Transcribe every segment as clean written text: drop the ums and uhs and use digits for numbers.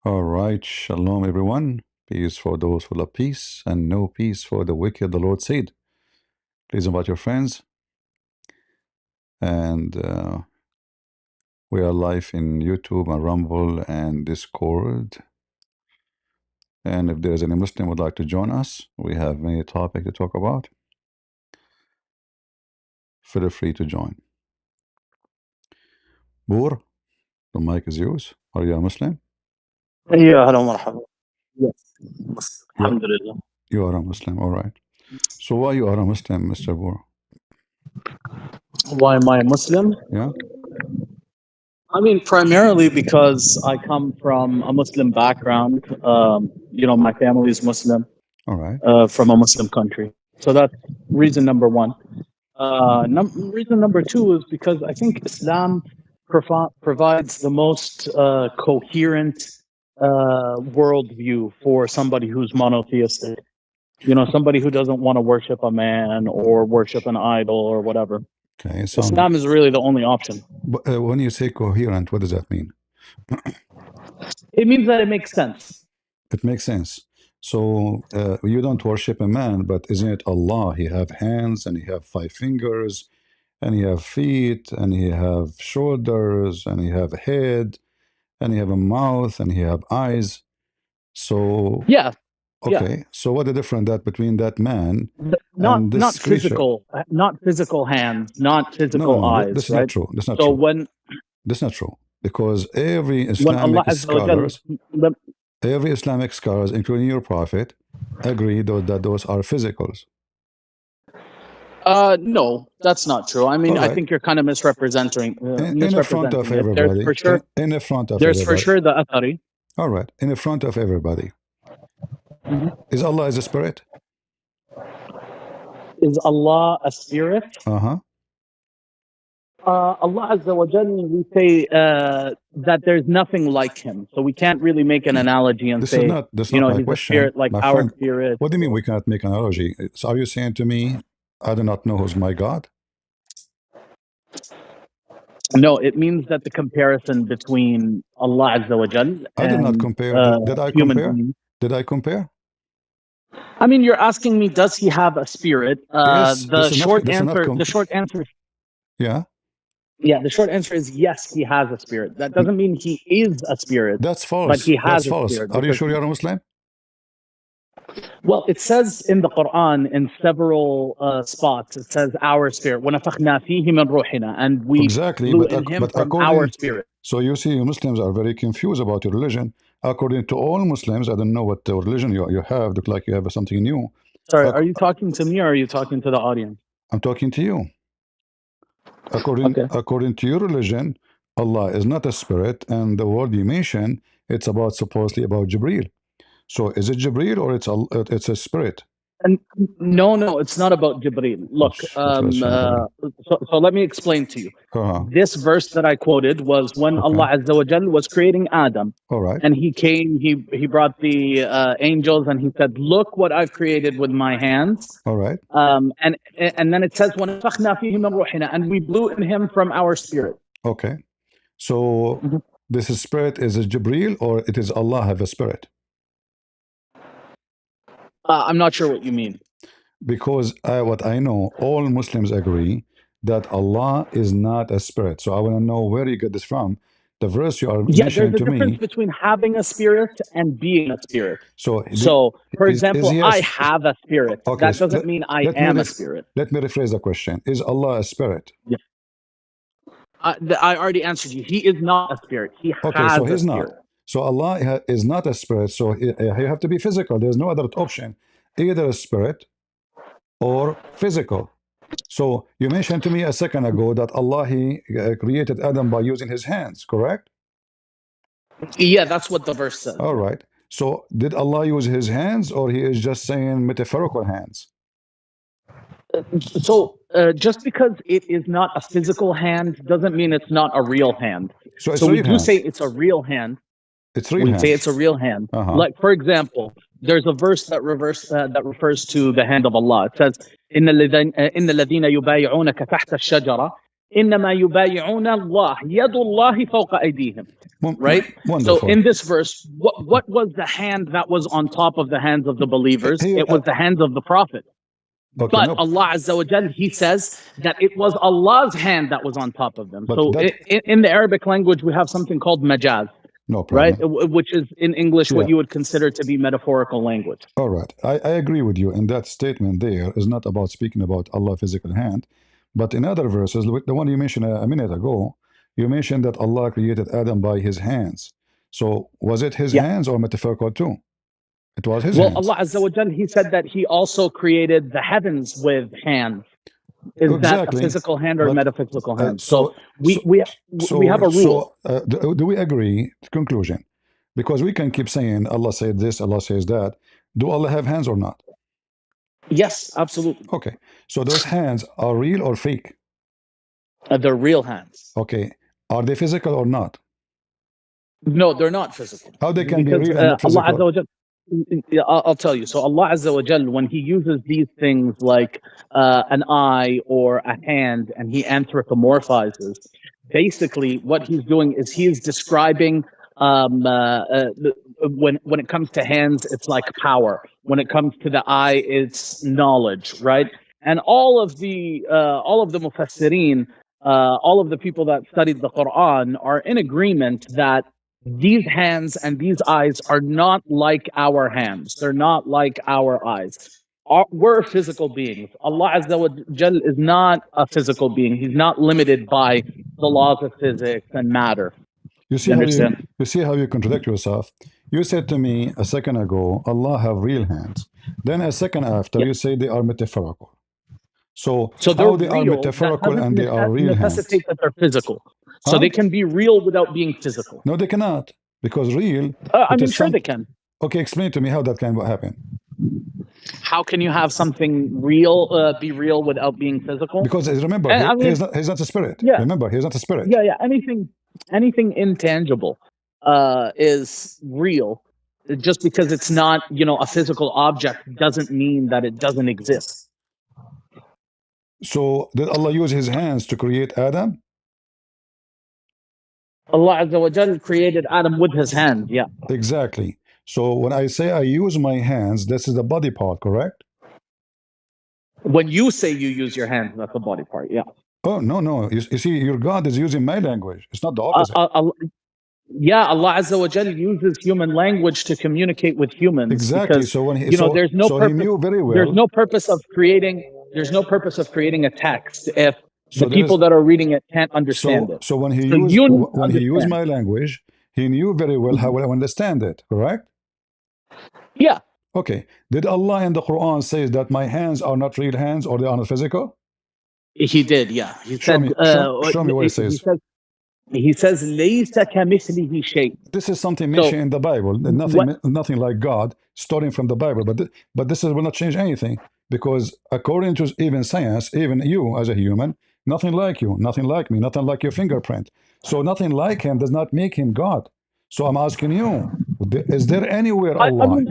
All right, shalom everyone. Peace for those who love peace, and no peace for the wicked, the Lord said. Please invite your friends. And we are live in YouTube and Rumble and Discord. And if there's any Muslim would like to join us, we have many topics to talk about. Feel free to join. Boor, the mic is yours. Are you a Muslim? يا هلا ومرحبا. Yes. Yeah. الحمد لله. You are a Muslim, all right. So why you are a Muslim, Mr. Boor? Why am I a Muslim? Yeah. I mean, primarily because I come from a Muslim background. My family is Muslim, All right. from a Muslim country. So that's reason number one. Reason number two is because I think Islam provides the most coherent worldview for somebody who's monotheistic. Somebody who doesn't want to worship a man or worship an idol or whatever. Okay. Islam is really the only option. But when you say coherent, what does that mean? It means that it makes sense. It makes sense. So you don't worship a man, but isn't it Allah? He have hands and he have 5 fingers, and he have feet, and he have shoulders, and he have a head, and he have a mouth, and he have eyes. So Yeah. okay. Yeah. So what the difference that between that man not this not creature? physical hands, not physical eyes. That's right? not true. That's not so true. That's not true, because every when Allah Islamic scholars, every Islamic scholars, including your prophet, agree that those are physicals. No, that's not true. I mean, All right. I think you're kind of misrepresenting. In the front of everybody. There's for sure. In the front of There's everybody. for sure the athari. All right. In the front of everybody. Is Allah as a spirit? Is Allah a spirit? Uh-huh. Allah Azza wa Jalla, we say that there's nothing like him. So we can't really make an analogy and say, that's not my he's question. a spirit like our friend, spirit. What do you mean we cannot make an analogy? So are you saying to me, I do not know who's my God? No, it means that the comparison between Allah Azza wa Jalla I did not compare. Did I compare? Beings. Did I compare? I mean, you're asking me, does he have a spirit? Yes, the short answer. Yeah. Yeah, the short answer is yes, he has a spirit. That doesn't mean he is a spirit. That's false. But he has a spirit. Are you sure you're a Muslim? Well, it says in the Quran in several spots, it says our spirit. وَنَفَخْنَا فِيهِ مِنْ رُوحِنَا, and we blew in him from our spirit. So you see, Muslims are very confused about your religion. According to all Muslims, I don't know what religion you have. Look like you have something new. Sorry, are you talking to me or are you talking to the audience? I'm talking to you. According to your religion, Allah is not a spirit, and the word you mentioned, it's supposedly about Jibreel. So is it Jibreel or it's a spirit? And no, it's not about Jibreel. Look, so let me explain to you. This verse that I quoted was when Allah Azza wa Jal was creating Adam. All right. And he came, he brought the angels, and he said, "Look what I've created with my hands." All right. And then it says, وَنَفَخْنَا فِيهِ مِنْ رُوحِنَا, and we blew in him from our spirit. Okay. So this spirit is a Jibreel, or it is Allah have a spirit? I'm not sure what you mean. Because what I know, all Muslims agree that Allah is not a spirit. So I want to know where you get this from. The verse you are mentioning to me. There's a difference between having a spirit and being a spirit. So for example, I have a spirit. Okay, that doesn't mean I am a spirit. Let me rephrase the question. Is Allah a spirit? Yeah. I already answered you. He is not a spirit. He has so he's a spirit. Not. So Allah is not a spirit. So he have to be physical. There's no other option. Either a spirit or physical. So you mentioned to me a second ago that Allah created Adam by using his hands, correct? Yeah, that's what the verse says. All right. So did Allah use his hands, or he is just saying metaphorical hands? So just because it is not a physical hand doesn't mean it's not a real hand. So we do say it's a real hand. It's real. We say it's a real hand. Like, for example, there's a verse that refers to the hand of Allah. It says, إِنَّ الَّذِينَ يُبَايِعُونَكَ تَحْتَ الشَّجَرَةِ إنما يبايعون الله يد الله فوق أيديهم. Right? So Wonderful. in this verse, what was the hand that was on top of the hands of the believers? Here, It was the hands of the prophet. okay, But no, Allah Azza wa Jal, He says that it was Allah's hand that was on top of them. but So that in the Arabic language, we have something called majaz, no right? problem. Which is in English Yeah. what you would consider to be metaphorical language. All right. I agree with you. And that statement there is not about speaking about Allah's physical hand, but in other verses, like the one you mentioned a minute ago, you mentioned that Allah created Adam by his hands. So was it his Yeah. hands or metaphorical too? It was his Well, hands. Allah Azza wa Jal, He said that He also created the heavens with hands. Is that a Exactly. physical hand or a But metaphysical hand? so we have a rule. So do we agree? Conclusion. Because we can keep saying Allah said this, Allah says that. Do Allah have hands or not? Yes, absolutely. Okay. So those hands are real or fake? They're real hands. Okay. Are they physical or not? No, they're not physical. How they can be Because real and not Allah physical? Azza wa Jal, I'll tell you. So Allah Azza wa Jal, when He uses these things like an eye or a hand, and He anthropomorphizes, basically what He's doing is He is describing when it comes to hands, it's like power. When it comes to the eye, it's knowledge, right? And all of the mufassirin, all of the people that studied the Quran are in agreement that these hands and these eyes are not like our hands. They're not like our eyes. We're physical beings. Allah Azza wa Jal is not a physical being. He's not limited by the laws of physics and matter. You see how you contradict yourself. You said to me a second ago, Allah have real hands. Then a second after, you say they are metaphorical. So how they are metaphorical and they are real hands? Necessitate that they're physical. So they can be real without being physical. No, they cannot. Because real... I mean, sure they can. Okay, explain to me how that can happen. How can you have something real be real without being physical? Because remember, he's not a spirit. Yeah. Remember, he's not a spirit. Yeah. Anything intangible is real. Just because it's not, a physical object doesn't mean that it doesn't exist. So did Allah use his hands to create Adam? Allah Azza wa Jal created Adam with his hands, yeah. Exactly. So when I say I use my hands, this is the body part, correct? When you say you use your hands, that's the body part, yeah. Oh, no. You see, your God is using my language. It's not the opposite. Yeah, Allah Azza wa Jal uses human language to communicate with humans. Exactly. Because, so when he, there's no so purpose, he knew very well. There's no purpose of creating a text if the people that are reading it can't understand it. So when he used my language, he knew very well how I understand it, correct? Yeah. Okay. Did Allah in the Quran say that my hands are not real hands or they are not physical? He did, yeah. He show said, me what he says. He says, لَيْسَ كَمِثْلِهِ شَيْءٍ. This is something mentioned in the Bible. Nothing like God, starting from the Bible. But this will not change anything, because according to even science, even you as a human, nothing like you, nothing like me, nothing like your fingerprint. So nothing like him does not make him God. So I'm asking you, is there anywhere Allah... I mean,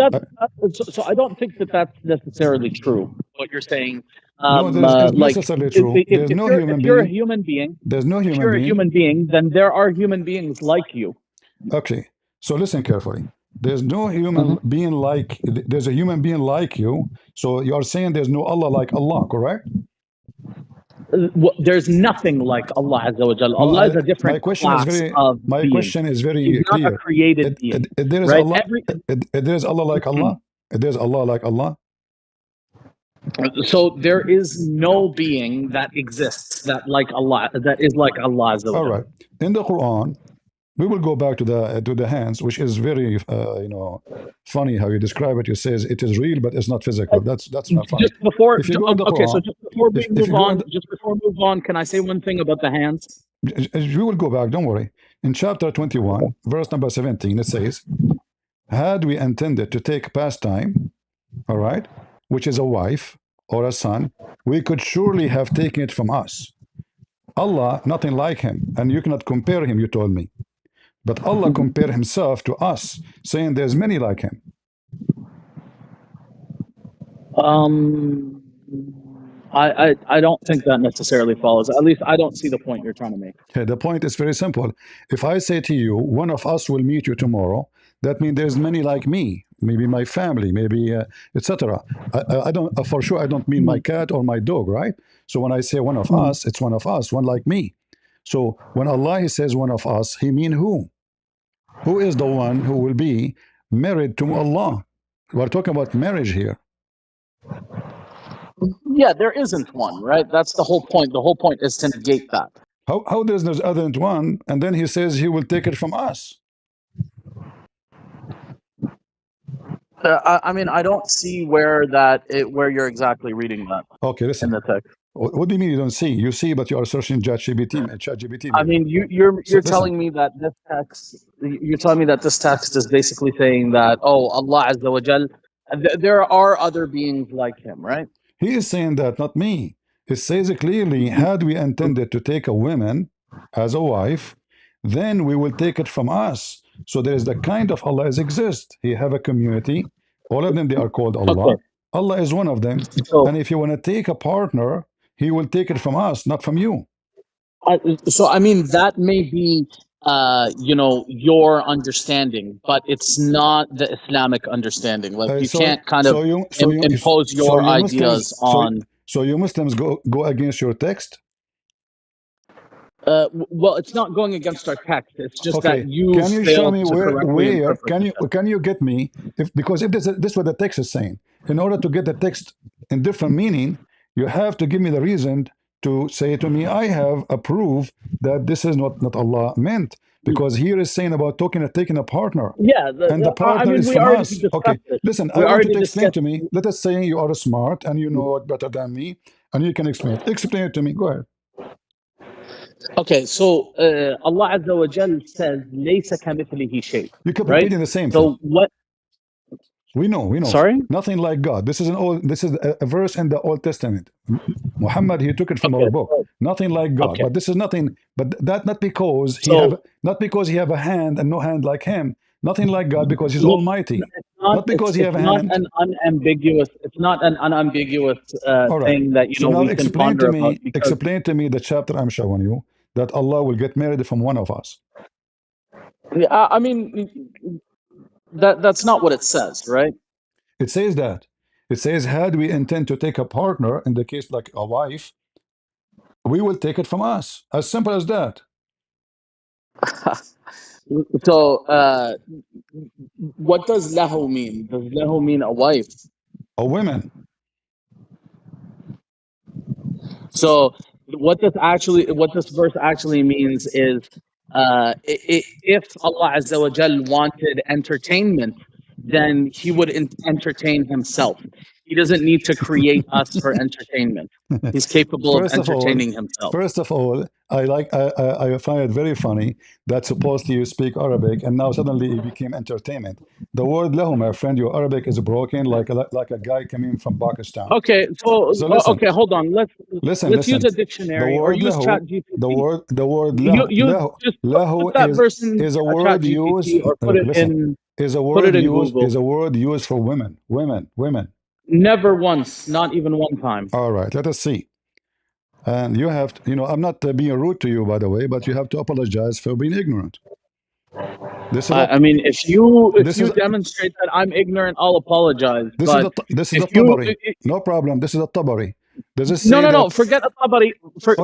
so I don't think that that's necessarily true, what you're saying. No, it's necessarily true. There's no human being. If you're a human being, there's no human being. If you're a human being, then there are human beings like you. Okay, so listen carefully. There's no human being like... There's a human being like you. So you are saying there's no Allah like Allah, correct? There's nothing like Allah Azza wa Jal. Allah is a different class of being. My question is very He's clear. not a created being. There is right? Allah. There's Allah like Allah. There's Allah like Allah. So there is no being that exists that is like Allah Azza wa Jal. All right. In the Quran, we will go back to the hands, which is very funny how you describe it. You says it is real, but it's not physical. That's not funny. Just before, if you go in the Quran, so just before we move on, can I say one thing about the hands? We will go back. Don't worry. In chapter 21, verse number 17, it says, "Had we intended to take pastime, all right, which is a wife or a son, we could surely have taken it from us. Allah, nothing like him, and you cannot compare him, you told me. But Allah compared himself to us, saying there's many like him." I don't think that necessarily follows. At least I don't see the point you're trying to make. Okay, the point is very simple. If I say to you, one of us will meet you tomorrow, that means there's many like me, maybe my family, maybe etc. I don't for sure. I don't mean my Mhm. cat or my dog, right? So when I say one of Mhm. us, it's one of us, one like me. So when Allah says one of us, He mean who? Who is the one who will be married to Allah? We're talking about marriage here. Yeah, there isn't one, right? That's the whole point. The whole point is to negate that. How there's no other than one, and then He says He will take it from us. I mean, I don't see where where you're exactly reading that Okay, in listen. the text. What do you mean you don't see? You see, but you are searching ChatGPT I maybe. mean, So you're listen, telling me that this text you're telling me that this text is basically saying that Allah Azza wa Jal, there are other beings like him, right? He is saying that, not me. It says clearly, had we intended to take a woman as a wife, then we will take it from us. So there is the kind of Allah as exist. He have a community. All of them, they are called Okay, Allah. Allah is one of them. so And if you want to take a partner, He will take it from us, not from you. I mean that may be your understanding, but it's not the Islamic understanding. Like you So can't kind of so you so you impose so your you Muslims ideas on. so you Muslims go against your text. Well, it's not going against our text. It's just that Okay, you can you show failed me to correctly where interpret the text. can you get me if because if this is what the text is saying, in order to get the text in different meaning, you have to give me the reason to say to me, I have a proof that this is not Allah meant, because here is saying about taking a partner, Yeah, and the I partner mean, is we from already us. Okay, discussed this. listen, We I want you already to explain discussed. to me. Let us say you are smart and you know it better than me, and you can explain it. Explain it to me. Go ahead. Okay, so Allah Azza wa Jal says, "Laysa kamithlihi shay," You keep right? repeating the same thing. So what? We know. Sorry. Nothing like God. This is a verse in the Old Testament. Muhammad, he took it from our Okay. book. Nothing like God. Okay. But this is nothing. But that So not because he have a hand and no hand like him. Nothing like God because he's look, Almighty. it's not. Not because he It's have a not hand. an unambiguous. It's not an unambiguous All right. thing that So now we can ponder about because explain to me the chapter I'm showing you that Allah will get married from one of us. I mean that's not what it says, right? It says that. It says, had we intend to take a partner, in the case like a wife, we will take it from us. As simple as that. So what does lahu mean? Does lahu mean a wife? A woman. So what this verse actually means is, if Allah Azza wa Jal wanted entertainment, then He would entertain Himself. He doesn't need to create us for entertainment. He's capable of First of all, entertaining Himself. I find it very funny that supposedly you speak Arabic and now suddenly it became entertainment. The word lahu, my friend, your Arabic is broken like a guy coming from Pakistan. Okay, so So listen, okay, hold on. Let's use listen. a The dictionary or word use Chat lahu, GPT. the word You just lahu put that verse in is a a Chat word used. GPT or put it Listen, in Google. is a word used for women. Never once, not even one time. All right, let us see. And you have to, I'm not being rude to you, by the way, but you have to apologize for being ignorant. This is a I mean, if this you is demonstrate that I'm ignorant, I'll apologize. this is But a this is if a you Tabari. No problem. This is a Tabari. Does it no say no no, that? forget a tabari.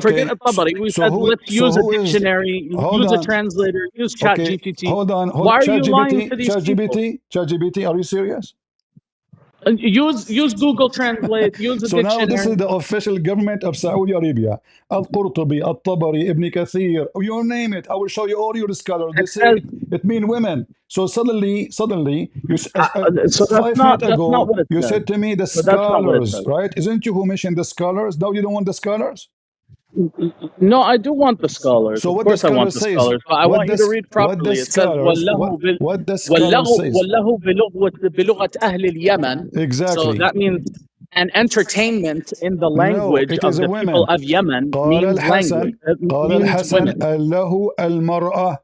Forget Okay. a tabari. We said let's use a Who is? dictionary, Hold use a on. translator, use Chat Okay. GPT. Hold. Why are you lying to these people? Chat GPT. Are you serious? Use Google Translate. Use a So now this dictionary. is the official government of Saudi Arabia. Al-Qurtubi, Al-Tabari, Ibn Kathir, you name it. I will show you all your scholars. They It say says it means women. So suddenly, so. That's 5 minutes not ago, what it you says. said to me the But that's not what it scholars, says. right? Isn't you who mentioned the scholars? Now you don't want the scholars? No, I do want the scholars. So Of what the course, I want scholar the says? scholars. But I want you to read What the properly. It says scholars what the scholar says? والله بلغة أهل اليمن. So Exactly. that means an entertainment in the No, language it is of a the people woman. of Yemen قال means الحسن language. It قال means الحسن women. له المرأة.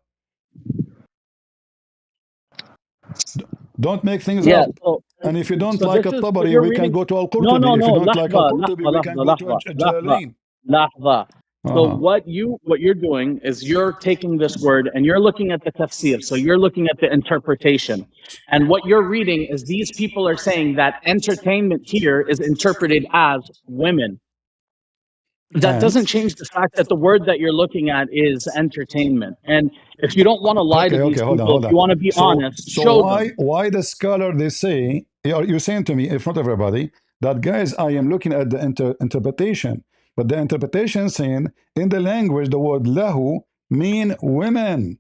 Don't make things Yeah. up. So And if you don't So like this is what Al-Tabari, you're we can reading. go to No, Al-Qurtubi. no, If you no. don't like لحظة Al-Qurtubi, لحظة we can لحظة go to لحظة لحظة Jalalain. لحظة. So Uh-huh. what you're doing is you're taking this word and you're looking at the tafsir. So you're looking at the interpretation. And what you're reading is these people are saying that entertainment here is interpreted as women. That And doesn't change the fact that the word that you're looking at is entertainment. And if you don't want to lie to okay, these okay, hold on, people, if hold on. you want to be honest, So show why them. the scholar they say you're saying to me in front of everybody that guys I am looking at the interpretation, but the interpretation saying in the language the word lahu mean women.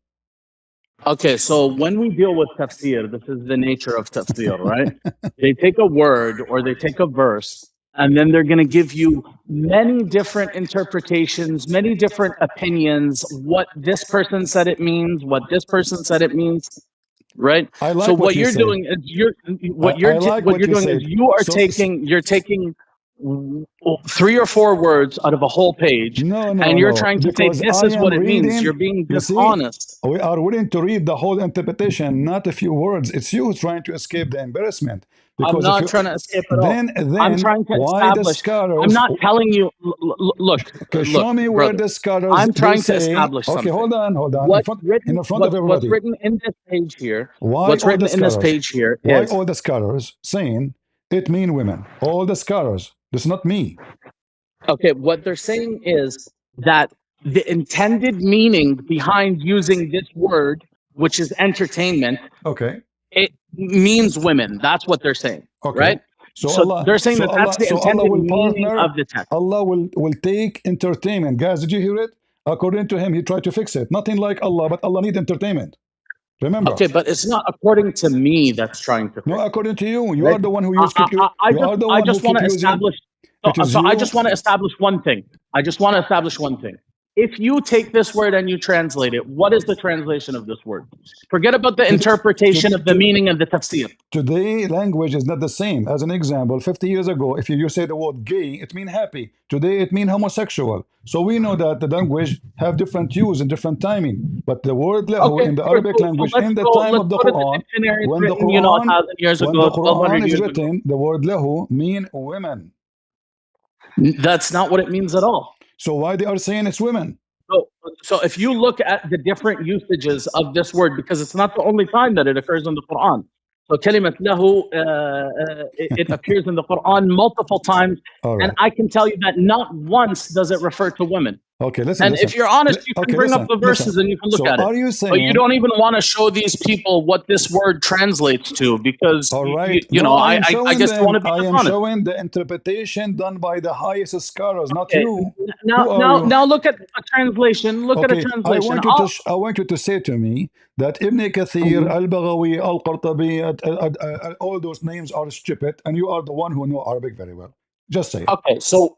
Okay, so when we deal with tafsir, this is the nature of tafsir, right? They take a word or they take a verse, and then they're going to give you many different interpretations, many different opinions, what this person said it means, what this person said it means, right? I So like what what you you're said. doing is I like what what you're you doing is said. you're taking 3 or 4 words out of a whole page, No, and no, you're no, trying to say because this I is am what it means. reading. You're being You see, dishonest. we are willing to read the whole interpretation, not a few words. It's you who's trying to escape the embarrassment. I'm Because if not you trying to escape at all. I'm then trying to why the establish. I'm scholars? not telling you. Okay, show Look, me where brother. the scholars I'm they trying to say. establish Okay, something. hold on, in the front of What's everybody. written in this page here? Why What's all written the in this scholars? page here Why is all the scholars saying it mean women? All the scholars. This is not me. okay. What they're saying is that the intended meaning behind using this word, which is entertainment, Okay. it means women. That's what they're saying, Okay. right? So they're saying that that's the So Allah intended will meaning partner. of the text. Allah will take entertainment. Guys, did you hear it? According to him, he tried to fix it. Nothing like Allah, but Allah need entertainment. Remember. Okay, but it's not according to me that's trying to No, fix it, according to you, you right? are the one who use keep you. You are the I one who just want keep to using. establish. It is So I you. just want to establish one thing. I just want to establish one thing. If you take this word and you translate it, what is the translation of this word? Forget about the To, to, interpretation of the to, meaning of the tafsir. Today, language is not the same. As an example, 50 years ago, if you say the word gay, it means happy. Today, it means homosexual. So we know that the language have different use and different timing. But the word lahu Okay, in the sure. Arabic So language in the time let's of the go to the Quran, dictionary. It's when the written, you know, Quran 1,000 years when ago, the 1,200 Quran is years ago. written, the word lahu mean women. That's not what it means at all. So why they are saying it's women? So, so if you look at the different usages of this word, because it's not the only time that it occurs in the Quran. So kalimat lahu, it appears in the Quran multiple times, All and right. I can tell you that not once does it refer to women. Okay, listen, And if you're honest, you can Okay, bring up the listen. verses and you can look So at it. are you But you saying don't even want to show these people what this word translates to, because all right? you know, No, I am I showing guess you want them. to be I am dishonest. showing the interpretation done by the highest scholars, not Okay, you. Who are you? now look at a translation. Look at a Okay, translation. I want you to say to me that Ibn Kathir, Al-Baghawi, Al-Qurtubi, all those names are stupid, and you are the one who know Arabic very well. Just say it. Okay, so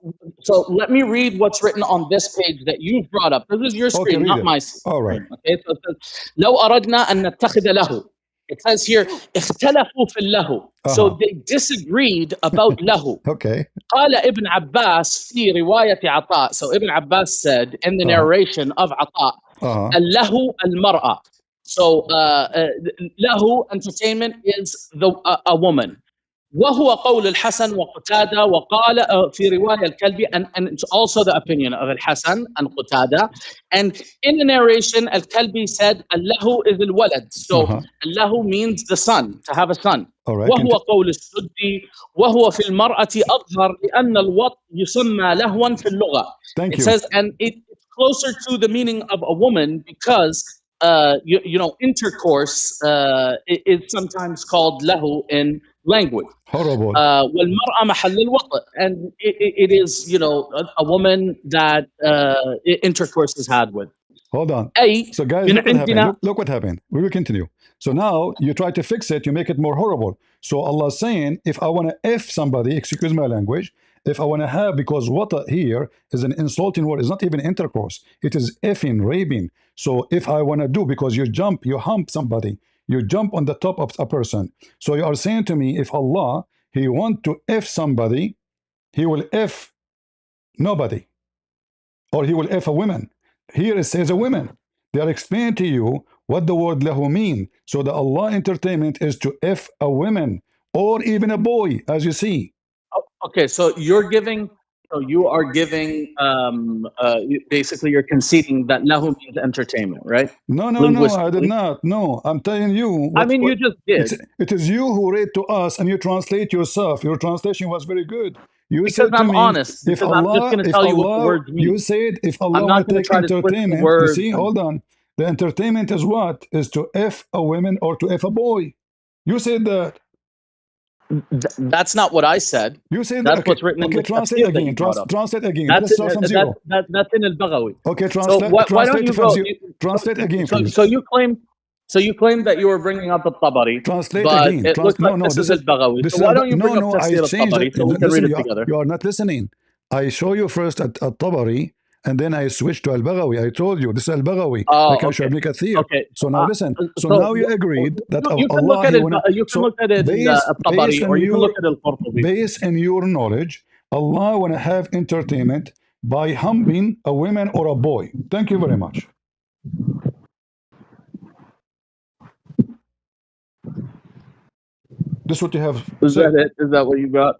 let me read what's written on this page that you've brought up. This is your Okay, screen, read not it. my All right. screen. Okay, so it says, لو أردنا أن نتخذ له. It says here, اختلفوا في اللهو. So Uh-huh. they disagreed about له. Okay. قال ابن عباس في رواية عطاء. So Ibn Abbas said in the Uh-huh. narration of عطاء, Uh-huh. اللهو المرأة. So له, entertainment, is a woman. وهو قول الحسن وقتادة وقال في رواية الكلبي, and it's also the opinion of الحسن and قتادة. And in the narration, الكلبي said الله is الولد. So Uh-huh. الله means the son, to have a son. All right. وهو قول السدي وهو في المرأة أظهر لأن الوط يسمى لهوا في اللغة. Thank It you. says, and it's closer to the meaning of a woman because you know, intercourse is sometimes called lahu in language. Horrible. والمرأة محل الوطء, and it is, you know, a woman that intercourse is had with. Hold on. أي So guys, من look what happened. عندنا. Look what happened. We will continue. So now you try to fix it, you make it more horrible. So Allah is saying, if I want to F somebody, excuse my language, if I want to have, because what here is an insulting word, it's not even intercourse, it is effing, raping. So if I want to do, because you hump somebody, you jump on the top of a person. So you are saying to me, if Allah, He want to F somebody, He will F nobody, or He will F a woman. Here it says a woman. They are explaining to you what the word lahu mean. So the Allah entertainment is to F a woman. or even a boy, as you see. Okay, so you are giving, basically you're conceding that lahu means entertainment, right? No, I did Linguistically. not. No, I'm telling you I mean, you just did. it is you who read to us and you translate yourself. Your translation was very good. You Because said to I'm me, honest, because I'm just going to tell you what the words you mean. said, if I'm Allah not want to going to take try to twist the entertainment, you words. see, hold on. The entertainment is what? Is to F a woman or to F a boy. You said that. That's not what I said. You said, That's okay, what's written in okay, the translate tafsir that you again. brought up. Translate again. Let That's us start from zero. that's in al-Baghawi. Okay, So why don't translate you from go? zero. Translate again, please. So you claim that you were bringing up al-Tabari, Translate but again. it looks like this is al-Baghawi. So why don't you bring up No, I tafsir changed al-Tabari it. so we can Listen, read it together? you are not listening. I show you first at Tabari, and then I switched to al-Baghawi. I told you, this is al-Baghawi. Oh, لكن okay. شعب كثير. Okay. So now listen. So So now you agreed that you can look Allah, at He it. wanna. You can So look at it in al-Tabari, or you can look at al-Qurtubi. based on your knowledge, Allah wanna have entertainment by humping a woman or a boy. Thank you very much. This is what you have Is said. that it? Is that what you got?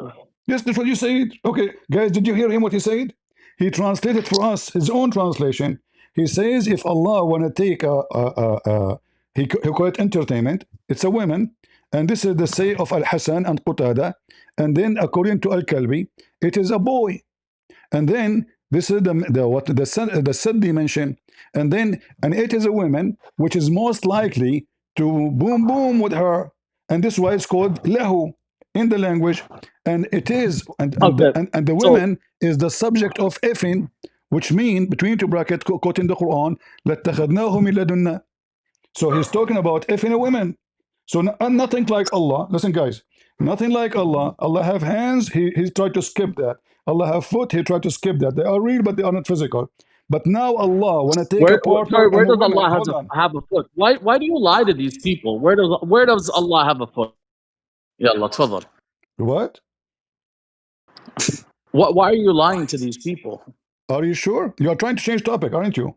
Yes, that's what you said. Okay, guys, did you hear him what he said? He translated for us his own translation. He says if Allah want to take he call it entertainment, it's a woman. And this is the say of Al-Hasan and Qutada. And then according to Al-Kalbi, it is a boy. And then this is the sad dimension. And it is a woman, which is most likely to boom boom with her. And this is why it's called lahu in the language. And it is, Okay. and the So woman is the subject of effing, which mean between two brackets, quoting the Quran, لَاتَّخَذْنَاهُ مِن لَدُنَّا. So he's talking about effing a woman. So nothing like Allah. Listen, guys, nothing like Allah. Allah have hands. He tried to skip that. Allah have foot. He tried to skip that. They are real, but they are not physical. But now Allah want to take a partner where and a does woman. Allah Hold on. have a foot? Why do you lie to these people? Where does Allah have a foot? Yalla, tfadal. What? Why are you lying to these people? Are you sure? You are trying to change topic, aren't you?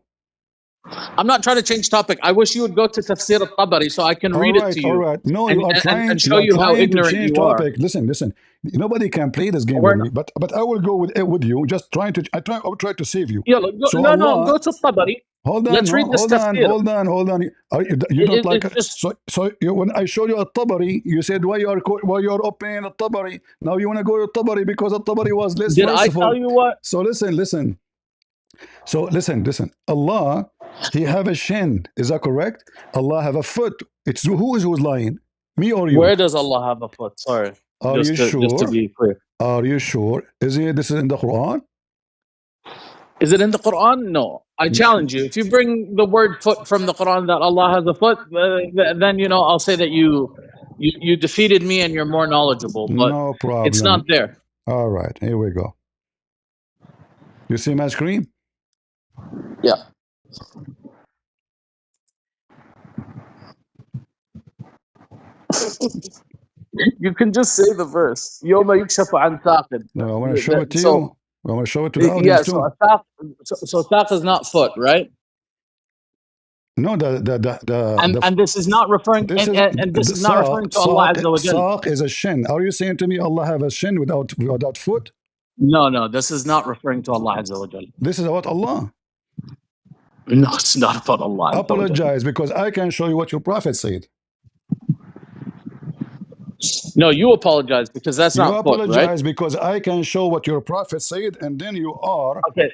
I'm not trying to change topic. I wish you would go to Tafsir al-Tabari so I can read it to you. All right. No, you are trying. And show you how ignorant to change you are. topic. Listen. Nobody can play this game with me. But I will go with you. Just trying to. I will try to save you. Yalla, go, So no, Allah, go to Tabari. hold on. Let's read this tafsir. Hold on. You don't like it. Just, So when I showed you a Tabari, you said why you are opening a Tabari. Now you want to go to Tabari because a Tabari was less did merciful. I tell you what? So listen. So listen. Allah, He have a shin. Is that correct? Allah have a foot. It's who's lying? Me or you? Where does Allah have a foot? Sorry. Are you sure? Just to be clear. Are you sure? This is in the Quran? Is it in the Quran? No. I challenge you. If you bring the word foot from the Quran that Allah has a foot, then I'll say that you defeated me and you're more knowledgeable. But no problem. It's not there. All right, here we go. You see my screen? Yeah. You can just say the verse. يوم يكشف عن ساق. No, I want to show it to you. I want to show it to the audience too. So saq is not foot, right? No, and this is not referring. This is not referring to Allah Azza wa Jalla. Saq is a shin. Are you saying to me Allah have a shin without foot? No, this is not referring to Allah Azza wa Jalla. This is about Allah. No, it's not about Allah. Apologize because I can show you what your prophet said. No, you apologize because that's not foot, right? You apologize because I can show what your prophet said, and then you are. Okay.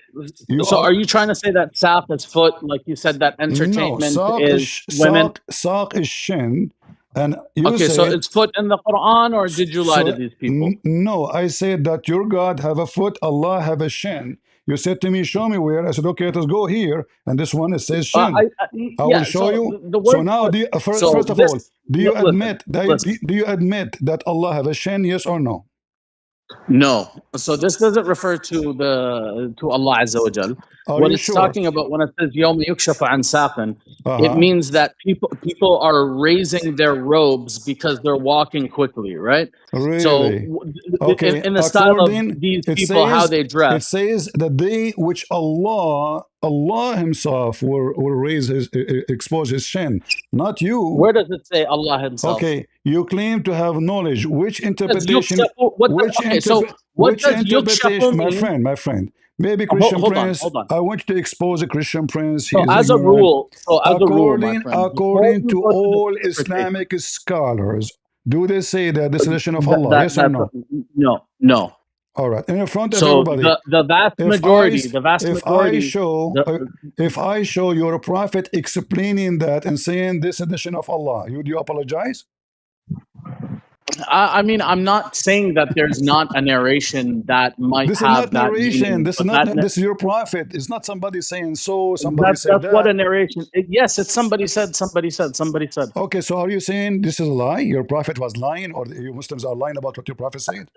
Are you trying to say that saq is foot, like you said that entertainment is women? Saq is shin, and you okay. So it's foot in the Quran, or did you lie to these people? No, I said that your God have a foot, Allah have a shin. You said to me, show me where. I said, okay, let's go here. And this one, it says shin. I will show you. So now, first of all, do you admit that Allah have a shin, yes or no? No. So this doesn't refer to Allah Azza wa Jal. What it's talking about when it says يوم يكشف عن ساق, it means that people are raising their robes because they're walking quickly, right? Really? So okay. in the style of these people, how they dress. It says the day which Allah Allah Himself will expose His sin, not you. Where does it say Allah Himself? Okay, you claim to have knowledge. Which interpretation? Okay, so what does yukshafu mean? My friend. Maybe Christian Hold on, Prince. hold on. I want you to expose a Christian Prince. He So is as a ignorant. rule, my friend, before According you to go to the all interpretation, Islamic scholars, do they say that this is the shin of Allah? Yes or no? no. All right. In front of So everybody. the vast majority, If I show your prophet explaining that and saying this is the shin of Allah, would you apologize? I mean, I'm not saying that there's not a narration that might This is have not that narration. meaning, This is but not. This is your prophet. It's not somebody saying so. Somebody said that's what a that. narration. Yes, it's somebody said. Okay, so are you saying this is a lie? Your prophet was lying, or you Muslims are lying about what your prophet said?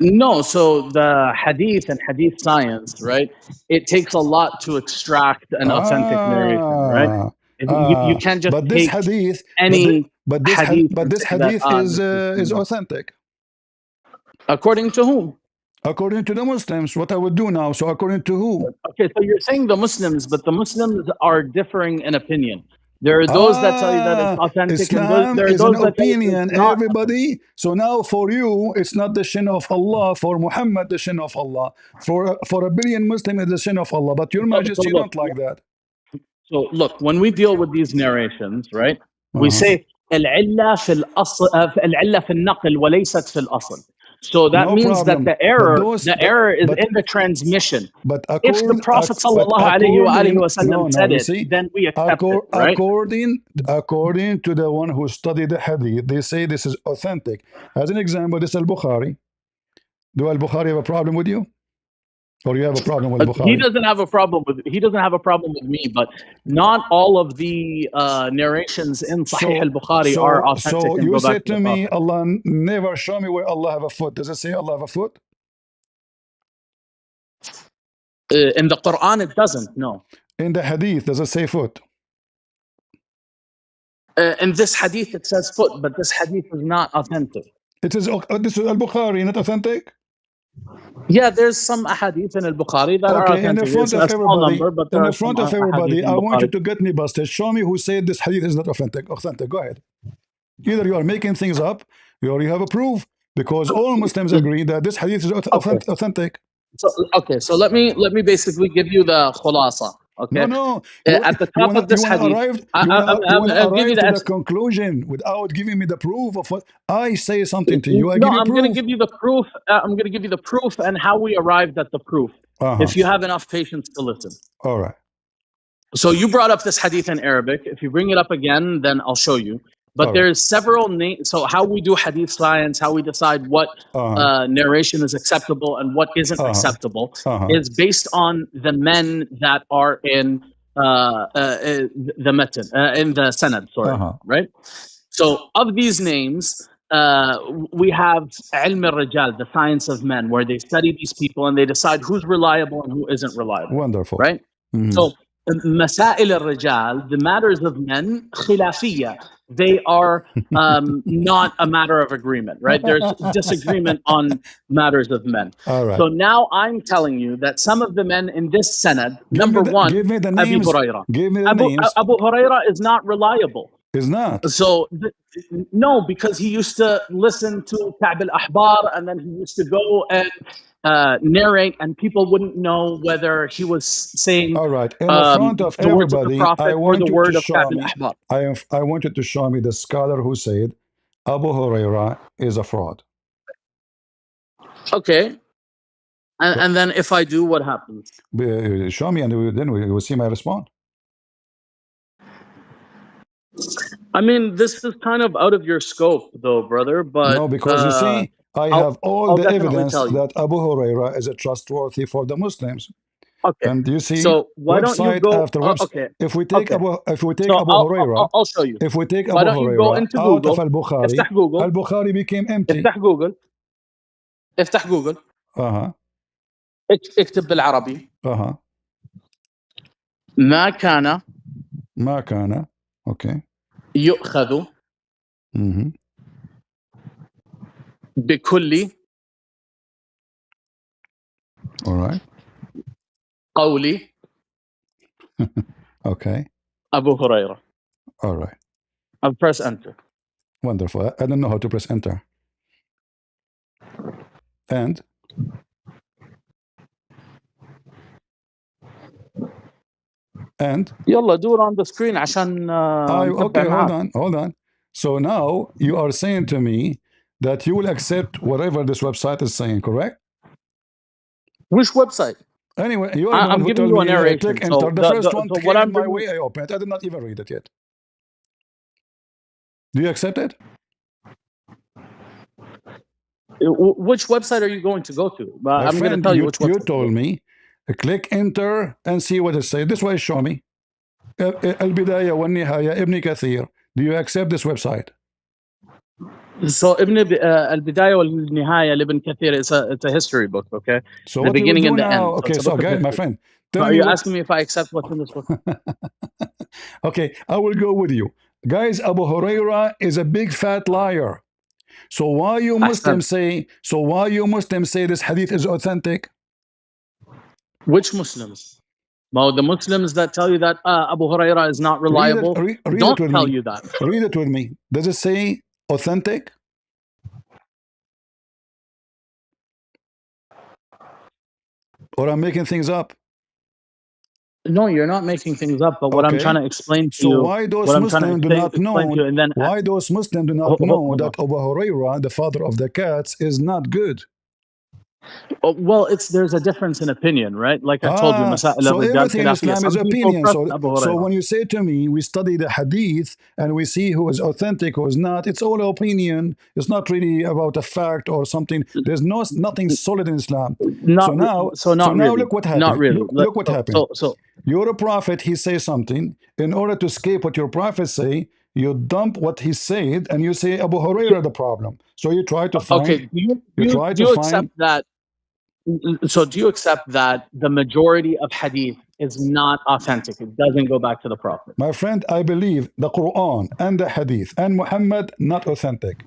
No, so the hadith and hadith science, right? It takes a lot to extract an authentic narration, right? You can't just But this take hadith, any hadith but and this say that hadith is authentic. According to whom? According to the Muslims. What I would do now? So according to who? Okay, so you're saying the Muslims, but the Muslims are differing in opinion. There are those that tell you that it's authentic, Islam and there are is an those that tell you opinion, it's not. everybody. So now for you, it's not the shin of Allah. For Muhammad, the shin of Allah. For a billion Muslims, it's the shin of Allah. But your Majesty, you don't like that. So look, when we deal with these narrations, right? We say العلة في الأصل العلة في النقل وليست في الأصل. So that No means problem. that the error is in the transmission. But If the Prophet sallallahu alaihi wasallam said it, then we accept it, right? According to the one who studied the hadith, they say this is authentic. As an example, this is Al-Bukhari. Do Al-Bukhari have a problem with you? Or you have a problem with Bukhari? He doesn't have a problem with me, but not all of the narrations in Sahih al-Bukhari are authentic. So you said to me, Allah never show me where Allah have a foot. Does it say Allah have a foot? In the Quran, it doesn't. No. In the hadith, does it say foot? In this hadith, it says foot, but this hadith is not authentic. It is this is Al-Bukhari, not authentic? Yeah, there's some ahadith in Al-Bukhari that are authentic. In the front of everybody, I want you Bukhari. to get me busted. Show me who said this hadith is not authentic. Go ahead. Either you are making things up, or you have a proof, because all Muslims agree that this hadith is authentic. So let me basically give you the khulasa. Okay. No. At the top of this hadith, I'll arrive to the conclusion without giving me the proof of what I say something to you. I'm going to give you the proof. I'm going to give you the proof and how we arrived at the proof. If you have enough patience to listen. All right. So you brought up this hadith in Arabic. If you bring it up again, then I'll show you. But there's several names. So how we do hadith science, how we decide what narration is acceptable and what isn't acceptable, is based on the men that are in the matan, in the sanad, right? So of these names, we have ilm al-rijal, the science of men, where they study these people and they decide who's reliable and who isn't reliable. Wonderful. Right? So مسائل الرجال, the matters of men, khilafiyya. They are not a matter of agreement, right? There's disagreement on matters of men. All right. So now I'm telling you that some of the men in this sanad, number one, give me the names. Abu Huraira. Give me the names. Abu Huraira is not reliable. Is not. So no, because he used to listen to Ka'b al-Ahbar, and then he used to go and narrate, and people wouldn't know whether he was saying all right in the front of the words of the everybody. Prophet I want or the you word to of show Ka'b me. al-Ahbar. I want you to show me the scholar who said Abu Huraira is a fraud. Okay. And then if I do, what happens? Show me, and then we will see my response. I mean, this is kind of out of your scope, though, brother. But no, because you see, I have all the evidence that Abu Huraira is a trustworthy for the Muslims. Okay. And you see, so why don't you go after website. Okay. If we take Abu Huraira, I'll show you. If we take why Abu don't you Huraira go into out Google, of Al-Bukhari, Al-Bukhari became empty. افتح جوجل. افتح جوجل. اكتب بالعربي. ما كان اوكي يؤخذ بكل alright قول Okay. Abu Huraira. All right. I'll press enter. Wonderful. I don't know how to press enter. And يلا do it on the screen عشان نتبع okay, hold معاك. on. So now you are saying to me that you will accept whatever this website is saying, correct? Which website? Anyway, you are the one I'm who giving told you a me narration. click enter. The first one So what came in I'm my doing. way, I opened it. I did not even read it yet. Do you accept it? Which website are you going to go to? My I'm going to friend, tell you which you website. told me click enter and see what it says. This way, show me. البداية والنهاية ابن كثير. Do you accept this website? So البداية والنهاية لابن كثير, it's a history book, okay? So The what we will beginning do and the now? end. So Okay, it's a so book of guys, my history. friend, So tell are me you what. asking me if I accept what's in this book? Okay, I will go with you. Guys, Abu Huraira is a big fat liar. So why you Muslims say? So why you Muslims say this hadith is authentic? Which Muslims? Well, the Muslims that tell you that Abu Huraira is not reliable, read don't it with tell me. you that. Read it with me. Does it say authentic? Or I'm making things up? No, you're not making things up. But what I'm trying Okay. to explain to So you, why those what I'm trying to Muslims do not explain to know? you, and then Why those Muslims do not know that Abu Huraira, the father of the cats, is not good? well, there's a difference in opinion, right? Like I told you, مسائل So الرجال everything in خلافية. Islam is Some people opinion. trust Abu So Huraira. when you say to me, we study the hadith and we see who is authentic, who is not, it's all opinion. It's not really about a fact or something. There's nothing solid in Islam. Not really. Look what Not happened. really. Look what happened. So You're a prophet, he says something. In order to escape what your prophet say, you dump what he said and you say Abu Huraira the problem. So you try to find. okay, do you accept that? So do you accept that the majority of hadith is not authentic? It doesn't go back to the prophet. My friend, I believe the Quran and the hadith and Muhammad not authentic.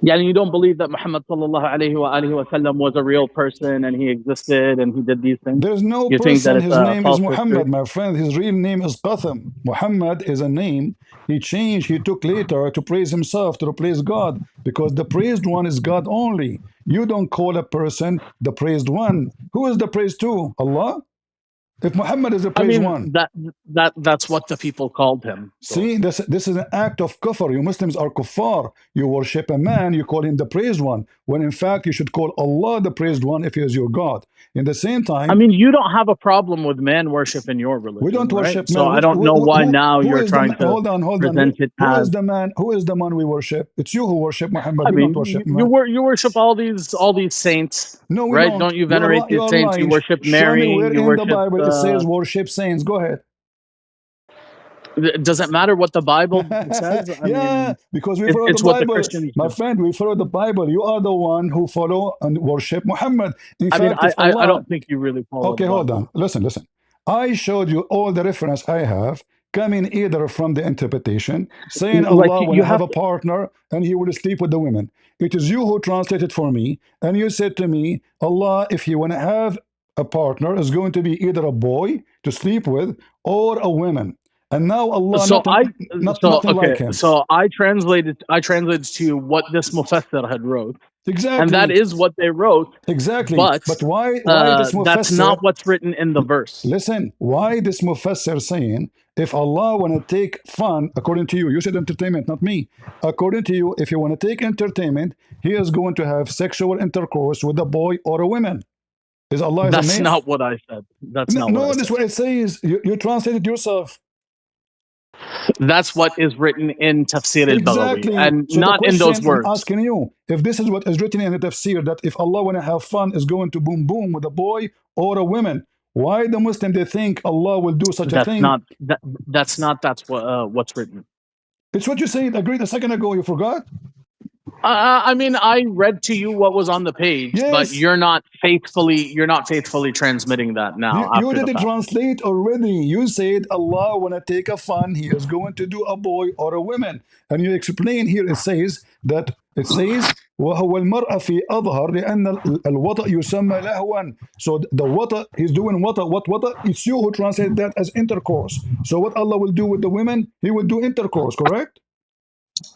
Yeah, you don't believe that Muhammad sallallahu alayhi wa alihi wasallam was a real person and he existed and he did these things? There's no You think that person, it's his a name is false Muhammad, history? my friend. His real name is Qatham. Muhammad is a name he changed, he took later to praise himself, to replace God, because the praised one is God only. You don't call a person the praised one. Who is the praised to? Allah? If Muhammad is the I praised mean, one. that's what the people called him. So. See, this is an act of kufr. You Muslims are kuffar. You worship a man, you call him the praised one, when in fact you should call Allah the praised one if he is your God. In the same time, I mean, you don't have a problem with man worship in your religion, we don't right? worship So man. I don't know why now Who you're is the trying man? to Hold on. present it Who as. is the man? Who is the man we worship? It's you who worship Muhammad. I We don't mean, worship man. you worship all these saints, No, we right? don't. Don't you venerate You these are saints? You lying. worship Show me Mary. where You in the worship. Bible it says worship saints. Go ahead. Does it matter what the Bible says? I Yeah, mean, because we follow the it's what the Bible. Christians My do. friend, we follow the Bible. You are the one who follow and worship Muhammad. In I mean, fact, if I Allah. don't think you really follow the Okay, hold Bible. on. Listen. I showed you all the reference I have coming either from the interpretation, saying Like Allah when you I have have a partner and he will sleep with the women. It is you who translated for me, and you said to me, Allah, if you want to have a partner, is going to be either a boy to sleep with or a woman. And now Allah, nothing like him. So I translated to you what this Mufassir had wrote, and that Exactly. is what they wrote. Exactly. But But why this that's Mufassir? not what's written in the verse. Listen, why this Mufassir saying, if Allah want to take fun, according to you, you said entertainment, not me. According to you, if you want to take entertainment, he is going to have sexual intercourse with a boy or a woman. Is Allah is a That's male? not what I said. That's No, not what I this is said. what it says. You translated yourself. That's what is written in Tafsir al-Baghawi, Exactly. and So the not in those question I'm words. asking you, if this is what is written in the tafsir, that if Allah want to have fun, is going to boom boom with a boy or a woman, why the Muslim they think Allah will do such a thing? That's what's written. It's what you said. Agreed a second ago. You forgot. I mean, I read to you what was on the page, but Yes. you're not faithfully transmitting that now You after the did fact. translate already. You said Allah when I take a fun, he is going to do a boy or a woman. And you explain here, it says that It says وهو المرأة في أظهر لأن الوطأ يسمى لهوا. So the wata, he's doing wata. What wata? It's you who translate that as intercourse. So what Allah will do with the women, He will do intercourse, correct?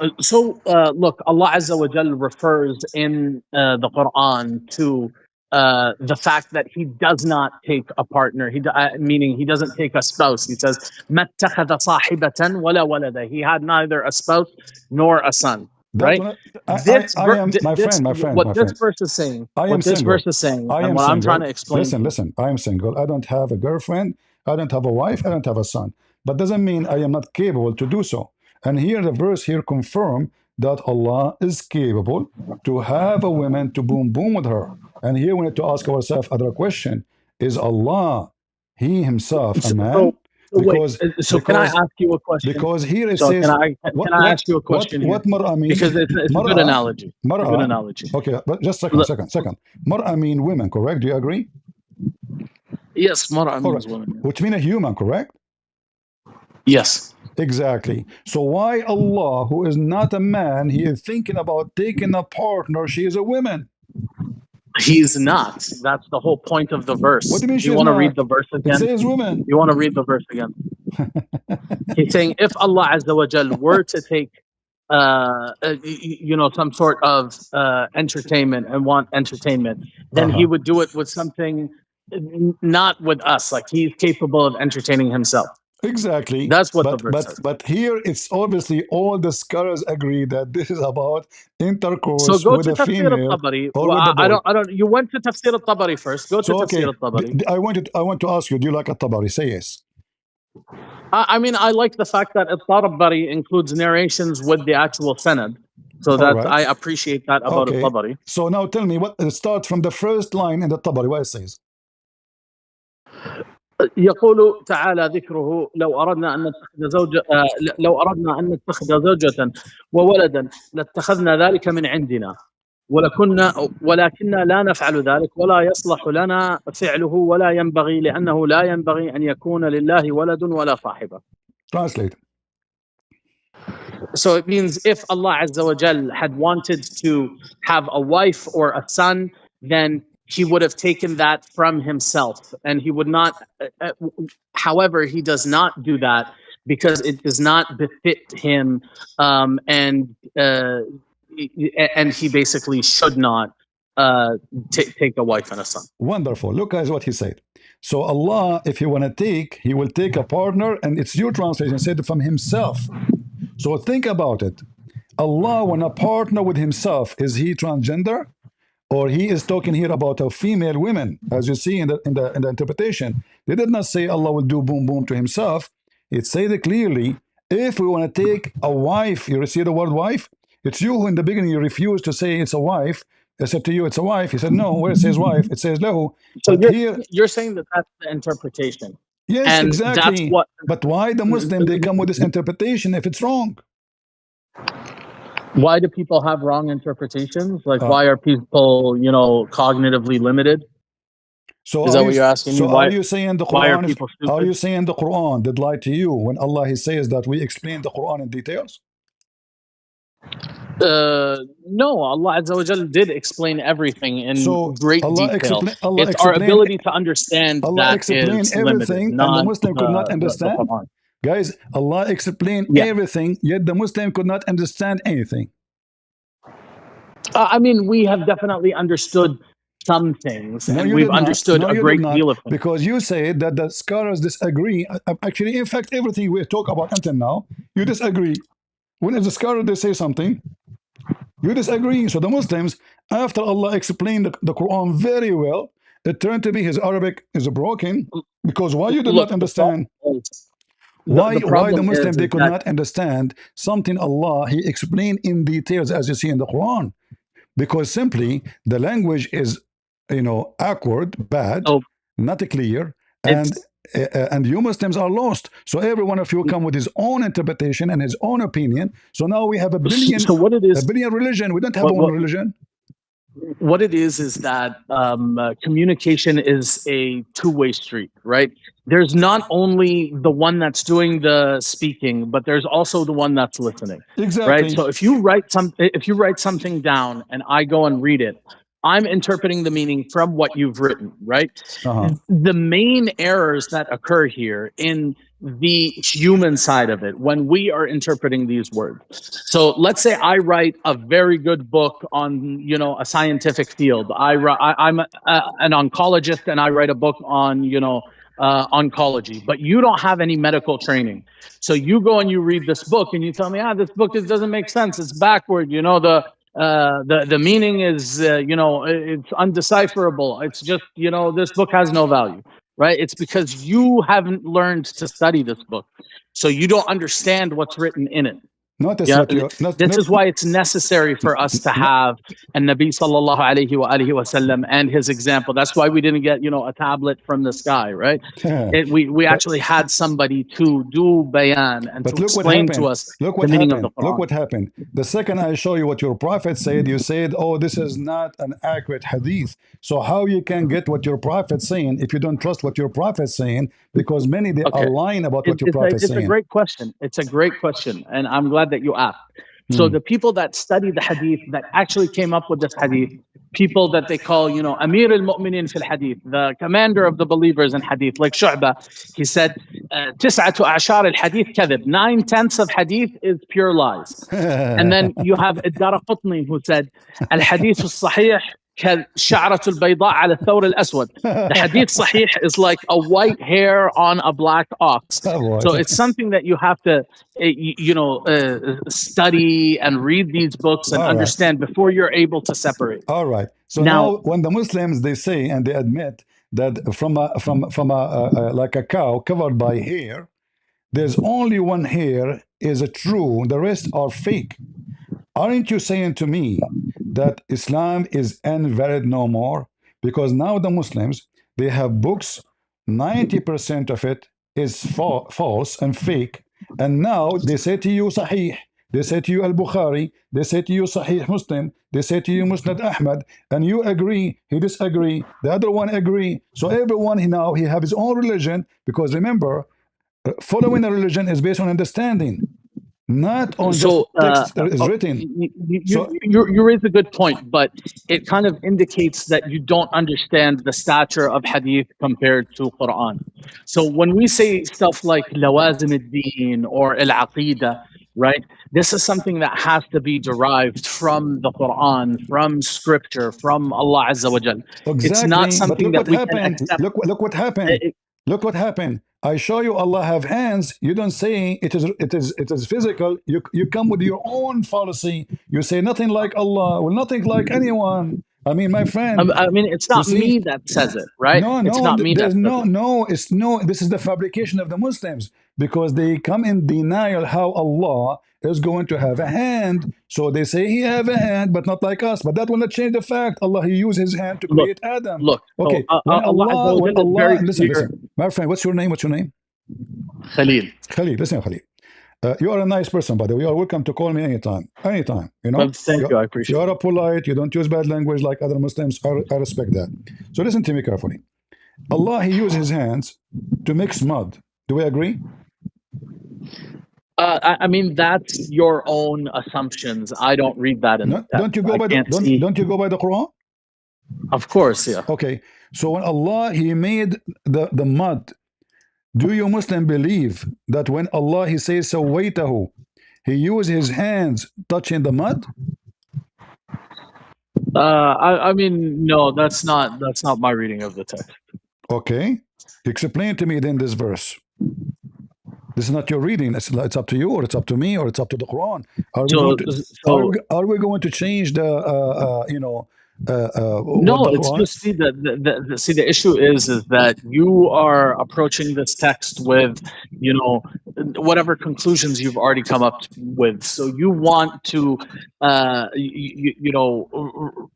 Look, Allah Azza wa Jal refers in the Quran to the fact that He does not take a partner. Meaning He doesn't take a spouse. He says, "ما اتخذ صاحبة ولا ولدا." He had neither a spouse nor a son. That Right? one, I am my friend, What my this friend. verse is saying, I am what this single. verse is saying, I and am what I'm trying single. to explain to you. Listen. I am single. I don't have a girlfriend. I don't have a wife. I don't have a son. But doesn't mean I am not capable to do so. And here the verse here confirm that Allah is capable to have a woman to boom boom with her. And here we need to ask ourselves another question: is Allah, He Himself, a So, man? so, so wait. Because So can I ask you a question? because here it So says can I ask you a question here? what mar'a mean? Because it's a good Mar'a, analogy. It's a good mar'a. analogy. Okay, but just Look, second. Mar'a mean women, correct? Do you agree? yes, mara All right, means woman. Yeah. which mean a human, correct? Yes, Exactly. So why Allah, who is not a man, He is thinking about taking a partner? She is a woman. he's not. That's the whole point of the What verse. do you mean Do you she's want to read not? the verse It again? says women. You want to read the verse again? He's saying if Allah Azza wa Jal were to take some sort of entertainment and want entertainment, then He would do it with something, not with us. Like He's capable of entertaining Himself. Exactly. That's what the But verse says. here it's obviously all the scholars agree that this is about So intercourse go with to a Tafsir female al-Tabari. or Well, with a boy. I don't. You went to Tafsir al-Tabari first. Go to So Tafsir okay, al-Tabari. I want to ask you, do you like At-Tabari? Say yes. I mean, I like the fact that al-Tabari includes narrations with the actual sanad. So All that right. I appreciate that about Okay. al-Tabari. So now tell me what start from the first line in the Tabari, what it says. يقول تعالى ذكره لو أردنا أن نتخذ زوجة لو أردنا أن نتخذ زوجة وولدا لاتخذنا ذلك من عندنا ولكننا لا نفعل ذلك ولا يصلح لنا فعله ولا ينبغي لأنه لا ينبغي أن يكون لله ولد ولا صاحبة. Translate. So it means if Allah Azza wa Jal had wanted to have a wife or a son, then He would have taken that from Himself, and He would not. However, He does not do that because it does not befit Him, and He basically should not take a wife and a son. Wonderful. Look guys what he said. So Allah, if He want to take, He will take a partner, and it's your translation said from Himself. So think about it. Allah want to partner with Himself. Is He transgender? Or He is talking here about a female women, as you see in the interpretation. They did not say Allah will do boom boom to Himself. It said it clearly. If we want to take a wife, you see the word wife? It's you who in the beginning you refused to say it's a wife. I said to you it's a wife. He said no. Where it says wife, it says lahu. So But here, you're saying that that's the interpretation. yes, And exactly. that's what. But why the Muslim they come with this interpretation if it's wrong? Why do people have wrong interpretations? Like, why are people, cognitively limited? So is that what you're asking me? Are you saying the Quran? Why are people stupid? Are you saying the Quran did lie to you when Allah He says that we explain the Quran in details? No, Allah Azza wa Jal did explain everything in great detail. It's our ability to understand Allah explained is everything, limited, and the Muslim could not understand. Guys, Allah explained everything, yet the Muslim could not understand anything. I mean, we have definitely understood some things, and we've understood a great deal of things. Because you say that the scholars disagree. Actually, in fact, everything we talk about until now, you disagree. When the scholar they say something, you disagree. So the Muslims, after Allah explained the Quran very well, it turned to be his Arabic is broken. Because why you did not understand? Why the Muslims they could not understand something Allah He explained in details as you see in the Quran? Because simply the language is awkward, bad, not clear, and you Muslims are lost. So every one of you come with his own interpretation and his own opinion. So now we have a billion religion. We don't have one religion. What it is that communication is a two-way street, right? There's not only the one that's doing the speaking, but there's also the one that's listening, right? Exactly. So if you write something down and I go and read it, I'm interpreting the meaning from what you've written, right? Uh-huh. The main errors that occur here in the human side of it when we are interpreting these words. So let's say I write a very good book on, a scientific field. I'm an oncologist and I write a book on, oncology, but you don't have any medical training. So you go and you read this book and you tell me, this book doesn't make sense. It's backward. The meaning is, it's undecipherable. It's just, this book has no value, right? It's because you haven't learned to study this book. So you don't understand what's written in it. Notice Yeah, what you not this not is why it's necessary for us to not. have a Nabi sallallahu alayhi wa alihi wasallam and his example. That's why we didn't get, a tablet from the sky, right? We but actually had somebody to do bayan and to but look what explain to happened. us Look the what meaning of the happened. Look Quran. what happened. The second I show you what your prophet said, you said, "Oh, this is not an accurate hadith." So how you can get what your prophet's saying if you don't trust what your prophet's saying? Because many they are Okay. lying about what your prophet's It's a saying. great question. It's a great question. And I'm glad that you asked. So Hmm. the people that study the hadith that actually came up with this hadith, people that they call, Amir al-Mu'minin fil hadith, the commander of the believers in hadith, like Shu'bah, he said, "Tis'atu a'shar al-hadith kadhib." 9/10 of hadith is pure lies. And then you have Ad-Daraqutni who said, "Al-hadith al-sahih كالشعرة البيضاء على الثور الأسود." The hadith sahih is like a white hair on a black ox. So it's something that you have to, study and read these books and All right. understand before you're able to separate. All right. So Now, now, when the Muslims they say and they admit that from a like a cow covered by hair, there's only one hair is a true. The rest are fake. Aren't you saying to me that Islam is invalid no more? Because now the Muslims they have books, 90% of it is false and fake, and now they say to you Sahih, they say to you Al Bukhari, they say to you Sahih Muslim, they say to you Musnad Ahmad, and you agree, he disagree, the other one agree. So everyone now he have his own religion because remember, following a religion is based on understanding, not on just so text that is written. So you raise a good point, but it kind of indicates that you don't understand the stature of hadith compared to Quran. So when we say stuff like lawazim ad-din or al-aqidah, right? This is something that has to be derived from the Quran, from scripture, from Allah Azza wa Jal. It's not exactly, but something look that what we can happened. accept. Look what happened. Look what happened. I show you Allah have hands. You don't say it is physical. You come with your own fallacy. You say nothing like Allah, well, nothing like anyone. I mean, my friend, I mean, it's you not see, me that says it, right? no, It's no, not me that there's says no, it. no, it's no, this is the fabrication of the Muslims because they come in denial how Allah is going to have a hand. So they say he have a hand, but not like us. But that will not change the fact Allah, he used his hand to Look, create Adam. look. So Okay, when Allah Azza Allah, wa when Jal is Allah, very listen, clear. listen, my friend, what's your name? What's your name? Khalil. Khalid, listen, Khalid. You are a nice person, by the way. You are welcome to call me anytime. Anytime, you know. Well, thank you. I appreciate You it. are polite. You don't use bad language like other Muslims. I respect that. So listen to me carefully. Allah, He used His hands to mix mud. Do we agree? I mean, that's your own assumptions. I don't read that in the No, text. don't you go I by the can't see. don't you go by the Quran? Of course, yeah. Okay. So when Allah He made the mud, do you Muslim believe that when Allah He says sawaitahu, He used His hands touching the mud? I mean, no, that's not my reading of the text. Okay. Explain to me then this verse. This is not your reading. It's up to you, or it's up to me, or it's up to the Quran. Are we going So, to so are we going to change the what no, the it's Quran? just see the issue is that you are approaching this text with, whatever conclusions you've already come up with. So you want to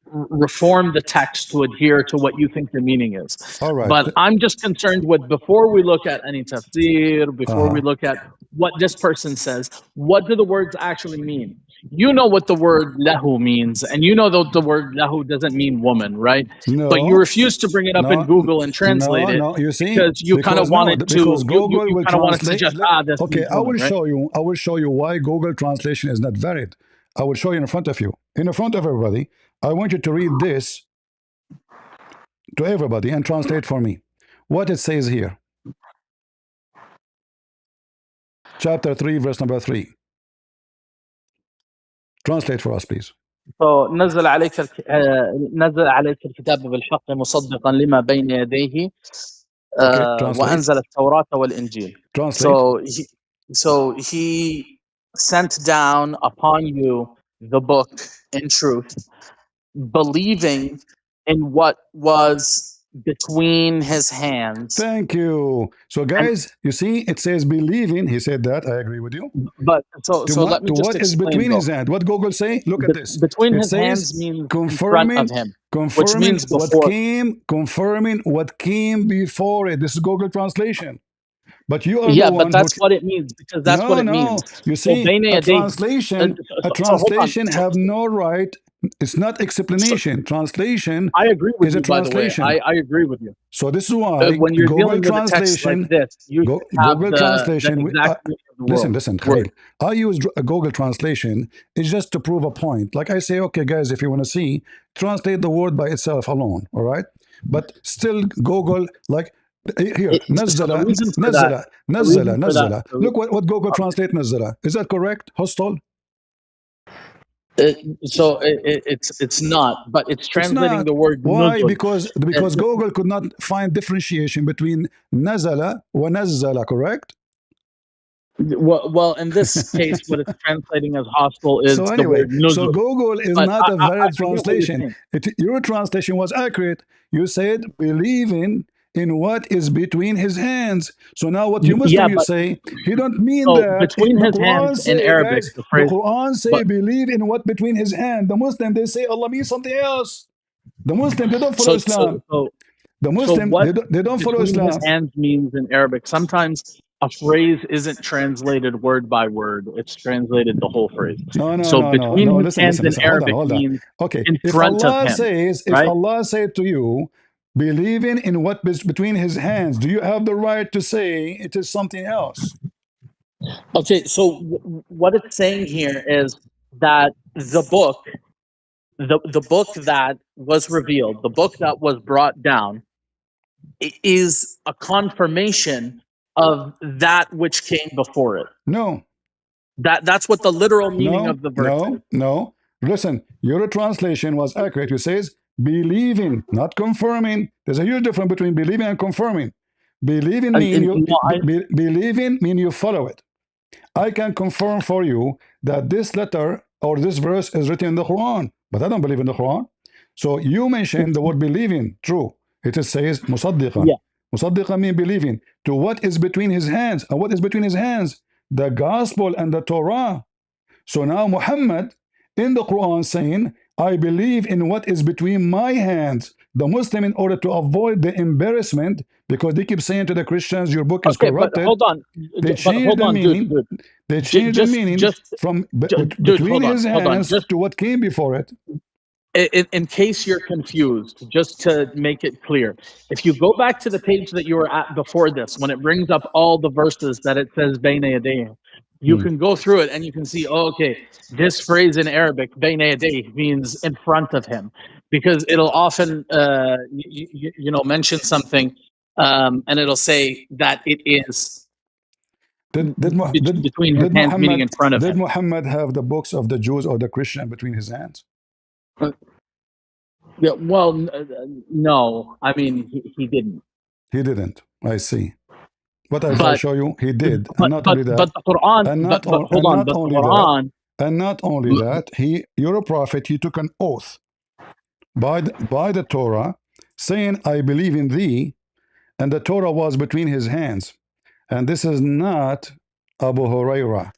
reform the text to adhere to what you think the meaning is. All right. But I'm just concerned with, before we look at any tafsir, before we look at what this person says, what do the words actually mean? you know what the word lahu means, and you know that the word lahu doesn't mean woman, right? But you No, refuse to bring it up in no, Google and translate it no. You see, because you kind of because no, wanted to because Google you will kind of want to translate. suggest this Okay, means woman, right? I will show you why Google translation is not valid. I will show you in front of you, in front of everybody. I want you to read this to everybody and translate for me what it says here. Chapter 3, verse number 3. Translate for us, please. نزل عليك نزل عليك الكتاب بالحق مصدقا لما بين يديه Okay, translate. وأنزل التوراة والإنجيل. Translate. So he sent down upon you the book in truth, believing in what was between his hands. Thank you. So, And guys, you see, it says believing. He said that. I agree with you. but so let me To just what is explain between though. his hand? What Google say? Look at this. Between It his hands says means in front of confirming, him, which means before. confirming what came before it. This is Google translation. But you are Yeah, the but one who. that's what it means because that's what No, it means. no. You So see, بين a يديه. translation, So hold on. have no right. It's not explanation. Translation I agree with is a you, by the way. translation. I agree with you. So this is why When you're Google dealing with a text like translation, this, you should have Google the translation. exact meaning of the Listen, word. Khalil. I use a Google translation is just to prove a point. Like I say, okay, guys, if you want to see, translate the word by itself alone. All right, but still Google like here So the نزل reason for that, نزل the نزل reason for that, نزل. Look what Google translate نزل. Is that correct? Hostile? it's not, but it's It's translating not. the word Why? nuzul. Because Google could not find differentiation between نزل ونزل. Correct? Well, in this case, what it's translating as hostile So is the anyway, word so nuzul. Google is But not a valid I get what you're translation. saying. Your translation was accurate. You said believing in what is between his hands. So now what you Yeah, Muslim you but say, he don't mean so that. between The his Quran hands in say, Arabic, guys, the the phrase, Quran say but believe in what between his hand. The Muslim they say Allah means something else. The Muslim they don't follow so so Islam. so The so Muslim what they don't follow between his Islam. hands means in Arabic. Sometimes a phrase isn't translated word by word; it's translated the whole phrase. So between No. his Listen, hands in Hold on, Arabic means Okay, in if front of Allah him, says, if right? Allah said to you, believing in what is between His hands, do you have the right to say it is something else? Okay, so what it's saying here is that the book that was revealed, the book that was brought down, is a confirmation of that which came before it. No, That's what the literal meaning of the verse is. no. Listen, your translation was accurate. It says believing, not confirming. There's a huge difference between believing and confirming. Believing mean And you no, believing mean you follow it. I can confirm for you that this letter or this verse is written in the Quran, but I don't believe in the Quran. So you mentioned the word believing. True. It says musaddiqan. yeah. Musaddiqan means believing to what is between his hands. And what is between his hands? The gospel and the Torah. So now Muhammad in the Quran saying, I believe in what is between my hands. The Muslim, in order to avoid the embarrassment, because they keep saying to the Christians, your book is Okay, but corrupted, hold on, they changed the meaning. dude. They changed the meaning Just, from dude, between his hold on. hands Just to what came before it. in case you're confused, just to make it clear, if you go back to the page that you were at before this, when it brings up all the verses that it says "Bayna yadayhi," you Hmm. can go through it and you can see, oh, okay, this phrase in Arabic "Bayna yadayhi" means in front of him, because it'll often, mention something, and it'll say that it is between his hands, meaning in front of Did him. Muhammad have the books of the Jews or the Christian between his hands? Yeah, well, no, I mean he didn't. He didn't. I see. But as I But show you, he did, and not only that, the Quran, but hold and on, not but the only that, Quran, and not only that, you're a prophet. He took an oath by the Torah, saying, "I believe in thee," and the Torah was between his hands. And this is not Abu Hurairah.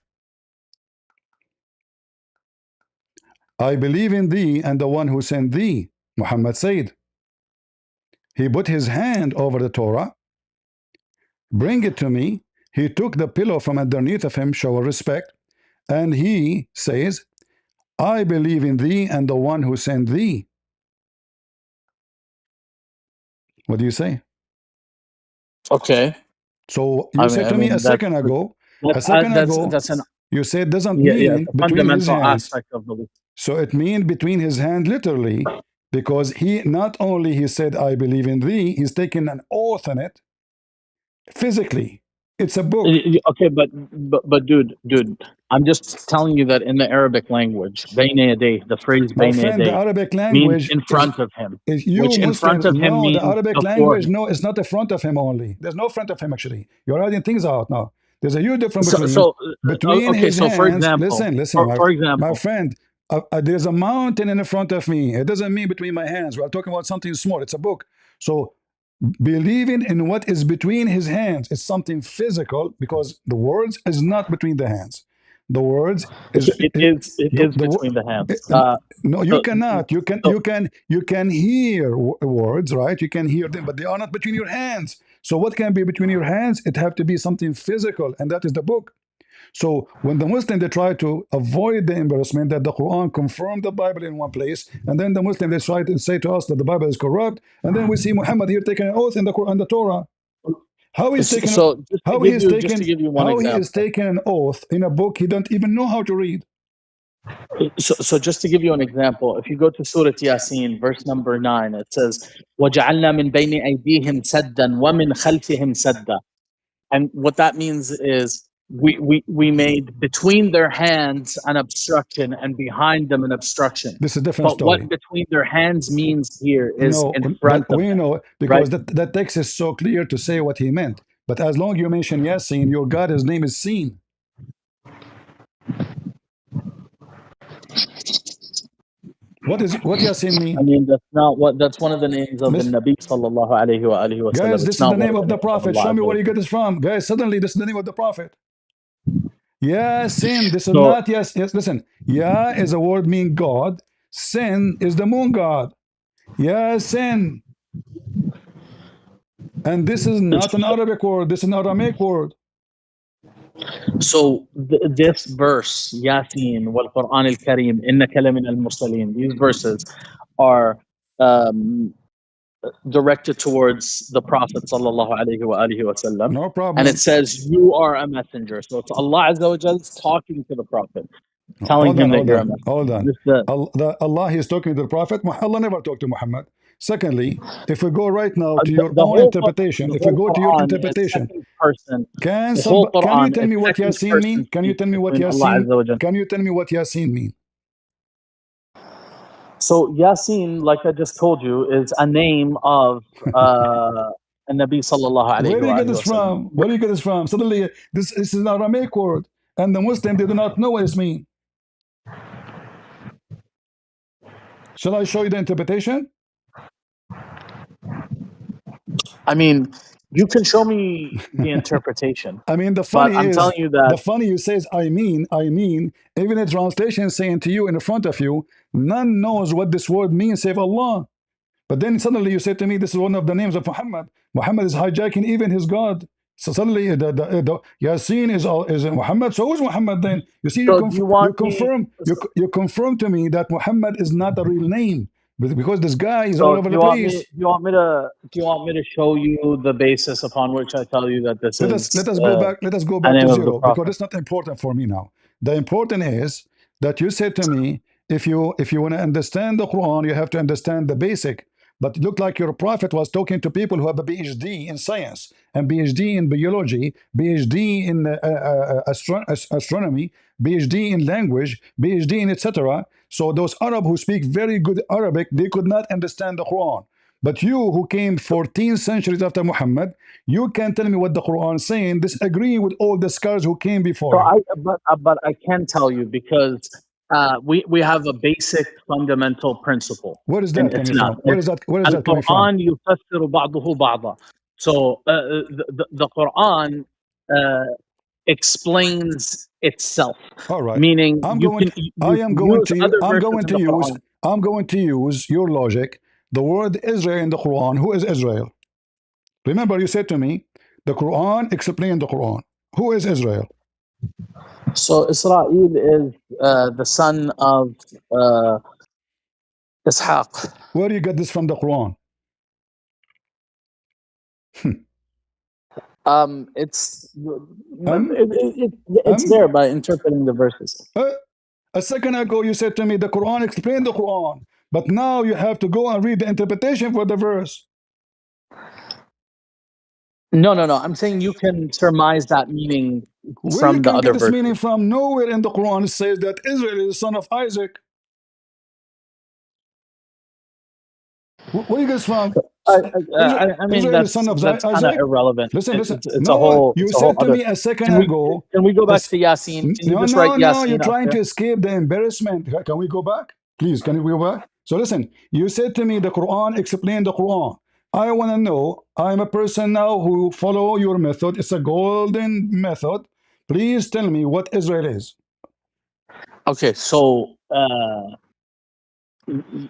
I believe in thee and the one who sent thee, Muhammad said. He put his hand over the Torah, bring it to me. He took the pillow from underneath of him, show respect, and he says, I believe in thee and the one who sent thee. What do you say? Okay. So you said to me a second ago, That's an you said doesn't yeah, mean it's a between his fundamental hands. aspect of belief. So it means between his hand literally, because he not only he said I believe in thee, he's taken an oath on it physically. It's a book. Okay, but dude, I'm just telling you that in the Arabic language, "bayna yaday," the phrase My "bayna friend, the yaday" Arabic means language in front of him, is you which in front Muslims. of him No, the means Arabic before language, him. no, it's not the front of him only. There's no front of him actually. You're adding things out now. There's a huge difference So, between so okay. his So, for hands. example, Listen, for my example, friend. There's a mountain in the front of me. It doesn't mean between my hands. We're talking about something small. It's a book. So believing in what is between his hands is something physical because the words is not between the hands. The words is it is between the hands. no, you So, cannot. so You can hear words, right? You can hear them, but they are not between your hands. So what can be between your hands? It have to be something physical, and that is the book. So when the Muslim they try to avoid the embarrassment that the Quran confirmed the Bible in one place, and then the Muslim they try to say to us that the Bible is corrupt, and then we see Muhammad here taking an oath in the Quran, the Torah. How he's taking so just to give you one how he is example. taking an oath in a book he don't even know how to read. So just to give you an example, if you go to Surah Yasin, verse number 9, it says, وَجَعَلْنَا مِن بَيْنِ أَيْدِيهِمْ سَدًّا وَمِنْ خَلْفِهِمْ سَدًّا. And what that means is we made between their hands an obstruction and behind them an obstruction. This is a different But what story. between their hands means here is No, in but front of we them, know right? because that text is so clear to say what he meant. But as long you mention Yasin, your God, his name is Seen. What Yasin I mean? mean, that's one of the names of the Miss, Nabi sallallahu alayhi wa alihi wa sallam. guys, It's this is the not one name of of the the names of Prophet. Allah Show me Azza wa where you get Jalla. this from. Guys, suddenly this is the name of the Prophet. Yasin, this is So not yes, listen. Ya is a word mean God. Sin is the moon god. Yasin. And this is not an Arabic word, this is an Aramaic word. So this verse, Yasin wal Quran al Kareem, innaka lamin al mursaleen, these verses are um, directed towards the Prophet sallallahu alaihi wa alihi wasallam, No and it problem. says you are a messenger. So it's Allah Azza wa Jal talking to the Prophet, telling him that you're a Hold messenger. on. This the, Allah is talking to the Prophet. Allah never talked to Muhammad. Secondly, if we go right now to your the own whole interpretation, the if we whole go to your Quran is interpretation, second person. The whole can you Quran tell is me what second Yasin person mean? Can you speech tell me what between Allah Yasin? Azza wa Jal. Can you tell me what Yasin mean? So Yasin, like I just told you, is a name of Nabi sallallahu Where alayhi do you wa get alihi this wasallam. from? Where do you get this from? Suddenly, this is an Aramaic word, and the Muslim they do not know what it means. Shall I show you the interpretation? I mean, you can show me the interpretation, I mean, but I'm telling you that. the funny you says, I mean, even a translation saying to you in front of you, none knows what this word means save Allah. But then suddenly you say to me, this is one of the names of Muhammad. Muhammad is hijacking even his God. So suddenly the Yasin is Muhammad. So who's Muhammad then? You see, So do you want me? you confirm to me that Muhammad is not a real name because this guy is all So over the place. do you want me to show you the basis upon which I tell you that this Let is us go back. Let us go a back to name of the zero because Prophet? it's not important for me now. The important is that you said to me, if you want to understand the Quran, you have to understand the basic. But it looked like your prophet was talking to people who have a PhD in science and PhD in biology, PhD in astronomy, PhD in language, PhD in etc. So those Arab who speak very good Arabic, they could not understand the Quran. But you who came 14 centuries after Muhammad, you can tell me what the Quran is saying, disagreeing with all the scholars who came before So you. but I can tell you because we have a basic fundamental principle Where is in that coming Islam. from? It's Where is that coming from? Al-Quran يفسر بعضه بعضا. So the Quran uh, explains itself, All right. meaning I'm going I you am can going use to you other verses in the Quran. I'm going to use your logic. The word Israel in the Quran. Who is Israel? Remember you said to me, the Quran explained the Quran. Who is Israel? So Israel is the son of Ishaq. Where do you get this from the Quran? It's Um, it's um, there by interpreting the verses. a second ago you said to me the Quran explained the Quran, but now you have to go and read the interpretation for the verse. No. I'm saying you can surmise that meaning Where you from the can other get this verses. meaning from? Nowhere in the Quran it says that Israel is the son of Isaac. Where you get this from? I mean Israel is son of that's kind of Isaac. irrelevant. Listen, listen. It's a No, whole you it's a whole said to other. me a second Can we ago. can we go back as- to Yasin? Can you no, just write no, no. You're Yasin up trying there? to escape the embarrassment. Can we go back? Please, can we go back? So listen, you said to me the Quran explained the Quran. I want to know. I'm a person now who follow your method. It's a golden method. Please tell me what Israel is. Okay, so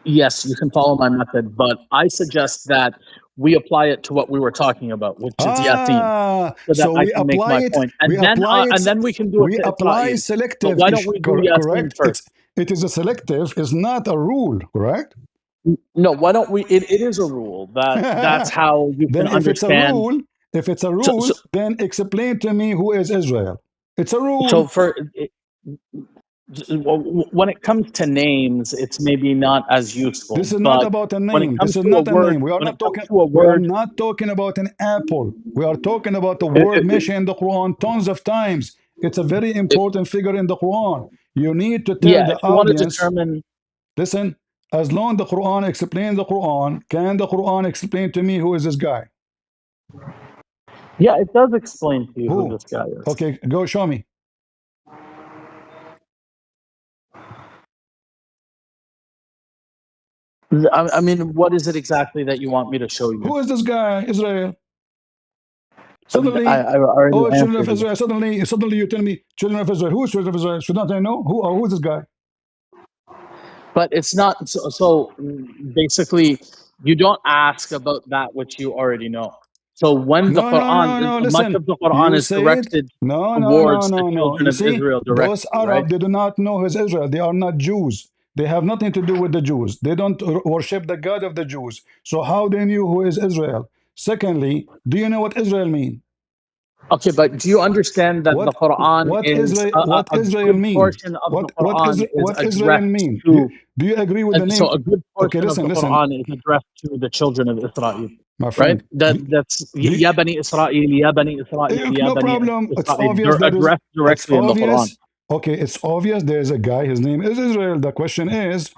yes, you can follow my method, but I suggest that we apply it to what we were talking about, which is Yasin, so that So I we can make apply my it. point, We apply it. and then we can do it We to apply Israel. But selective. why don't we do Yasin Correct. first? It is a selective. It's not a rule. Correct. No, why don't we? It is a rule that's how you can Then if it's a understand. rule, So so then explain to me who is Israel. It's a rule. so for when it comes to names, it's maybe not as useful. This is not But about a when it name. This comes is to a not a word, name. when it comes to a We are word, not talking about an apple. We are talking about the it, word it, mentioned in the Quran tons of times. It's a very it, important figure in the Quran. You need to tell yeah, the if you want to audience, determine, listen, as long the Quran explains the Quran, can the Quran explain to me who is this guy? yeah, it does explain to you who Who? this guy is. Okay, go show me. I mean, what is it exactly that you want me to show you? Who is this guy? Israel. Suddenly, I already oh, children of answered you. Israel. Suddenly you tell me, children of Israel. Who is children of Israel? Should not I know? Who is this guy? But it's not so basically, you don't ask about that which you already know. So when the No, no, Quran, no, no. much Listen, of the Quran you is said, directed no, no, no, towards the no, no. children You of see, Israel those directly, right? Arab, they do not know who is Israel. They are not Jews. They have nothing to do with the Jews. They don't worship the God of the Jews. So how they knew who is Israel? Secondly, do you know what Israel mean? Okay, but do you understand that the What Quran is what a Israel good mean? portion of the Quran is What Israel addressed mean? to, Do you agree with the so name? a good Okay, portion of the listen, Quran is addressed to the children of Israel, my right? friend. That's Do Ya Bani Israel, Ya Bani Israel, Ya no Bani problem. It's Israel. obvious They're that is. addressed It's directly in the Quran. obvious. Okay, it's obvious. There's a guy. His name is Israel. The question is,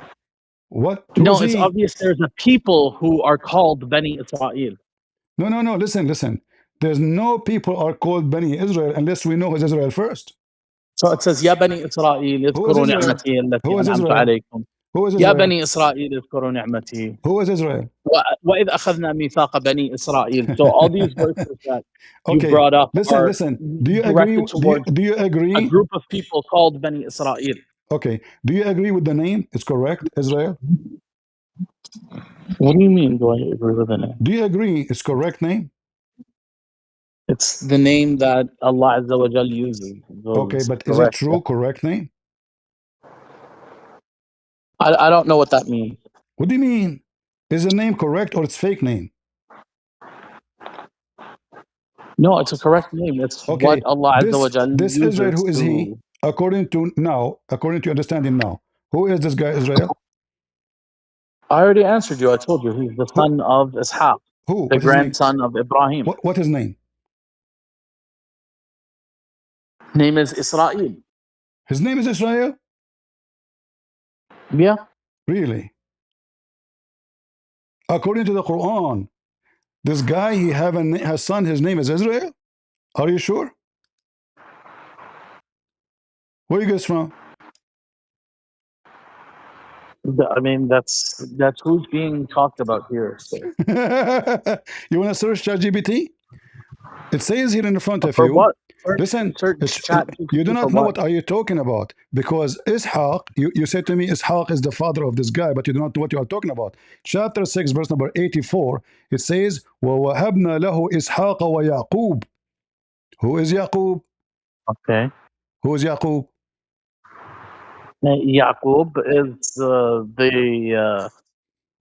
what? Who's No, it's he? obvious there's a people who are called Bani Israel. No, no, no. Listen. There's no people are called Bani Israel unless we know who's Israel first. So it says, Ya Bani Israel, Who is اذكروا Israel? نعمتي التي Who is أنعمت Israel? عليكم. Who is يا Israel? بني إسرائيل اذكروا نعمتي. Who is Israel? وإذ أخذنا ميثاق بني إسرائيل. So all these verses that you Okay, brought up are listen. Do you agree? directed towards Do you a agree? group of people called Bani Israel. Okay. Do you agree with the name? It's correct, Israel. What do you mean? Do I agree with the name? Do you agree? It's correct name. It's the name that Allah Azza wa Jal uses. So Okay, it's but is it correct. true? Correct name? I don't know what that means. What do you mean? Is the name correct or it's fake name? No, it's a correct name. It's what Okay, Allah Azza wa Jal this Israel, uses who is he? to. According to understanding now, who is this guy Israel? I already answered you. I told you he's the Who? son of Ishaq, Who? the What his name? grandson of Ibrahim. What his name? Name is Israel. His name is Israel? Yeah. Really? According to the Quran, this guy he have a son. His name is Israel. Are you sure? Where you guys from? I mean, that's who's being talked about here. So. You want to search ChatGPT? It says here in front of For you. what? Listen, Search chat you do GPT for not know what? what are you talking about because Ishaq, you said to me Ishaq is the father of this guy, but you do not know what you are talking about. Chapter 6, verse number 84, it says, وَوَهَبْنَا لَهُ إِسْحَاقَ وَيَعْقُوبَ. Who is Yaqub? Okay. Who is Yaqub? Yaqub is the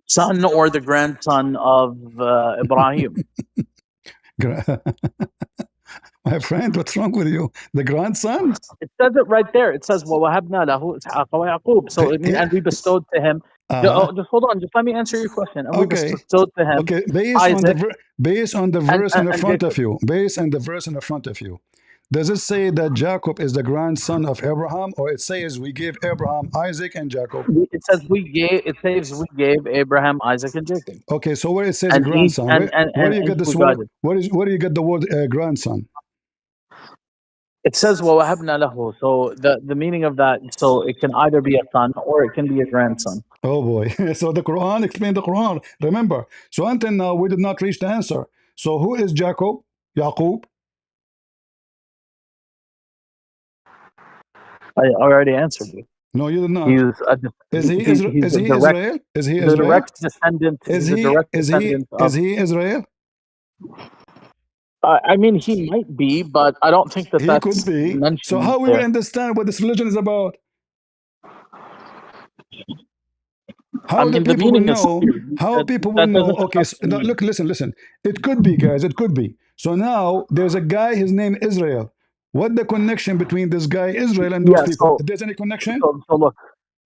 son or the grandson of Ibrahim. My friend, what's wrong with you? The grandson? It says it right there. It says, وَوَهَبْنَا لَهُ إِسْحَاقَ وَيَعْقُوب. So it means, and we bestowed to him. Uh-huh. Just hold on. Just let me answer your question. And we Okay. bestowed to him Okay. Isaac Based on the verse in the and front Jacob. of you, based on the verse in the front of you, does it say that Jacob is the grandson of Abraham, or it says we gave Abraham Isaac and Jacob? It says we gave. It says we gave Abraham, Isaac, and Jacob. Okay, so where it says And he grandson, where do you and get this who word? guided. Where do you get the word grandson? It says وَوَهَبْنَا لَهُ. So the meaning of that, so it can either be a son or it can be a grandson. Oh boy. So the Quran explained the Quran. Remember. So until now we did not reach the answer. So who is Jacob? Yaqub? I already answered you. No, you did not. He's Is he he's Is a he direct, Israel? Is he the Israel? direct descendant. Is He's a he direct is he descendant of. is he Israel? I mean, he might be, but I don't think that He could that's be. So mentioned how we will there. understand what this religion is about? How I the mean, the people will meaning is know? clear. How people will That know? doesn't Okay, have so, to no, mean. look, listen. It could be, guys. It could be. So now there's a guy. His name Israel. What the connection between this guy Israel and those Yeah. people? If there's any connection?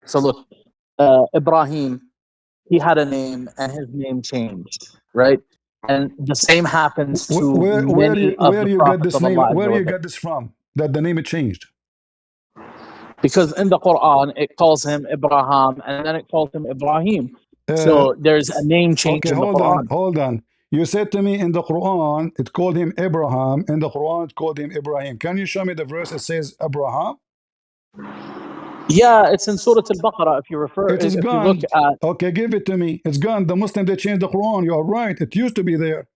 So look. Ibrahim, he had a name, and his name changed, right? And the same happens to many of the You get prophets this of name? Allah Azza Where wa you Jal. get this from? That the name it changed? Because in the Quran it calls him Ibrahim, and then it calls him Ibrahim. So there's a name change Okay, in the hold on, Quran. hold on. You said to me in the Quran it called him Abraham. In the Quran it called him Ibrahim. Can you show me the verse that says Abraham? Yeah, it's in Surah Al-Baqarah. It is If you look gone. at, Okay, give it to me. It's gone. The Muslim they changed the Quran. You are right. It used to be there.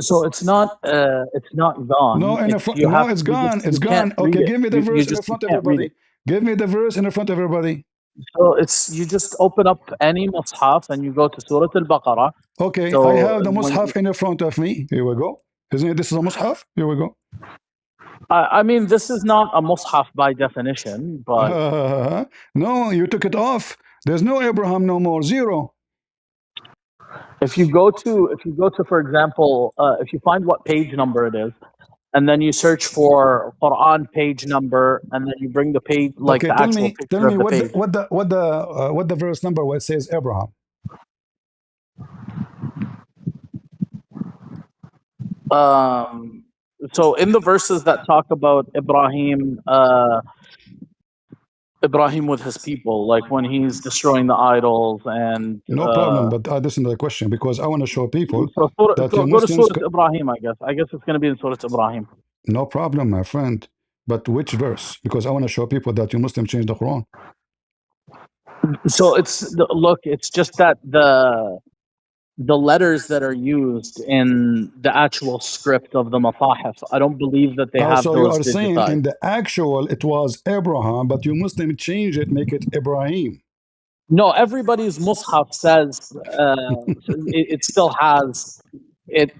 so it's not gone. No, in the It's front. you No, have it's you just gone. It's you can't gone. read Okay, it. give me the verse in the You front of can't read it. everybody. Give me the verse in the front of everybody. So it's you just open up any mushaf and you go to Surah Al-Baqarah. Okay, I So have the when Mus'haf in the front of me. Here we go. Isn't it? This is a Mus'haf. Here we go. I mean, this is not a mushaf by definition, but No, you took it off. There's no Abraham no more. Zero. if you go to, for example, if you find what page number it is, and then you search for Quran page number, and then you bring the page, like Okay, the actual tell picture me of the page. what the verse number where it says Abraham. So in the verses that talk about Ibrahim, Ibrahim with his people, like when he's destroying the idols, and No problem, but this is the question because I want to show people that so you go to Muslims. Surah Ibrahim. I guess it's going to be in Surah Ibrahim. No problem, my friend. But which verse? Because I want to show people that you Muslims changed the Quran. So look, it's just that the letters that are used in the actual script of the Masahif, I don't believe that they have So you those are saying digitized. in the actual it was Abraham, but you Muslim change it, make it Ibrahim. No, everybody's Mus'haf says it still has it,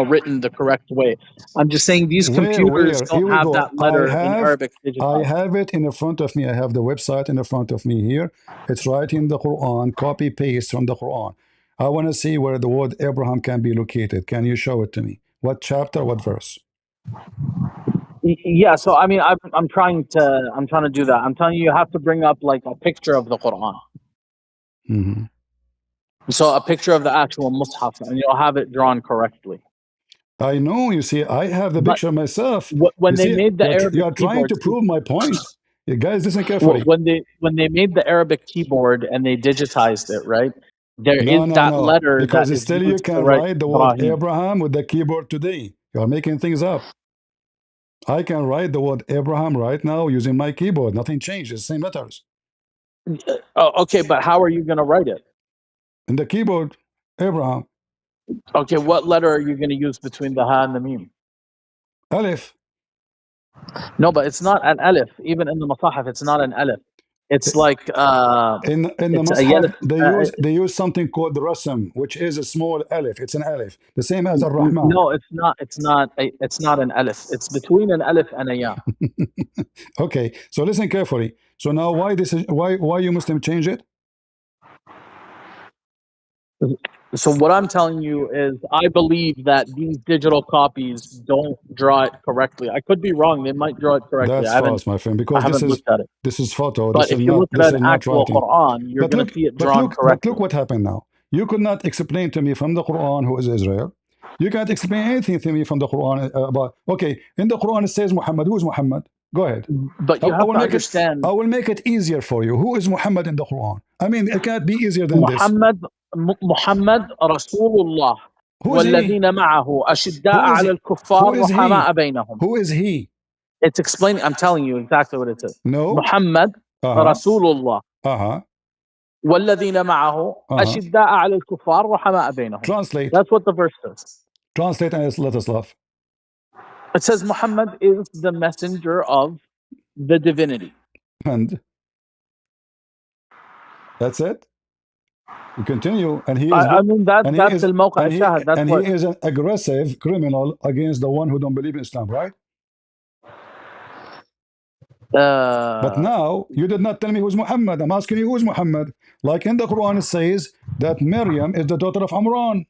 written the correct way. I'm just saying these computers Where? Here don't we have go. that letter in Arabic I digitized. have it in the front of me. I have the website in the front of me here. It's right in the Quran, copy paste from the Quran. I want to see where the word Abraham can be located. Can you show it to me? What chapter, what verse? Yeah, so I mean, I'm trying to do that. I'm telling you have to bring up like a picture of the Quran. So a picture of the actual Mus'haf, and you'll have it drawn correctly. I know, you see, I have the But picture myself. when You they see, made the you Arabic are trying keyboard, to prove my point. You guys listen carefully. when they made the Arabic keyboard and they digitized it, right? There is No, that letter because that is still you used to can write write the word Ibrahim. Abraham with the keyboard today. You are making things up. I can write the word Abraham right now using my keyboard. Nothing changes, same letters. Okay, but how are you going to write it? In the keyboard, Abraham. Okay, what letter are you going to use between the ha and the mim? Aleph. No, but it's not an alif. Even in the Masahif, it's not an alif. It's like In the it's a Mus'haf, yelif. they use something called the rasm, which is a small alif. It's an alif, the same as Ar-Rahman. No, it's not. It's not an alif. It's between an alif and a ya. Okay, so listen carefully. So now, why you Muslim change it? So what I'm telling you is, I believe that these digital copies don't draw it correctly. I could be wrong. They might draw it correctly. That's false, my friend, I because haven't looked at it. this is photo. But if you look at This an is not actual writing. Quran, you're But going look, to see it drawn correctly. look what happened now. You could not explain to me from the Quran who is Israel. You can't explain anything to me from the Quran about. Okay, in the Quran it says Muhammad. Who is Muhammad? Go ahead. But you have to understand. I will make it easier for you. Who is Muhammad in the Quran? I mean, it can't be easier than this. Muhammad Rasulullah. Who is he? والذين معه أشداء Who is على he? الكفار Who is he? رحماء بينهم. Who is he? It's explaining. I'm telling you exactly what it is. No. Muhammad Rasulullah. والذين معه أشداء على الكفار رحماء بينهم. Translate. That's what the verse says. Translate and let us laugh. It says Muhammad is the messenger of the divinity. And that's it. You continue, and he is. I mean, that's الموقع الشاهد. That's and what, he is an aggressive criminal against the one who don't believe in Islam, right? But now you did not tell me who's Muhammad. I'm asking you who's Muhammad. Like in the Quran, it says that Maryam is the daughter of Imran,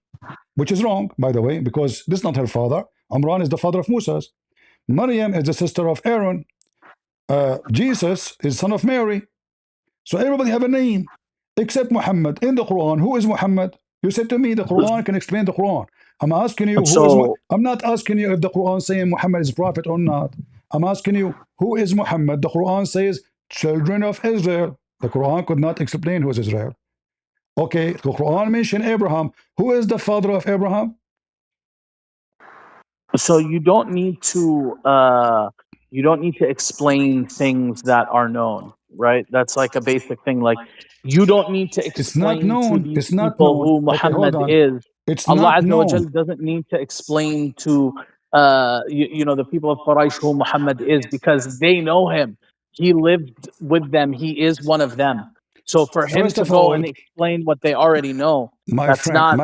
which is wrong, by the way, because this is not her father. Imran is the father of Moses. Maryam is the sister of Aaron. Jesus is son of Mary. So everybody have a name except Muhammad. In the Quran, who is Muhammad? You said to me the Quran can explain the Quran. I'm asking you I'm not asking you if the Quran saying Muhammad is prophet or not. I'm asking you who is Muhammad. The Quran says children of Israel. The Quran could not explain who is Israel. Okay, the Quran mentioned Abraham. Who is the father of Abraham? So you don't need to explain things that are known, right? That's like a basic thing. Like, you don't need to explain to these people who Muhammad is. Allah Azza wa Jal doesn't need to explain to the people of Quraysh who Muhammad is, because they know him. He lived with them. He is one of them. So for him to go and explain what they already know, that's not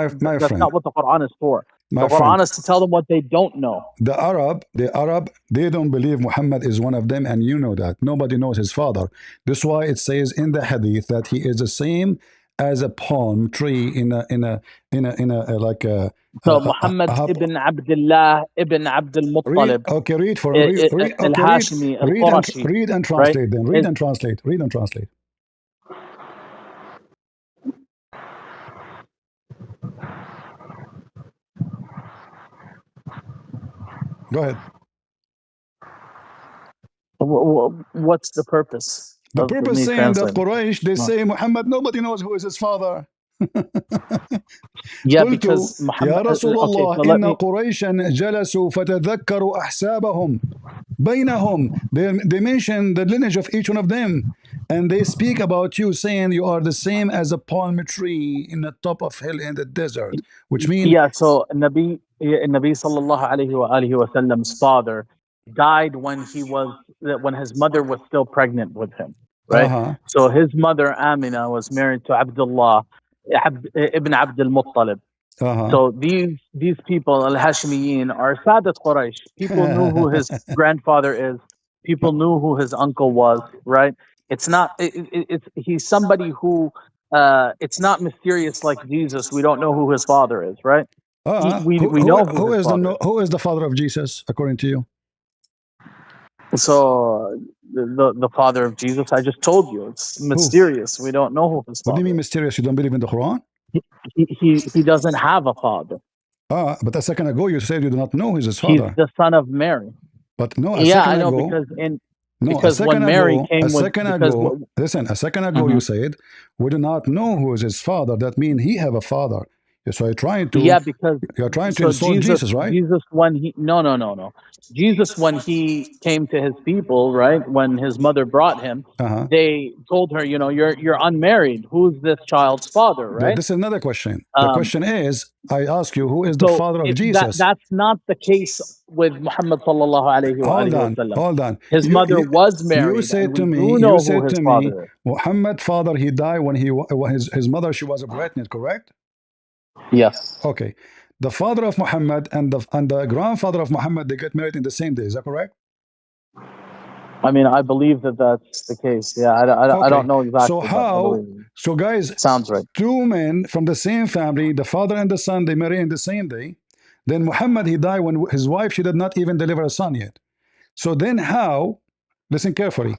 what the Quran is for. The Quran is to tell them what they don't know. The Arab, they don't believe Muhammad is one of them, and you know that. Nobody knows his father. That's why it says in the Hadith that he is the same as a palm tree in a like a. So Muhammad ibn Abdullah ibn Abdul Muttalib. Okay, read al-Hashimi al-Qurashi. Read and translate then. Read and translate. Read and translate. Go ahead. What's the purpose? The purpose saying that Quraysh, they say Muhammad, nobody knows who is his father. Yeah, because Muhammad, يا رسول الله إن قريشا جلسوا فتذكروا أحسابهم بينهم. They mention the lineage of each one of them, and they speak about you, saying you are the same as a palm tree in the top of hill in the desert, which means so Nabi sallallahu alayhi wa sallam's father died when his mother was still pregnant with him, right? So his mother Amina was married to Abdullah ibn Abdul Muttalib. So these people, al-Hashmiyin, are Sadat Quraysh. People knew who his grandfather is. People knew who his uncle was, right? It's not. He's somebody who. It's not mysterious like Jesus. We don't know who his father is, right? We know who is the father of Jesus according to you. So the father of Jesus, I just told you, it's mysterious. We don't know who his father. What do you mean mysterious? You don't believe in the Quran? He doesn't have a father. But a second ago you said you do not know who's his father. He's the son of Mary. But no, I know, because when Mary came, listen, a second ago you said we do not know who is his father. That means he have a father. So you're trying Yeah, to because insult Jesus, right? Jesus, when he no, Jesus, when he came to his people, right, when his mother brought him, Uh-huh. they told her, you're unmarried. Who's this child's father, right? This is another question. The question is, I ask you, who is the So father of Jesus? that's not the case with Muhammad sallallahu alayhi wa Hold alihi on, wasallam. hold on. His mother was You married, and said we to me, do know who his father is. Muhammad father, he died when his mother, she was pregnant, correct? Yes. Okay. The father of Muhammad and the grandfather of Muhammad, they get married in the same day. Is that correct? I mean, I believe that that's the case. Yeah, I Okay. don't know So exactly, but I how? believe it. So guys, Sounds right. two men from the same family, the father and the son, they marry in the same day. Then Muhammad, he died when his wife, she did not even deliver a son yet. So then how, listen carefully,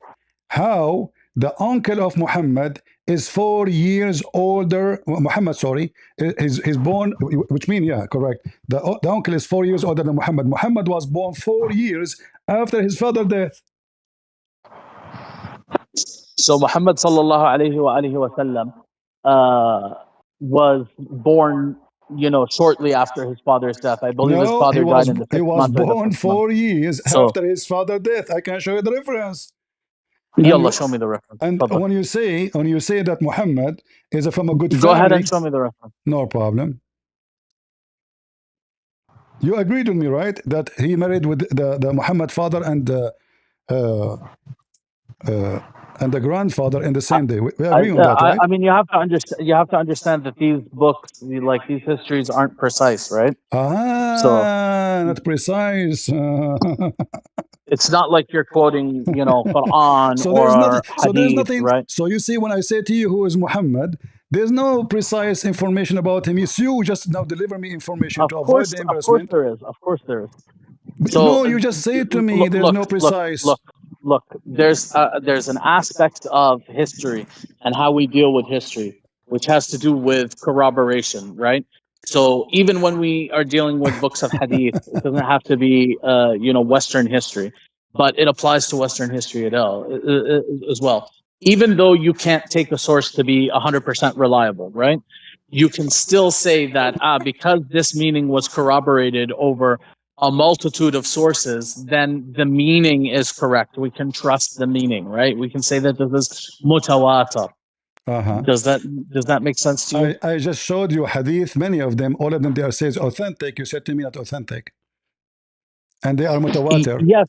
how the uncle of Muhammad is 4 years older, Muhammad, sorry, he's born, which means, yeah, correct. The uncle is 4 years older than Muhammad. Muhammad was born 4 years after his father's death. So Muhammad sallallahu alayhi wa alihi wasallam was born, shortly after his father's death. I believe his No, father died in the he fifth was month or the born fifth month. 4 years So, after his father's death. I can show you the reference. And yalla, you, show me the reference. and Fadal. when you say that Muhammad is from a good Go ahead and family, show me the reference. no problem. You agreed with me, right? That he married with the Muhammad father uh, and the grandfather in the same day. We agree on that, right? I mean, you have to understand. You have to understand that these books, like these histories, aren't precise, right? So Not precise. it's not like you're quoting, Quran So there's nothing. or Hadith, right? So you see, when I say to you who is Muhammad, there's no precise information about him. It's you just now deliver me information to avoid the Of course embarrassment. there is. Of course there is. But So no, you just say to me look, there's look, no look, precise. look, look. There's an aspect of history and how we deal with history, which has to do with corroboration, right? So even when we are dealing with books of hadith, it doesn't have to be, Western history, but it applies to Western history as well. Even though you can't take a source to be 100% reliable, right? You can still say that because this meaning was corroborated over a multitude of sources, then the meaning is correct. We can trust the meaning, right? We can say that this is mutawatir. Uh-huh. Does that make sense to you? I just showed you hadith, many of them, all of them, they are says authentic. You said to me not authentic. And they are mutawatir. Yeah.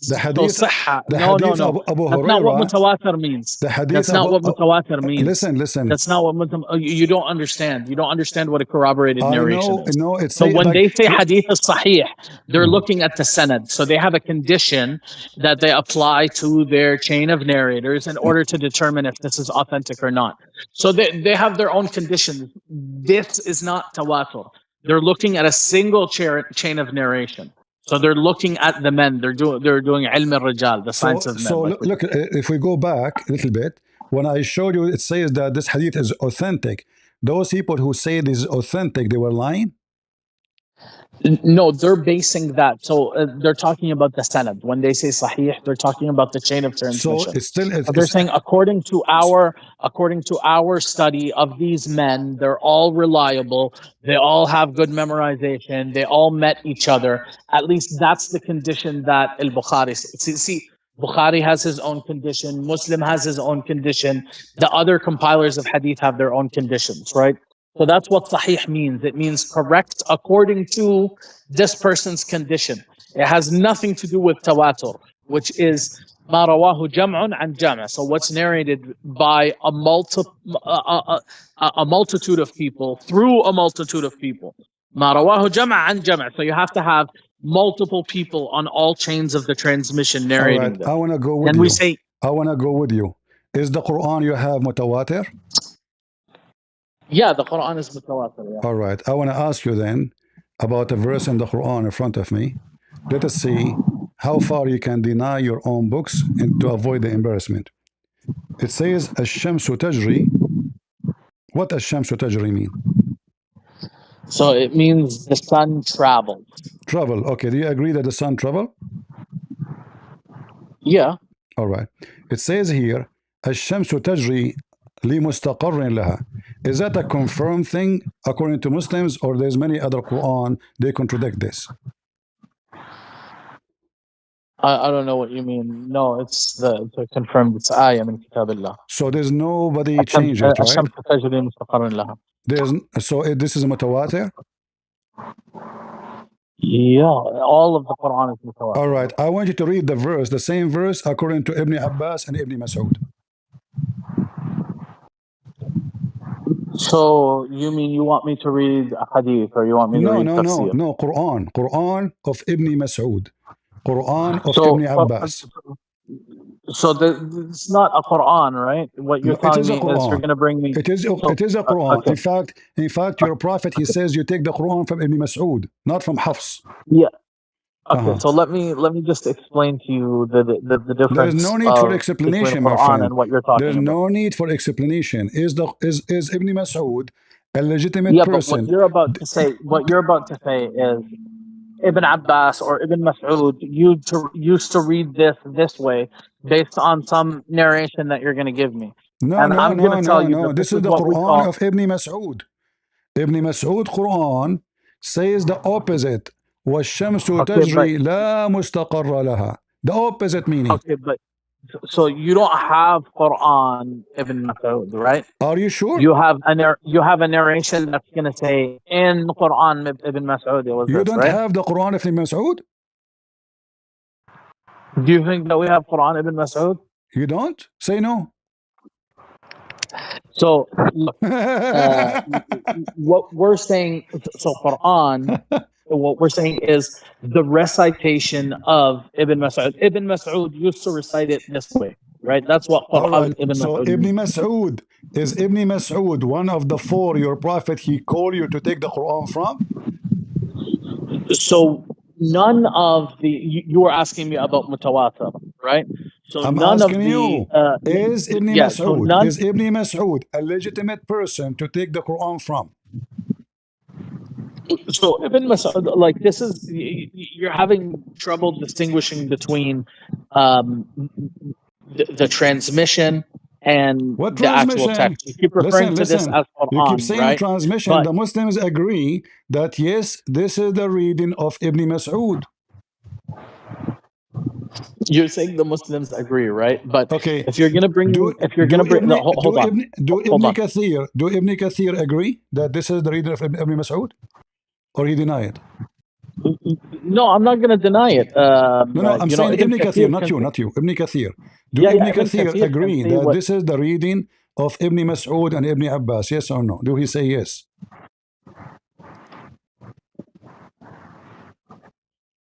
The So hadith, sahha. the No, no, hadith no. of Abu That's not what Huraira, mutawatir means. the hadith That's of not what mutawatir means. listen. That's not what you don't understand. You don't understand what a corroborated I narration know, is. no, it's So say when like they say hadith is sahih, they're looking at the sanad. So they have a condition that they apply to their chain of narrators in order to determine if this is authentic or not. So they have their own conditions. This is not tawatur. They're looking at a single chain of narration. So they're looking at the men. They're doing ilm al-rijal, the science of men. Like look, if we go back a little bit, when I showed you, it says that this hadith is authentic. Those people who say this is authentic, they were lying. No, they're basing that. So they're talking about the sanad. When they say sahih, they're talking about the chain of So transmission. it's still So they're saying according to our study of these men, they're all reliable. They all have good memorization. They all met each other. At least that's the condition that al-Bukhari. See, Bukhari has his own condition. Muslim has his own condition. The other compilers of hadith have their own conditions, right? So that's what sahih means. It means correct according to this person's condition. It has nothing to do with tawatur, which is ma rawahu jam'un an jam'. So what's narrated by a multitude of people through a multitude of people. Ma rawahu jam'a an jam'. So you have to have multiple people on all chains of the transmission all right. narrating them. I want to go with Then we you. say, I want to go with you. Is the Quran you have mutawatir? yeah, the Quran is mutawatir. Yeah. All right. I want to ask you then about a verse in the Quran in front of me. Let us see how far you can deny your own books and to avoid the embarrassment. It says, "Ash-shamsu tajri." What ash-shamsu tajri mean? So it means the sun travels. Travel. Okay. Do you agree that the sun travel? Yeah. All right. It says here, "Ash-shamsu tajri li mustaqarrin laha." Is that a confirmed thing according to Muslims, or there's many other Quran they contradict this? I don't know what you mean. No, it's confirmed. It's ayah min kitabillah. So there's nobody change it, right? الشمس تجري مستقر لها. There's this is mutawatir. Yeah, all of the Quran is mutawatir. All right, I want you to read the verse, the same verse according to Ibn Abbas and Ibn Mas'ud. So you mean you want me to read a hadith, or you want me to read tafsir? No, Quran of Ibn Mas'ud, Quran of So, Ibn Abbas. So it's not a Quran, right? What you're telling me is you're going to bring me. It is a Quran. Okay. In fact, your prophet, he says you take the Quran from Ibn Mas'ud, not from Hafs. Yeah. Okay. So let me just explain to you the difference. There's no need for explanation, my friend. And what you're talking There's about. no need for explanation. Is Ibn Mas'ud a legitimate person? But what you're about to say is Ibn Abbas or Ibn Mas'ud used to read this way based on some narration that you're going to give me. I'm going to tell you this is the Quran of Ibn Mas'ud. Ibn Mas'ud Quran says the opposite. وَالشَّمْسُ تَجْرِي لَا مُسْتَقَرَّ لَهَا. The opposite meaning. Okay, but so you don't have Quran Ibn Mas'ud, right? Are you sure? You have a narration that's going to say in Quran Ibn Mas'ud. You don't have the Quran of Ibn Mas'ud? Do you think that we have Quran Ibn Mas'ud? You don't? Say no. So look, what we're saying, so Quran, what we're saying is the recitation of Ibn Mas'ud. Ibn Mas'ud used to recite it this way, right? That's what Quran Ibn Mas'ud. So Ibn Mas'ud, is Ibn Mas'ud one of the four your prophet he called you to take the Quran from? So none of the, you were asking me about mutawatir, right? So I'm none asking of the, you, is Ibn Mas'ud a legitimate person to take the Quran from? So Ibn Mas'ud, like this is, you're having trouble distinguishing between the transmission and what the actual text. You keep referring to this as Quran, you keep saying right? Transmission. But the Muslims agree that yes, this is the reading of Ibn Mas'ud. You're saying the Muslims agree, right? But okay, if you're gonna bring, do Ibn Kathir agree that this is the reading of Ibn Mas'ud, or he deny it? No, I'm not going to deny it. I'm saying Ibn Kathir, not you. Ibn Kathir. Do Ibn Kathir agree that this is the reading of Ibn Mas'ud and Ibn Abbas? Yes or no? Do he say yes?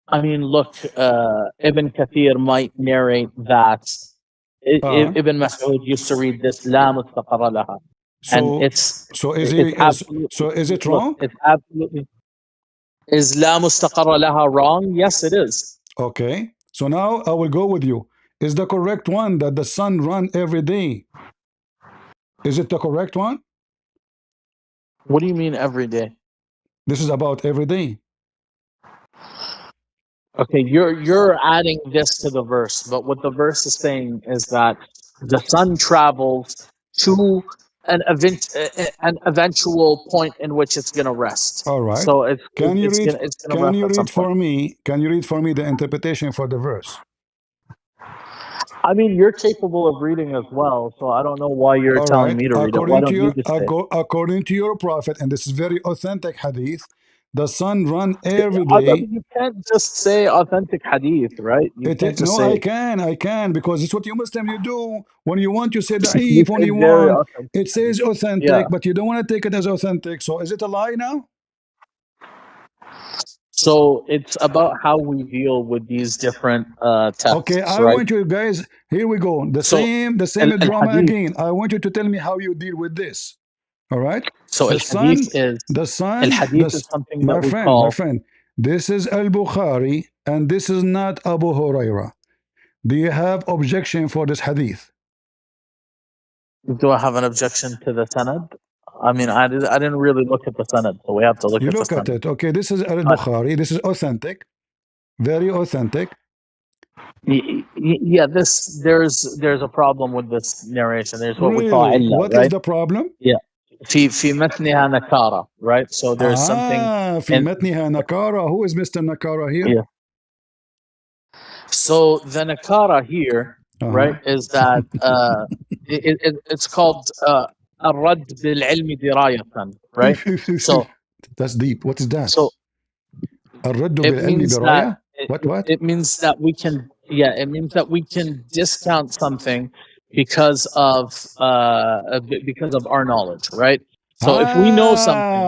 I mean, look, Ibn Kathir might narrate that Ibn Mas'ud used to read this La mustaqarra laha. And is it wrong? Look, it's absolutely. Is La mustaqarra laha wrong? Yes, it is. Okay. So now I will go with you. Is the correct one that the sun run every day? Is it the correct one? What do you mean every day? This is about every day. Okay, you're adding this to the verse, but what the verse is saying is that the sun travels to an eventual point in which it's going to rest. All right. So can you read for me the interpretation for the verse? I mean, you're capable of reading as well, so I don't know why you're telling me to read it. Why don't you just say it? According to your prophet, and this is very authentic hadith, the sun run every day. You can't just say authentic hadith, right? I can, because it's what you Muslim you do. When you want, you say da'if. When you want, it says authentic, but you don't want to take it as authentic. So is it a lie now? So it's about how we deal with these different texts. Okay, I want you guys, here we go. The same drama again. I want you to tell me how you deal with this. All right? So the hadith is something that we call. My friend, this is Al-Bukhari and this is not Abu Huraira. Do you have objection for this hadith? Do I have an objection to the sanad? I mean, I didn't really look at the sanad, so we have to look at the sanad. You look at it. Okay, this is Al-Bukhari. This is authentic. Very authentic. Yeah, there's a problem with this narration. There's what we call illah, What is the problem? Yeah. في متنها نكارة, right? So there's something. في متنها نكارة. Who is Mr. Nakara here? Yeah. So the nakara here, right, is that it's called الرد بالعلم دراية, right? So that's deep. What is that? so الرد it بالعلم means that دراية. What? it means that we can, yeah, it means that we can discount something because of our knowledge, right? So if we know something,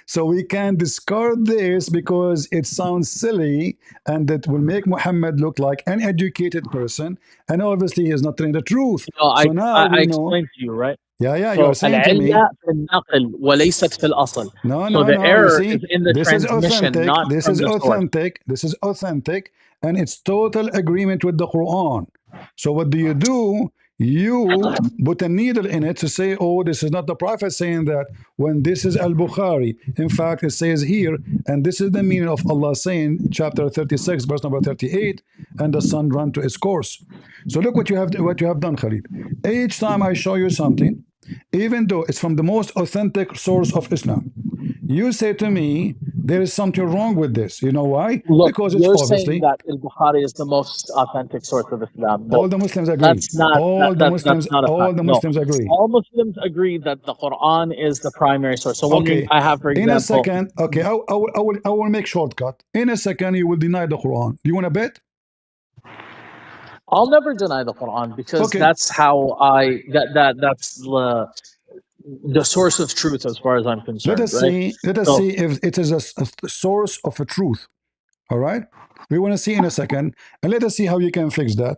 So we can discard this because it sounds silly and it will make Muhammad look like an educated person, and obviously he is not telling the truth. So now I we know. explained to you, right? Yeah, you So are saying to me. العلة في النقل وليست في الأصل. No, So the You error see, is in the this is transmission, authentic. not This from is the source. authentic. This is authentic, and it's total agreement with the Quran. So what do? You put a needle in it to say, oh, this is not the Prophet saying that, when this is Al-Bukhari. In fact, it says here, and this is the meaning of Allah saying, chapter 36, verse number 38, and the sun ran to its course. So look what you have done, Khalid. Each time I show you something, even though it's from the most authentic source of Islam, you say to me, there is something wrong with this. You know why? Look, Because it's you're saying obviously that Al-Bukhari is the most authentic source of Islam. all the Muslims agree. That's not that's not a All fact. the No, Muslims agree. all Muslims agree that the Quran is the primary source. So when Okay. I have, for In a example, second, okay, I will make shortcut. In a second, you will deny the Quran. Do you want to bet? I'll never deny the Quran because Okay. that's how that's the source of truth as far as I'm concerned. Right? Let us So see if it is a source of a truth. All right. We want to see in a second, and let us see how you can fix that.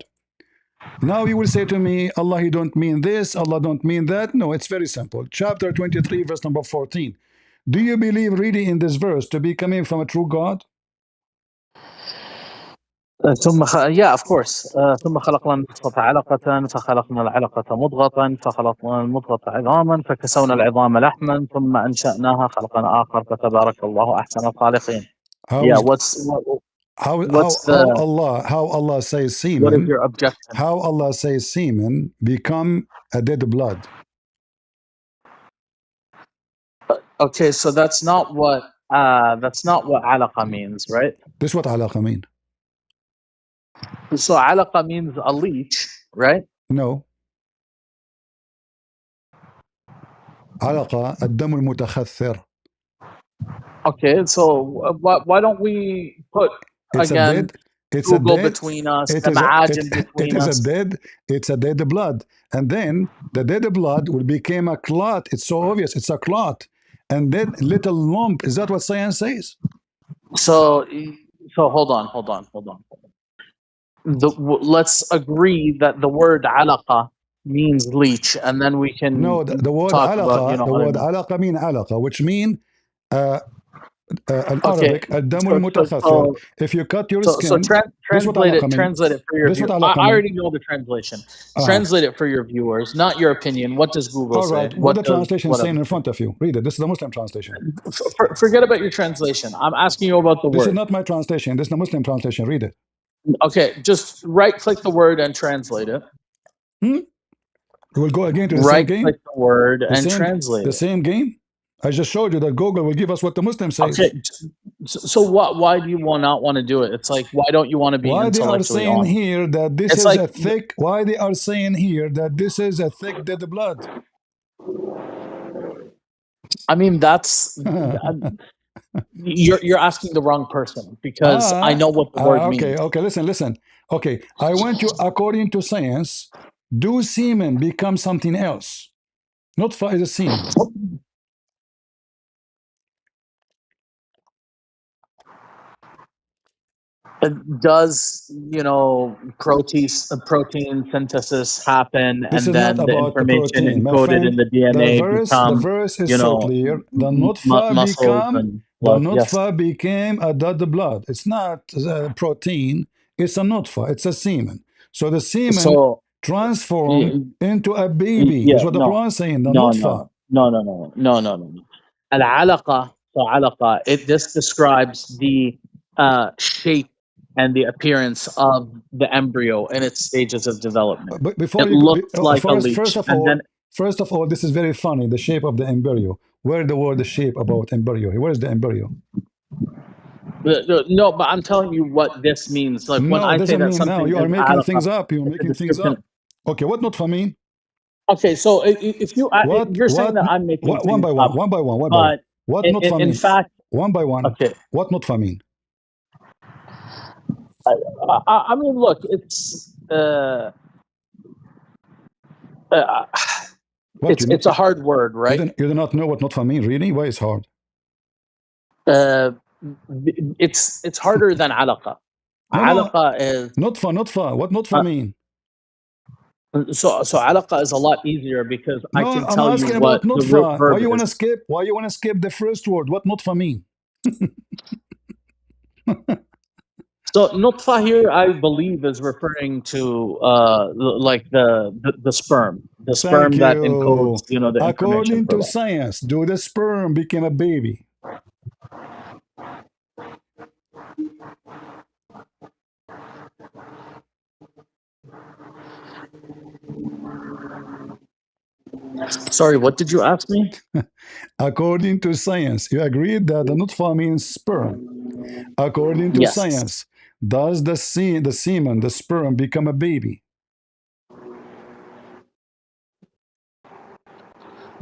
Now you will say to me, Allah, he don't mean this, Allah don't mean that. No, it's very simple. Chapter 23, verse number 14. Do you believe really in this verse to be coming from a true God? yeah, of course. ثم خلقنا النطفة علقة فخلقنا العلقة مضغة فخلقنا المضغة عظاما فكسونا العظام لحما ثم أنشأناها خلقا آخر فتبارك الله أحسن الخالقين. How Yeah, is what's how Allah says what is semen? your objection? How Allah says semen become a dead blood? Okay, so that's not what alaqa means, right? This is what alaqa mean. So alaqa means a leech, right? No. alaqa الدم المتخثر. Okay, so why don't we put It's again Google between us, it is a dead blood, and then the dead blood will become a clot. It's so obvious. It's a clot, and then little lump. Is that what science says? So hold on. Let's agree that the word alaqa means leech, and then we can the word alaqa. The word alaqa mean alaqa, which mean in Arabic, الدم المتخثر. If you cut your skin, translate it for your viewers. I already know the translation. Translate it for your viewers, not your opinion. What does Google say? All right, what the translation saying in front of you? Read it. This is the Muslim translation. Forget about your translation. I'm asking you about the word. This is not my translation. This is the Muslim translation. Read it. Okay, just right-click the word and translate it. We'll go again to the same game? Right-click the word and translate it. The same game? I just showed you that Google will give us what the Muslim says. Okay, so why do you not want to do it? It's like, why don't you want to be intellectually honest? Why they are saying here that this is a thick, why they are saying here that this is a thick dead blood? I mean, that's you're asking the wrong person, because I know what the word means. Okay, listen. Okay, I want you, according to science, do semen become something else? Nutfa is a semen. Does protein synthesis happen, this and then the information encoded in the DNA the verse is so clear. The nutfa became a dead blood. It's not protein. It's a nutfa. It's a semen. So the semen transformed into a baby. Is what the Quran is saying. The nutfa. No. Al-alaqa, this describes the shape and the appearance of the embryo in its stages of development. But before it looks like a leech. First of all, this is very funny. The shape of the embryo. Where the word the shape about embryo? Where is the embryo? No, but I'm telling you what this means. Like when No, it I say doesn't that mean now. something You is are making alaqa, things up. You're it's a making things description. up. Okay, what nutfa mean? Okay, so if you What you're saying what that I'm making what one things by one, up, one by one, one by one. but What nutfa in mean? fact, One by one. okay. What nutfa mean? I mean, look, it's uh, What you it's a hard word, right? you do not know what nutfa mean? Really? Why it's hard? Uh, it's harder than alaqa. No, no. Alaqa is Nutfa. What nutfa mean? so alaqa is a lot easier because I No, can I'm tell you asking what about the root nutfa. Why verb you want is. to skip? Why you want to skip the first word? What nutfa mean? So nutfa here, I believe, is referring to like the sperm, the Thank sperm that encodes, you. the information According for to life. science, do the sperm become a baby? Sorry, what did you ask me? According to science, you agreed that the nutfa means sperm. According to Yes. science, does the semen, the sperm, become a baby?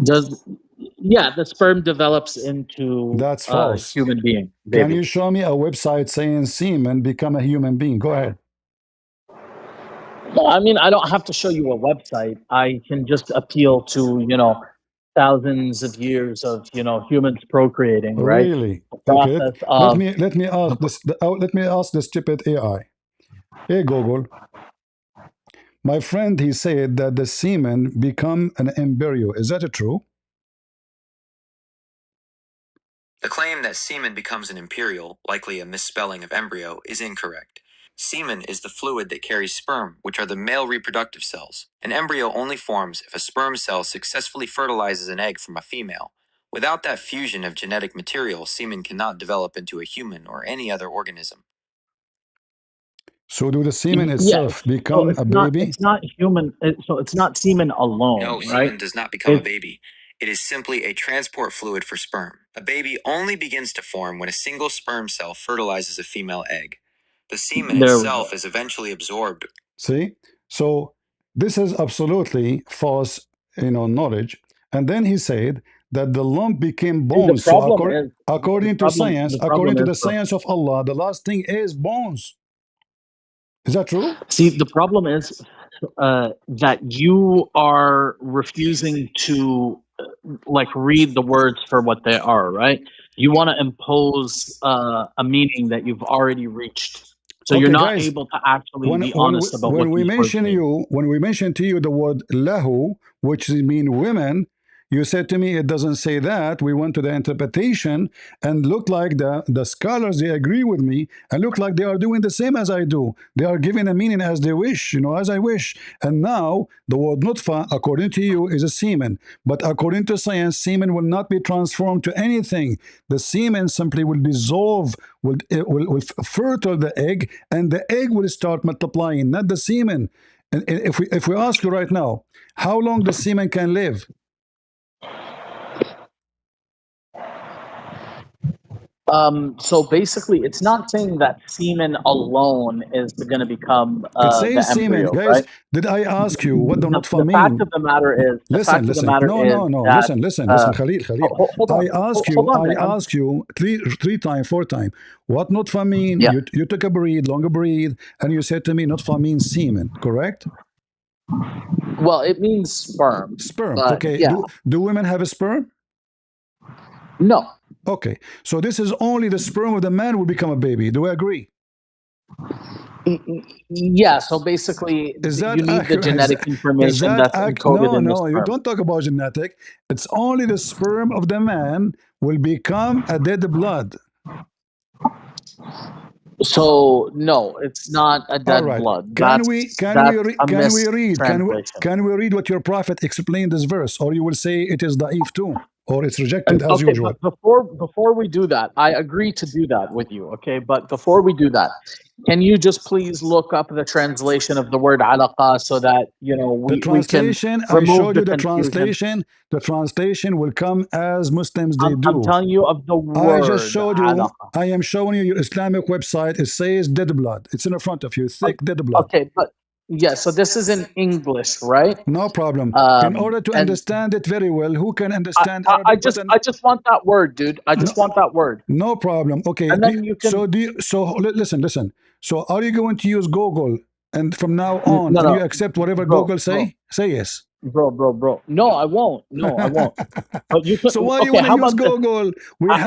Does Yeah, the sperm develops into That's a false. human being, Can baby. you show me a website saying semen become a human being? Go ahead. I mean, I don't have to show you a website. I can just appeal to, thousands of years of, humans procreating, right? Really? The Okay. process Let of me let me ask this. Let me ask the stupid AI. Hey Google, my friend, he said that the semen become an embryo. Is that true? The claim that semen becomes an imperial, likely a misspelling of embryo, is incorrect. Semen is the fluid that carries sperm, which are the male reproductive cells. An embryo only forms if a sperm cell successfully fertilizes an egg from a female. Without that fusion of genetic material, semen cannot develop into a human or any other organism. So do the semen yeah. itself So become a it's not baby? human. So it's not semen alone, No, right? semen does not become a It's baby. It is simply a transport fluid for sperm. A baby only begins to form when a single sperm cell fertilizes a female egg. The semen There we itself go. is eventually absorbed. See? So this is absolutely false, knowledge. And then he said that the lump became See, bones. So according to science, the according problem to is, the science of Allah, the last thing is bones. Is that true? see, the problem is that you are refusing to like read the words for what they are, right? You want to impose a meaning that you've already reached, so you're Okay, not guys. able to actually when be when we, honest about when what we these words mention mean. you when we mention to you the word lahu, which mean women, you said to me it doesn't say that. We went to the interpretation and looked like the scholars, they agree with me and look like they are doing the same as I do. They are giving a meaning as they wish, as I wish. And now the word nutfa, according to you, is a semen, but according to science, semen will not be transformed to anything. The semen simply will dissolve, will fertile the egg, and the egg will start multiplying, not the semen. And if we ask you right now, how long the semen can live? So basically, it's not saying that semen alone is going to become It the says semen. embryo, Guys, right? did I ask you what the nutfa The fact mean? of the matter is, Listen, listen. No, no, no. that Listen, Khalil, Khalil. hold on, hold on, I man. ask you three time, four time. What nutfa mean? Yeah. You took a breathe, longer breathe, and you said to me nutfa means semen, correct? Well, it means sperm, Sperm. but Okay. yeah, Do women have a sperm? no. Okay. So this is only the sperm of the man will become a baby. Do we agree? Yeah, so basically, Is you that need the accurate? genetic Is information that that's encoded No, in the no, you sperm. don't talk about genetic. It's only the sperm of the man will become a dead blood. So no, it's not a All dead right. blood. Can we can we That's re- a can we read mistranslation. can we read what your prophet explained this verse, or you will say it is da'if too? or it's rejected as Okay, usual. but before we do that, I agree to do that with you. Okay, but before we do that, can you just please look up the translation of the word alaqa so that The we can translation, I remove showed the you the confusion? translation. The translation will come as Muslims they I'm do. telling you of the I just word showed you, alaqa. I am showing you your Islamic website. It says dead blood. It's in front of you, thick dead blood. Okay, but yeah, so this is in English, right? No problem. In order to And understand it very well, who can understand Arabic? I just want that word, dude. I just want that word. No problem. Okay. And then you can Listen. So are you going to use Google and from now on, and you no, accept whatever bro, Google say? Say yes. bro. No, I won't. No, I won't. But you can. So why do you Okay, want to use Google?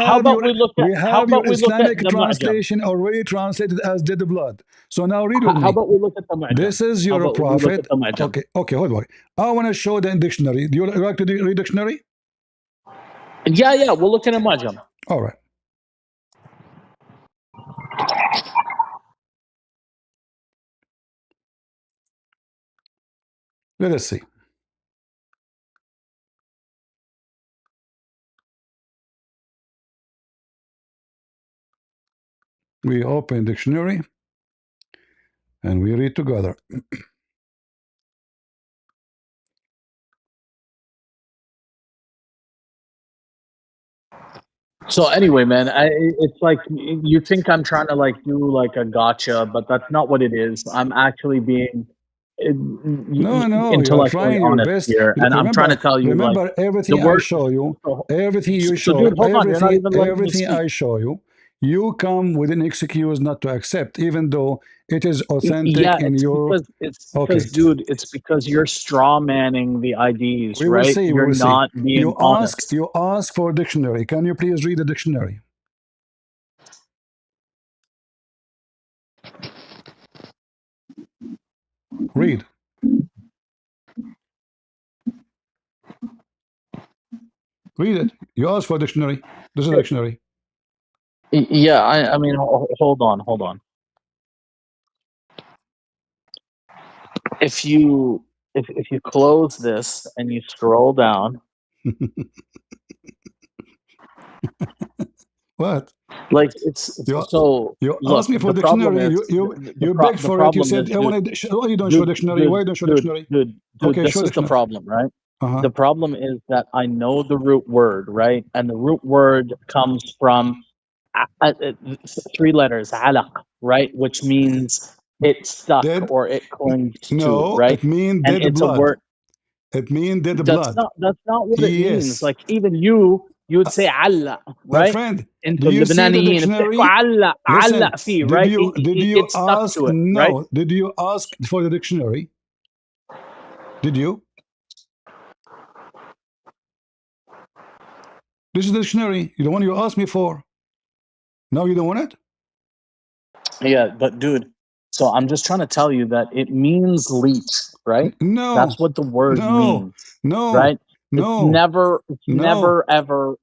how about we look at We have your Islamic the mu'jam? translation already translated as dead blood. So now read with How me. about we look at the mu'jam? This is How your about we look at prophet. the mu'jam? Okay, hold on. I want to show the dictionary. Do you like to read dictionary? Yeah, we'll look at a mu'jam. All right. Let us see. We open dictionary and we read together. So anyway, man, it's like you think I'm trying to do like a gotcha, but that's not what it is. I'm actually being No, you are intellectually trying your honest best. here, and I'm trying to tell you Remember the everything I word. show you, So, everything you so show, dude, hold on, you're not even letting me everything speak. I show you, you come with an excuse not to accept, even though it is authentic Yeah, in your. it's because, Okay, dude, it's because you're straw manning the IDs, we will right? see. We You're will see. not being honest. You ask for a dictionary. Can you please read the dictionary? Read. Read it. You ask for a dictionary. This is a dictionary. Yeah, I mean, hold on. If you close this and you scroll down, What? like it's You so you look, asked me for the problem dictionary. is You begged the for it. You problem is, said I dude, want to. Why you don't show dictionary? Why you don't show dictionary? dude, Okay, this show is the dictionary. problem, right? Uh-huh. The problem is that I know the root word, right? And the root word comes from three letters, alaq, right? Which means it stuck Dead? or it clings to, No, right? it means And dead it's a blood. word. It means dead blood. That's not what it means. Yes. Like even you would say alla, My right? friend, do Into you see the Lebanese بتحكوا dictionary? alla Listen, alla فيه, right? did you It stuck ask? to it, right? No. Did you ask for the dictionary? Did you? This is the dictionary. The one you asked me for. No, you don't want it? Yeah, but dude, so I'm just trying to tell you that it means leech, right? No. That's what the word No. means, No. right? No. It's No. never ever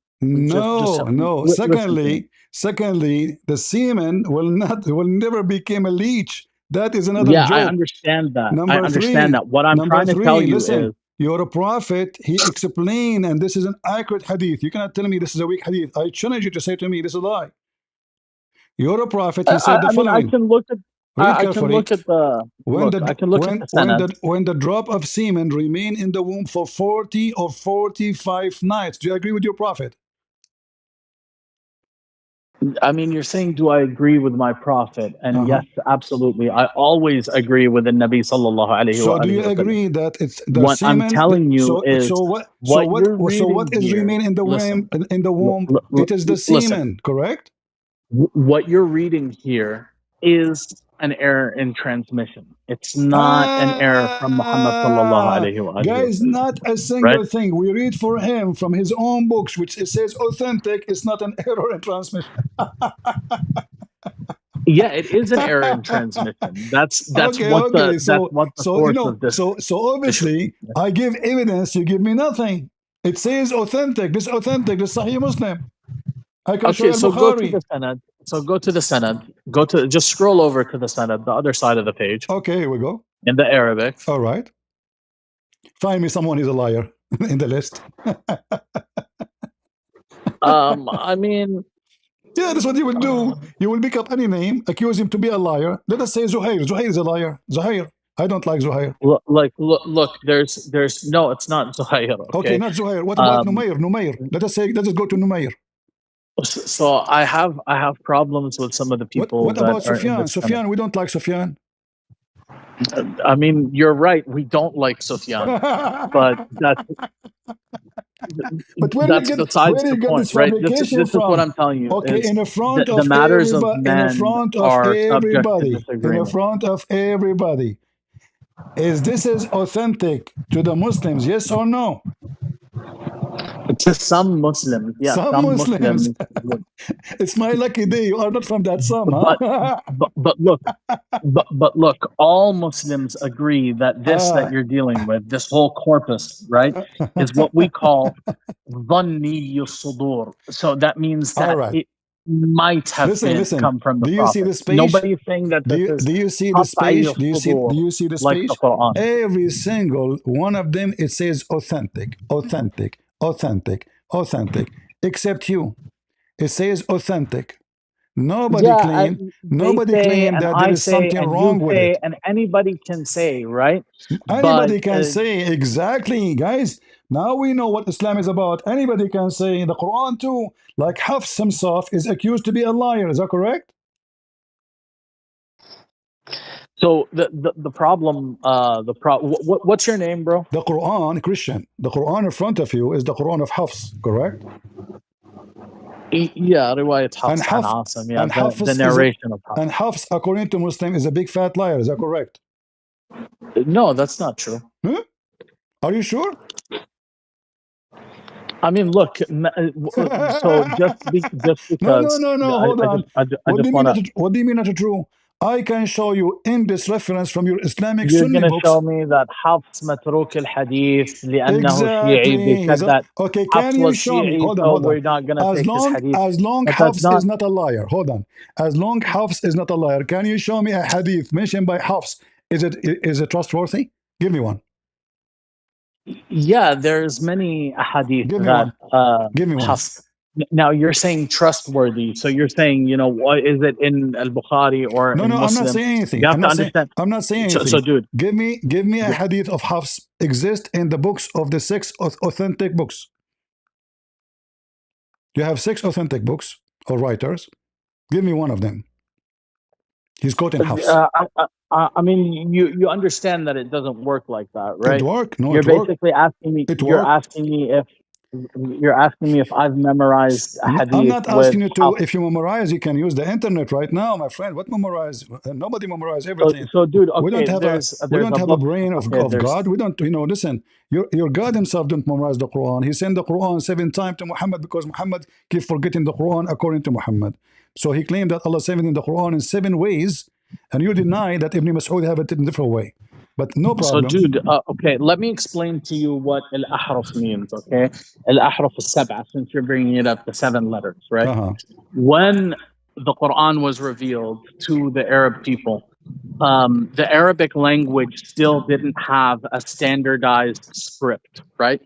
just No. listen to me. Secondly, the semen will never become a leech. That is another Yeah, I joke. understand that. I Number understand three, that. What I'm number trying to tell three, you listen, is you're a prophet. He explained, and this is an accurate hadith. You cannot tell me this is a weak hadith. I challenge you to say to me, this is a lie. You're a prophet. He said the I mean, following. Read I can carefully. look at the look. I can look at the sanad. When the drop of semen remain in the womb for 40 or 45 nights. Do you agree with your prophet? I mean, you're saying, do I agree with my prophet? And Uh-huh. yes, absolutely. I always agree with the Nabi sallallahu alaihi So do you wasallam. agree that it's the What I'm semen? telling you is what you're So reading what is here. remain in the womb? Listen, In the womb, it is the listen. semen, correct? What you're reading here is an error in transmission. It's not an error from Muhammad sallallahu alaihi Guys, wasallam, not a right? single thing. We read for him from his own books, which it says authentic. It's not an error in transmission. Yeah, it is an error in transmission. That's what Okay. the source of this. So obviously, I give evidence. You give me nothing. It says authentic. This authentic. This Sahih Muslim. I can show Okay, Al so go to Bukhari. the sanad. So go to the sanad. Just scroll over to the sanad, the other side of the page. Okay, here we go. In the Arabic. All right. Find me someone who's a liar in the list. I mean, Yeah, that's what you will do. You will pick up any name, accuse him to be a liar. Let us say Zuhair. Zuhair is a liar. Zuhair. I don't like Zuhair. look, there's no, it's not Zuhair, Okay, okay? not Zuhair. What about Um, Numair? Numair. Let us just go to Numair. so I have problems with some of the people What that about are in Sufyan? this kind of. Sufyan, we don't like Sufyan. I mean, you're right. We don't like Sufyan, but But that's where besides do the you get point, this right? fabrication This is what from? I'm telling you Okay, is in the front the of matters of everybody, men are subject to in the disagreement. front of everybody, this is authentic to the Muslims? Yes or no? To some Muslims, yes, Some some Muslims. Muslims would, It's my lucky day. You are not from that some, but huh? but look, but look, all Muslims agree that this that Ah. you're dealing with, this whole corpus, right, is what we call dhanni sudur. So that means All that right. it might have Listen, been listen. come from the Do you see Prophet. this page? Nobody's saying that this is Do you see this qat'i page? sudur Do you see this like the page? Quran. Every single one of them it says authentic, authentic, authentic, authentic. Except you. It says authentic. Nobody Yeah, claimed they say, and that there I is say, something and you wrong with say, it. and anybody can say, right? But Anybody can say exactly, guys. Now we know what Islam is about. Anybody can say in the Quran too. Like Hafs himself is accused to be a liar. Is that correct? so the problem, what's your name, bro? The Quran, Christian, the Quran in front of you is the Quran of Hafs, correct? Yeah, riwayat And Hafs and Hafs Asim. Yeah, and the Hafs is narration of Hafs. and Hafs, according to Muslim, is a big fat liar. Is that correct? No, that's not true. Huh? Are you sure? I mean, look. So just No, no, because no, no. Hold on. I What do just you mean want not? to. What do you mean not true? I can show you in this reference from your Islamic You're Sunni gonna books. show me that Hafs matruk al hadith لأنه شيعي. They Exactly. said that Okay, Hafs can you was show me? Shi'i, Hold on, so hold on. we're not gonna take his hadith. As long But that's Hafs is not. not a liar. Hold on. As long Hafs is not a liar, can you show me a hadith mentioned by Hafs? Is it trustworthy? Give me one. Yeah, there's many hadith Give me that one. Give me one. Hafs. Now you're saying trustworthy, so you're saying, what is it in Al Bukhari or No, in no, I'm not Muslim? saying anything. You have to understand. I'm not saying So anything. dude, Give me a hadith of Hafs exist in the books of the six authentic books. You have six authentic books or writers. Give me one of them. He's quoting Hafs. I mean, you understand that it doesn't work like that, It right? worked. No, You're it worked. basically asking me. It worked. You're asking me if I've memorized a I'm hadith not with asking you to, Hafs. if you memorize, you can use the internet right now, my friend. What memorize? Nobody memorize everything. So dude, We don't okay, have a there's a a book. brain Okay, of there's God. We don't, listen, your God himself don't memorize the Quran. He sent the Quran 7 times to Muhammad because Muhammad keep forgetting the Quran according to Muhammad. So he claimed that Allah sent in the Quran in 7 ways, and you deny that Ibn Mas'ud have it in a different way. But no So, problem. dude, okay, let me explain to you what al-ahraf means, okay? Al-ahraf is-sab'a, since you're bringing it up, the 7 letters, right? Uh-huh. When the Quran was revealed to the Arab people, the Arabic language still didn't have a standardized script, right?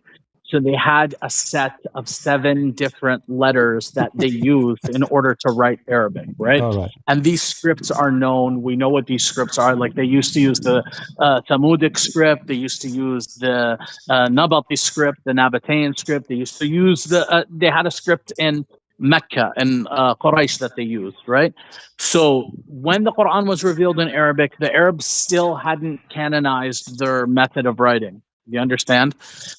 So they had a set of 7 different letters that they used in order to write Arabic, right? All right. And these scripts are known. We know what these scripts are. Like they used to use the Tamudic script. They used to use the Nabati script, the Nabatean script. They used to use they had a script in Mecca and Quraysh that they used, right? So when the Quran was revealed in Arabic, the Arabs still hadn't canonized their method of writing. You understand?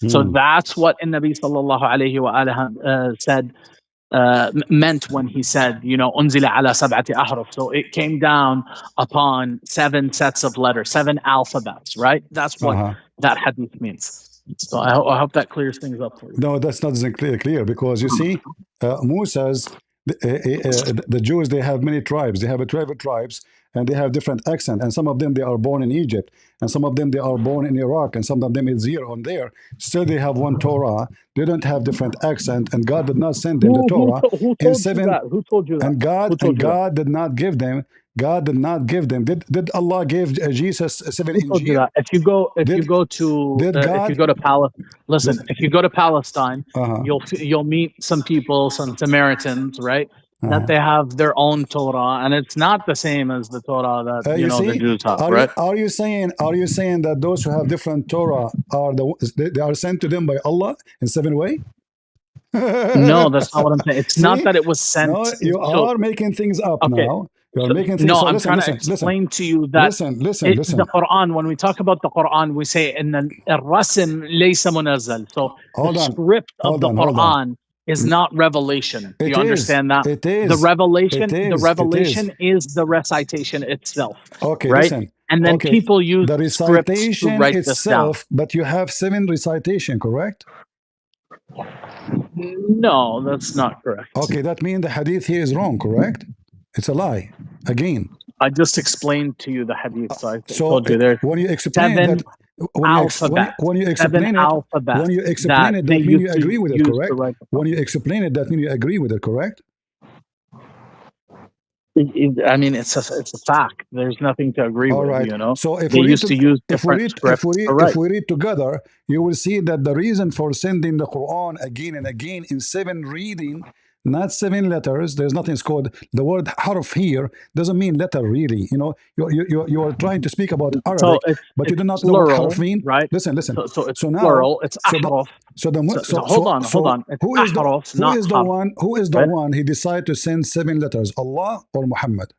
So that's what Nabi sallallahu alayhi wa said, meant when he said, unzila ala sab'ati ahruf. So it came down upon 7 sets of letters, 7 alphabets, right? That's what Uh-huh. that hadith means. So I hope that clears things up for you. No, that's not clear because you see, Musa's the Jews, they have many tribes. They have 12 tribes, and they have different accent. And some of them they are born in Egypt, and some of them they are born in Iraq, and some of them is here on there. Still, they have one Torah. They don't have different accent, and God did not send them the Torah Who in told you seven. that? Who told you that? Who told you that? God did not give them God did not give them. Did Allah give Jesus seven Who told you injeel? that? If you go, if you Did go to, did if you God? go to Palestine, listen. Listen. If you go to Palestine, Uh-huh. you'll meet some people, some Samaritans, right? That Uh-huh. they have their own Torah, and it's not the same as the Torah that You the see, Jews have, right? are you saying that those who have different Torah are they are sent to them by Allah in seven way? No, that's not what I'm saying. It's not See, that it was sent. no, you So, are making things up okay, now. You are so, making things. no, So I'm listen, trying to listen, listen, explain to you that listen, listen, the listen. Quran, when we talk about the Quran, we say in الرسم ليس منزل. So the Hold on, script of hold the on, hold on. Quran is not revelation. Do It you is, understand that? it The is, it revelation, the is, it is. revelation is the recitation itself, Okay, right? listen. And then Okay, people use the scripts to recitation write this down. itself, but you have seven recitation, correct? No, that's not correct. Okay, that means the hadith here is wrong, correct? It's a lie. Again. I just explained to you the hadith. So I So told you there's when you explain that, seven alphabet, when you seven explain it, alphabet when you explain that it, they that means you used to agree with it, use to correct? write the When Quran. you explain it, that means you agree with it, correct? I mean, it's a fact. There's nothing to agree All with. right. You know, So they used to use different scripts to if write. we read together, you will see that the reason for sending the Quran again and again in seven reading, not seven letters. There's nothing called the word harf here doesn't mean letter really. You know, you are trying to speak about So Arabic, but you it's do not know what harf plural, mean. right? Listen, listen. So it's So now, plural. It's so the ahruf. so the So hold on. It's ahruf, not harf, who is the right? one he decided to send seven letters? Allah or Muhammad?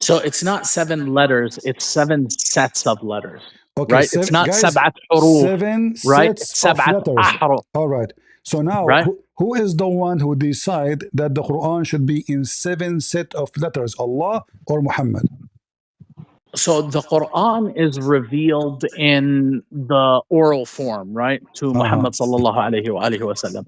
So it's not seven letters. It's seven sets of letters, Okay, right? It's not guys, sab'at huruf, seven right? sets It's of sab'at letters. ahruf, All right. So now, right? who is the one who decide that the Quran should be in seven set of letters, Allah or Muhammad? So the Quran is revealed in the oral form, right, to Uh-huh. Muhammad sallallahu alaihi wasallam.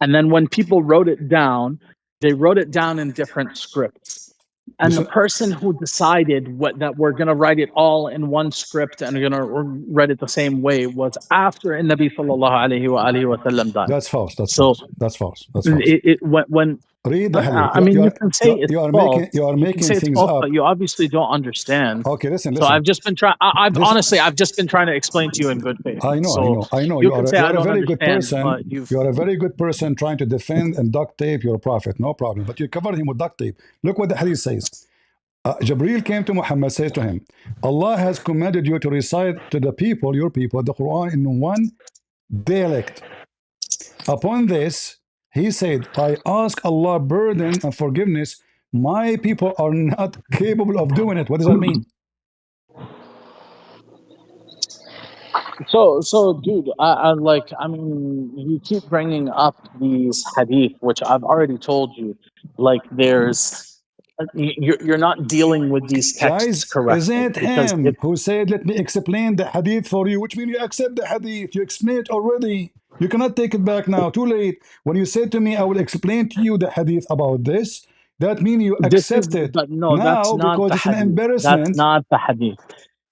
And then when people wrote it down, they wrote it down in different scripts. And the Listen, person who decided that we're going to write it all in one script and we're going to write it the same way was after Nabi sallallahu alaihi wasallam died. that's false. That's So false. That's false. That's false. when Read the hadith. I mean, you can say it's false. You are You can making say it's things false, up. but you obviously don't understand. Okay, listen, So listen. I've just been trying. I've This honestly, I've just been trying to explain to you in good faith. I know, I So know, I know. you can say You I are a don't very good understand, person. but you've. You are a very good person trying to defend and duct tape your prophet. No problem. But you covered him with duct tape. Look what the hadith says. Jibreel came to Muhammad, says to him, Allah has commanded you to recite to the people, your people, the Quran in one dialect. Upon this, he said, I ask Allah burden and forgiveness. My people are not capable of doing it. What does that mean? So, dude, I like. I mean, you keep bringing up these hadith, which I've already told you. Like, you're not dealing with these texts Guys, isn't correctly it because him who said, let me explain the hadith for you, which means you accept the hadith. You explain it already. You cannot take it back now. Too late. When you said to me, I will explain to you the hadith about this, that means you this is. accept it. But no, that's Now, not because the it's an hadith. That's embarrassment. not the hadith.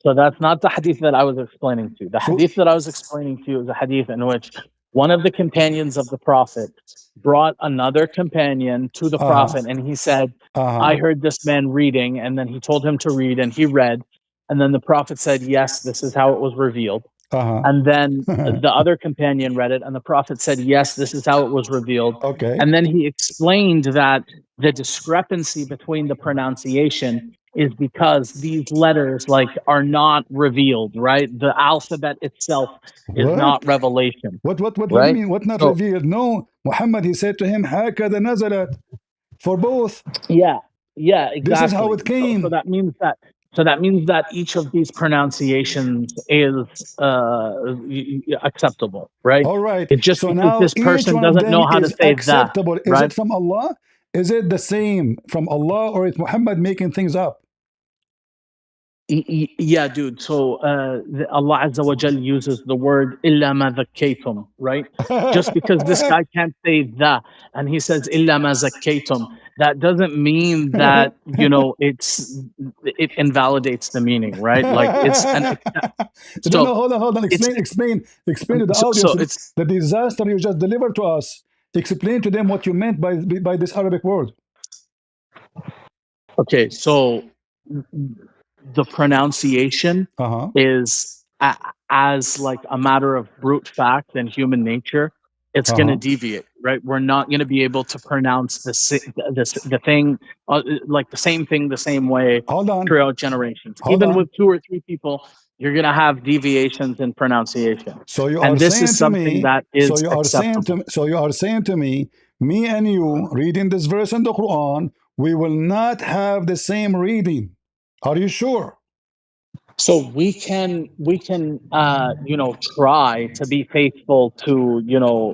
So that's not the hadith that I was explaining to you. The So, hadith that I was explaining to you is a hadith in which one of the companions of the Prophet brought another companion to the uh-huh, Prophet and he said, I uh-huh, heard this man reading, and then he told him to read, and he read. And then the Prophet said, yes, this is how it was revealed. uh-huh. And then the other companion read it, and the Prophet said, yes, this is how it was revealed. Okay. And then he explained that the discrepancy between the pronunciation is because these letters are not revealed, right? The alphabet itself is What? not revelation, What do you right? mean? What not So revealed? No, Muhammad, he said to him, هكذا نزلت for both. yeah, yeah, This is how exactly. it So came. that means that each of these pronunciations is acceptable, right? All right. It's just So because now this each person one of doesn't them know how to is say the, acceptable. Is right? it from Allah? Is it the same from Allah or is Muhammad making things up? Yeah, dude. So Allah Azza wa Jal uses the word illa ma zakkaytum, right? Just because this guy can't say the and he says illa ma zakkaytum, that doesn't mean that it invalidates the meaning, right? Like it's an No, so no, hold on, hold on. it's Explain to the audience so it's the disaster you just delivered to us. Explain to them what you meant by this Arabic word. okay. So the pronunciation Uh-huh. is as like a matter of brute fact and human nature, it's going to Uh-huh. deviate, right? We're not going to be able to pronounce the thing like the same thing the same way Hold on. throughout generations. Hold Even on. with two or three people, you're going to have deviations in pronunciation, So you are and this is saying to something me, that so is you are saying acceptable. to so you are saying to me and you reading this verse in the Quran, we will not have the same reading. Are you sure? So we can try to be faithful to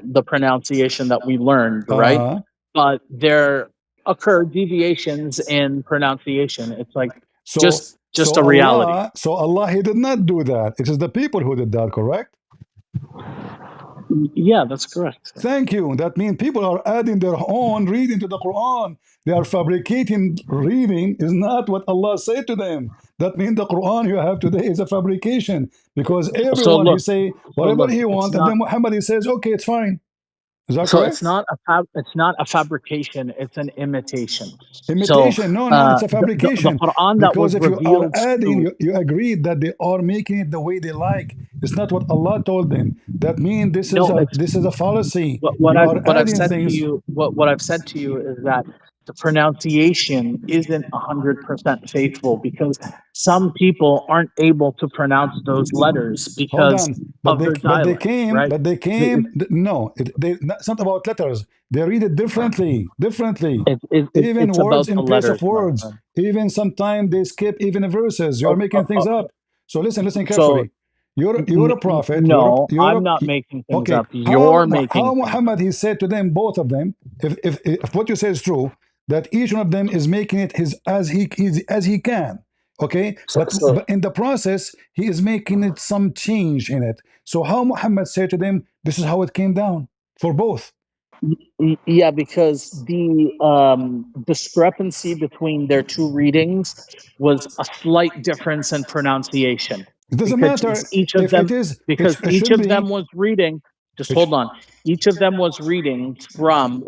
the pronunciation that we learned, right? Uh-huh. But there occur deviations in pronunciation. It's like So just a reality. Allah, He did not do that. It is the people who did that, correct? Yeah, that's correct. Thank you. That means people are adding their own reading to the Quran. They are fabricating reading is not what Allah said to them. That means the Quran you have today is a fabrication because So everyone he look, say so whatever look, he it's wants, and not. then Muhammad he says, okay, it's fine. Is that So correct? it's not a fabrication. It's an imitation. So Imitation? No, no, it's a the fabrication. Quran that Because was if you are revealed adding, to. you agree that they are making it the way they like. It's not what Allah told them. That means No, it's this is a fallacy. what You I've are what I've adding said to things. you. What I've said to you is that the pronunciation isn't 100% faithful because some people aren't able to pronounce those letters Hold because on, of their dialect, right? but they It, came. No, it's not about letters. They read it differently, differently. Even it's words about the in place of letters, my words. friend. Even sometimes they skip even verses. You are Oh, making things up. So listen so carefully. You're a prophet. no, You're I'm not a, making things okay. up. You're making How things up. Muhammad he said to them, both of them, if what you say is true, that each one of them is making it his as he can. Okay, So, so but in the process, he is making it some change in it. So how Muhammad said to them, this is how it came down for both. Yeah, because the discrepancy between their two readings was a slight difference in pronunciation. It doesn't Because matter if it is. It each should of them be. was reading. Just It, hold on. Each of them was reading from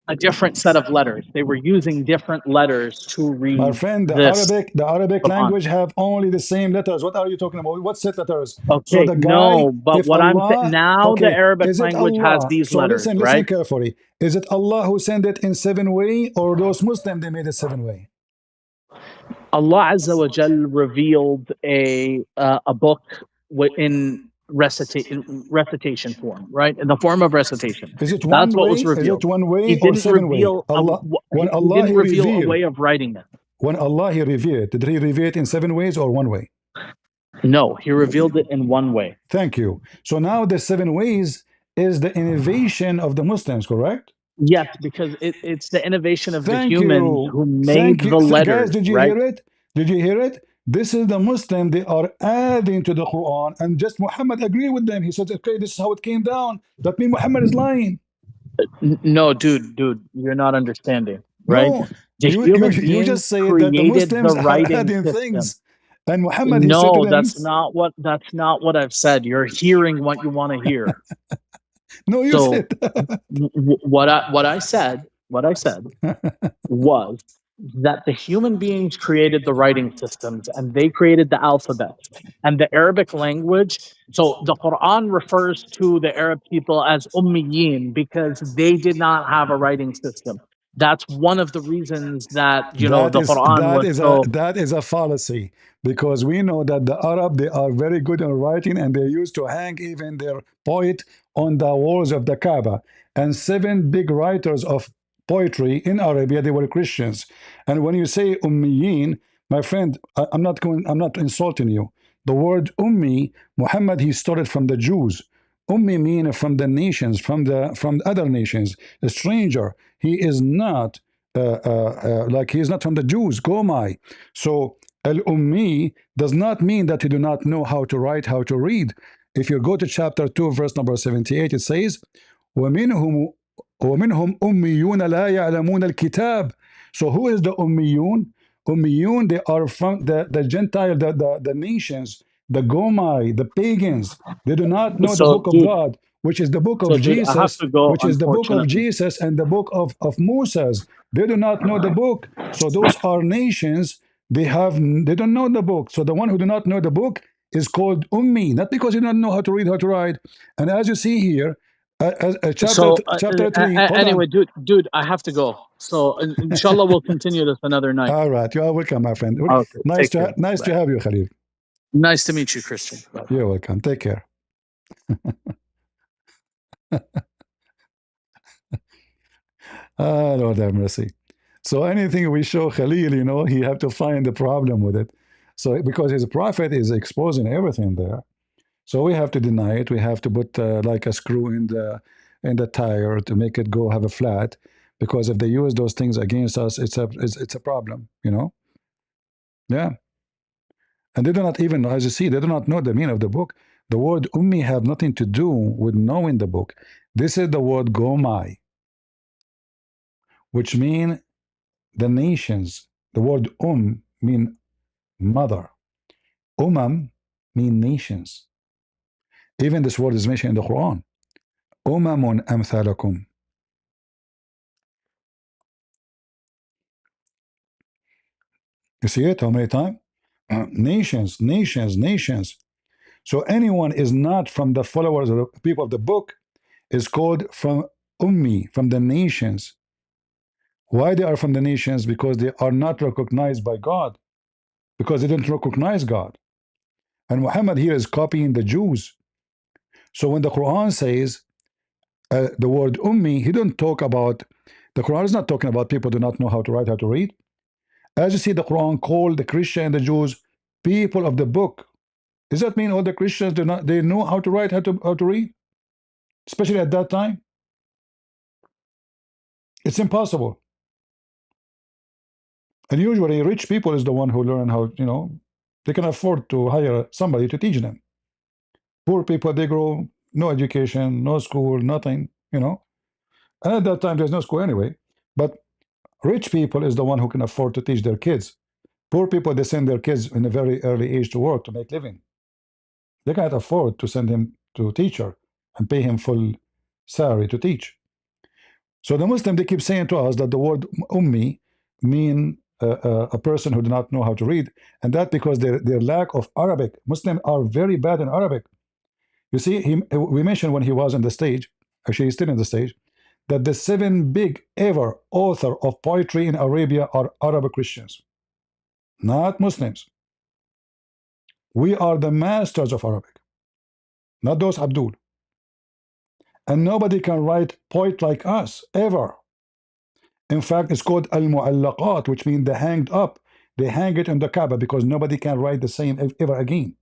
a different set of letters. They were using different letters to my read friend, this The Arabic Quran. language have only the same letters. What are you talking about? What set letters? So Okay, the guy, no, but if what I'm saying Allah, now, the okay, Arabic is it language has Allah? these So letters, listen right? carefully. Is it Allah who sent it in 7 way, or those Muslims they made it 7 way? Allah Azza wa Jal revealed a book in recitation form, right? In the form of recitation. Is it That's one what was way? Is it revealed. one He way or didn't 7 way? reveal Allah, when he Allah didn't He reveal a revealed, way of writing it. when Allah He revealed, did He reveal it in 7 ways or one way? No, he revealed it in one way. Thank you. So now the 7 ways is the innovation of the Muslims, correct? Yes, because it's the innovation of the Thank humans you. who made Thank you. the Guys, letters, did you right? hear it? Did you hear it? This is the Muslim. They are adding to the Quran, and just Muhammad agree with them. He said, okay, this is how it came down. That means Muhammad is lying. No, dude, you're not understanding, right? No, The human you beings just say that the created the Muslims are writing adding system. things. And Muhammad, he said to No, them, that's not what I've said. You're hearing what you want to hear. no, you So said what I said was that the human beings created the writing systems and they created the alphabet and the Arabic language. So the Quran refers to the Arab people as Ummiyin because they did not have a writing system. That's one of the reasons that the Quran was so. that is a fallacy because we know that the Arab they are very good in writing and they used to hang even their poet on the walls of the Kaaba. And seven big writers of poetry in Arabia they were Christians. And when you say Ummiyin, my friend, I'm not insulting you. The word Ummi, Muhammad he started from the Jews. Ummi mean from the nations, from the other nations, a stranger. He is not like he is not from the Jews. Gomai. So al ummi does not mean that you do not know how to write, how to read. If you go to chapter 2, verse number 78, it says, وَمِنْهُمْ وَمِنْهُمْ أُمِّيُّونَ لَا يَعْلَمُونَ الْكِتَابِ. So who is the ummiyun? Ummiyun, they are from the Gentile, the nations, the Gomai, the pagans. They do not know the So book of dude, God, which is the book so of dude, I have Jesus, to go. which is the book of Unfortunately, Jesus and the book of Moses. They do not know the book. So those are nations They don't know the book. So the one who do not know the book is called ummi, not because he don't know how to read, how to write. And as you see here, chapter 3. Hold Anyway, on. dude, I have to go. So inshallah, we'll continue this another night. All right, you are welcome, my friend. Okay, Nice take care. to have you, Khalil. Nice to meet you, Christian. Bye. You're welcome. Take care. Ah, Lord have mercy. So anything we show Khalil, you know, he have to find the problem with it. So because his prophet is exposing everything there, so we have to deny it. We have to put like a screw in the tire to make it go have a flat. Because if they use those things against us, it's a problem, you know. Yeah, and they do not even, as you see, they do not know the meaning of the book. The word ummi have nothing to do with knowing the book. This is the word gomai, which mean the nations. The word mean mother. Mean nations. Even this word is mentioned in the Quran. Umamun amthalakum. You see it? How many times? Nations, nations, nations. So anyone is not from the followers of the people of the book is called from ummi, from the nations. Why they are from the nations? Because they are not recognized by God. Because they don't recognize God. And Muhammad here is copying the Jews. So when the Quran says the word ummi, he don't talk about, the Quran is not talking about people who do not know how to write, how to read. As you see, the Quran called the Christian and the Jews people of the book. Does that mean all the Christians do not, they know how to write, how to read? Especially at that time? It's impossible. And usually rich people is the one who learn how, you know, they can afford to hire somebody to teach them. Poor people, they grow no education, no school, nothing, you know. And at that time, there's no school anyway. But rich people is the one who can afford to teach their kids. Poor people, they send their kids in a very early age to work to make living. They can't afford to send him to a teacher and pay him full salary to teach. So the Muslim, they keep saying to us that the word ummi mean a person who do not know how to read, and that because their lack of Arabic. Muslims are very bad in Arabic. You see, we mentioned when he was on the stage, actually he's still in the stage, that the 7 big ever author of poetry in Arabia are Arab Christians, not Muslims. We are the masters of Arabic, not those Abdul. And nobody can write poet like us, ever. In fact, it's called al-mu'allaqat, which means the hanged up. They hang it in the Kaaba because nobody can write the same ever again.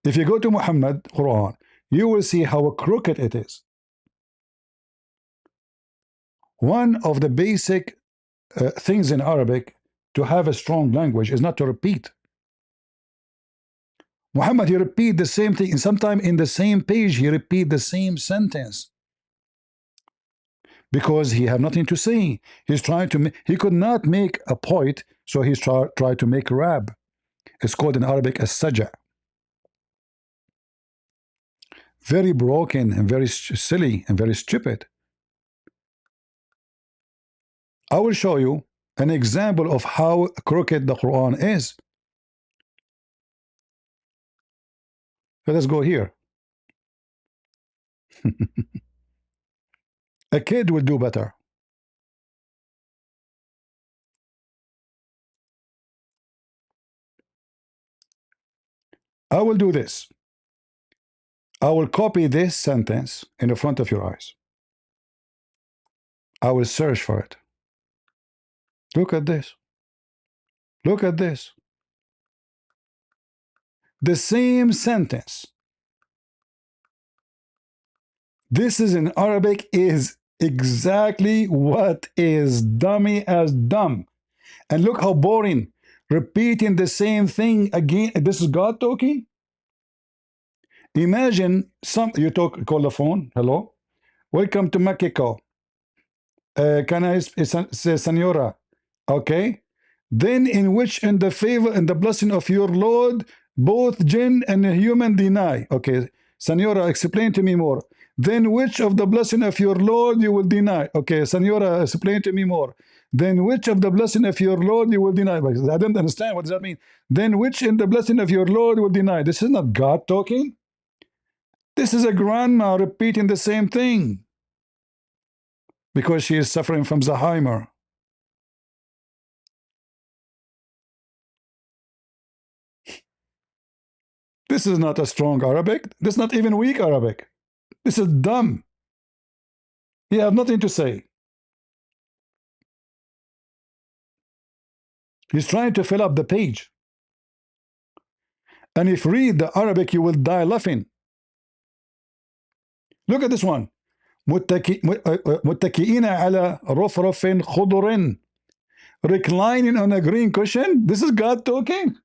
If you go to Muhammad Quran, you will see how crooked it is. One of the basic things in Arabic to have a strong language is not to repeat. Muhammad, he repeat the same thing, and sometimes in the same page he repeat the same sentence because he have nothing to say. He's trying to he could not make a point, so he's try to make rap. It's called in Arabic as saja. Very broken and very silly and very stupid. I will show you an example of how crooked the Quran is. Let us go here. A kid will do better. I will do this. I will copy this sentence in the front of your eyes. I will search for it. Look at this. Look at this. The same sentence. This is in Arabic is exactly what is dummy as dumb. And look how boring. Repeating the same thing again. This is God talking? Imagine you call the phone. Hello. Welcome to Mexico. Can I say Senora? Okay. Then in which in the favor and the blessing of your Lord, both jinn and human deny. Okay. Senora, explain to me more. Then which of the blessing of your Lord you will deny? Okay. Senora, explain to me more. Then which of the blessing of your Lord you will deny? I don't understand. What does that mean? Then which in the blessing of your Lord will deny? This is not God talking. This is a grandma repeating the same thing because she is suffering from Alzheimer. This is not a strong Arabic. This is not even weak Arabic. This is dumb. You have nothing to say. He's trying to fill up the page. And if you read the Arabic, you will die laughing. Look at this one. متكئين على رفرف خضر, reclining on a green cushion. This is God talking.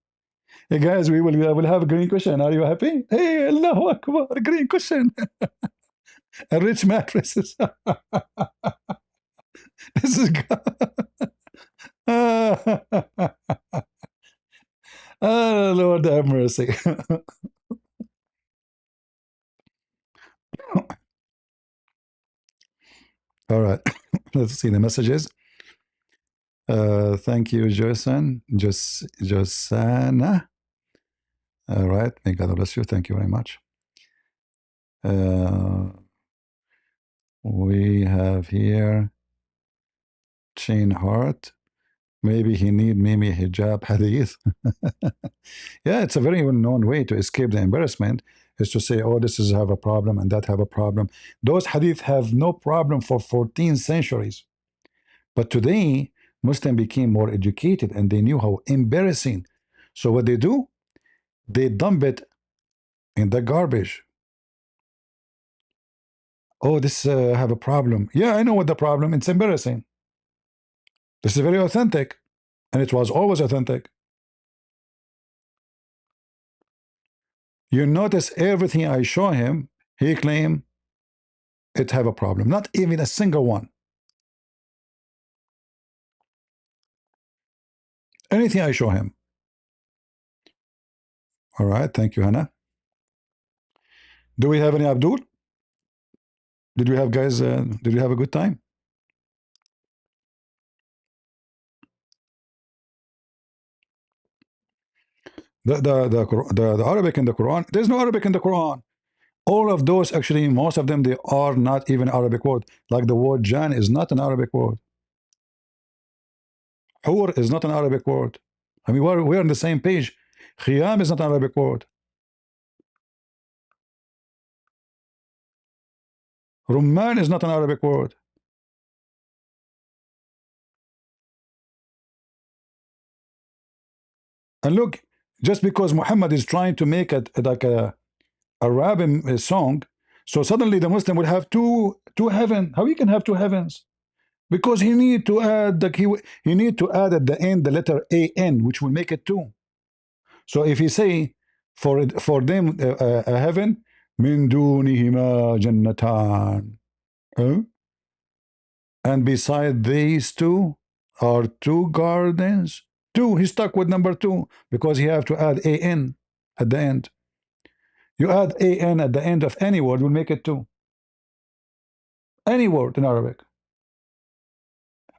Hey guys, we will have a green cushion. Are you happy? Hey, Allahu Akbar, a green cushion. A rich mattresses. This is God. Oh, Lord have mercy. All right, let's see the messages. Thank you, Josan. Josana. All right, may God bless you. Thank you very much. We have here Chain Heart. Maybe he need Mimi hijab hadith. Yeah, it's a very well-known way to escape the embarrassment is to say, oh, this is have a problem and that have a problem. Those hadith have no problem for 14 centuries. But today, Muslims became more educated and they knew how embarrassing. So what they do, they dump it in the garbage. Oh, this have a problem. Yeah, I know what the problem. It's embarrassing. This is very authentic. And it was always authentic. You notice everything I show him, he claim it have a problem. Not even a single one. Anything I show him. All right, thank you, Hannah. Do we have any Abdul? Did we have guys? Did we have a good time? The Arabic in the Quran. There's no Arabic in the Quran. All of those, actually, most of them, they are not even Arabic word. Like the word Jan is not an Arabic word. Hur is not an Arabic word. I mean, we're on the same page. Khiyam is not an Arabic word. Rumman is not an Arabic word. And look, just because Muhammad is trying to make it like a Arabic song, so suddenly the Muslim will have two heaven. How you can have two heavens? Because he need to add he need to add at the end the letter an, which will make it two. So if he say for them a heaven, min dunihima jannatan, and beside these two are two gardens. Two, he's stuck with number two because he have to add an at the end. You add an at the end of any word will make it two. Any word in Arabic.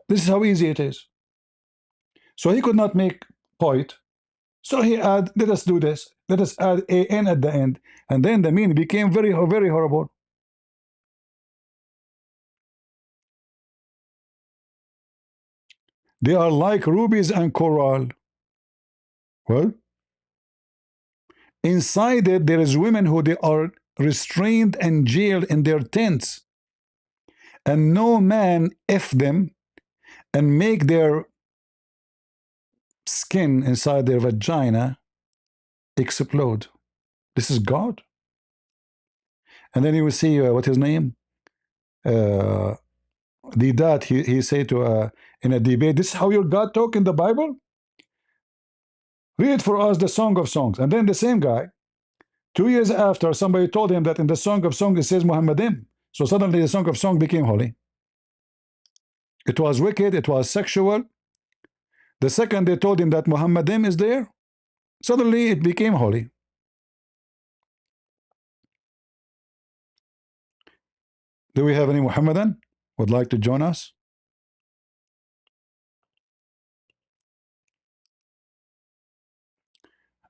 This is how easy it is. So he could not make point. So he add, let us do this. Let us add an at the end. And then the meaning became very, very horrible. They are like rubies and coral. Well, inside it, there is women who they are restrained and jailed in their tents. And no man F them and make their skin inside their vagina explode. This is God. And then you will see what his name? The dad, he say to in a debate, this is how your God talk in the Bible? Read for us the Song of Songs. And then the same guy, 2 years after, somebody told him that in the Song of Songs it says Muhammadim. So suddenly the Song of Songs became holy. It was wicked, it was sexual. The second they told him that Muhammadim is there, suddenly it became holy. Do we have any Muhammadan would like to join us?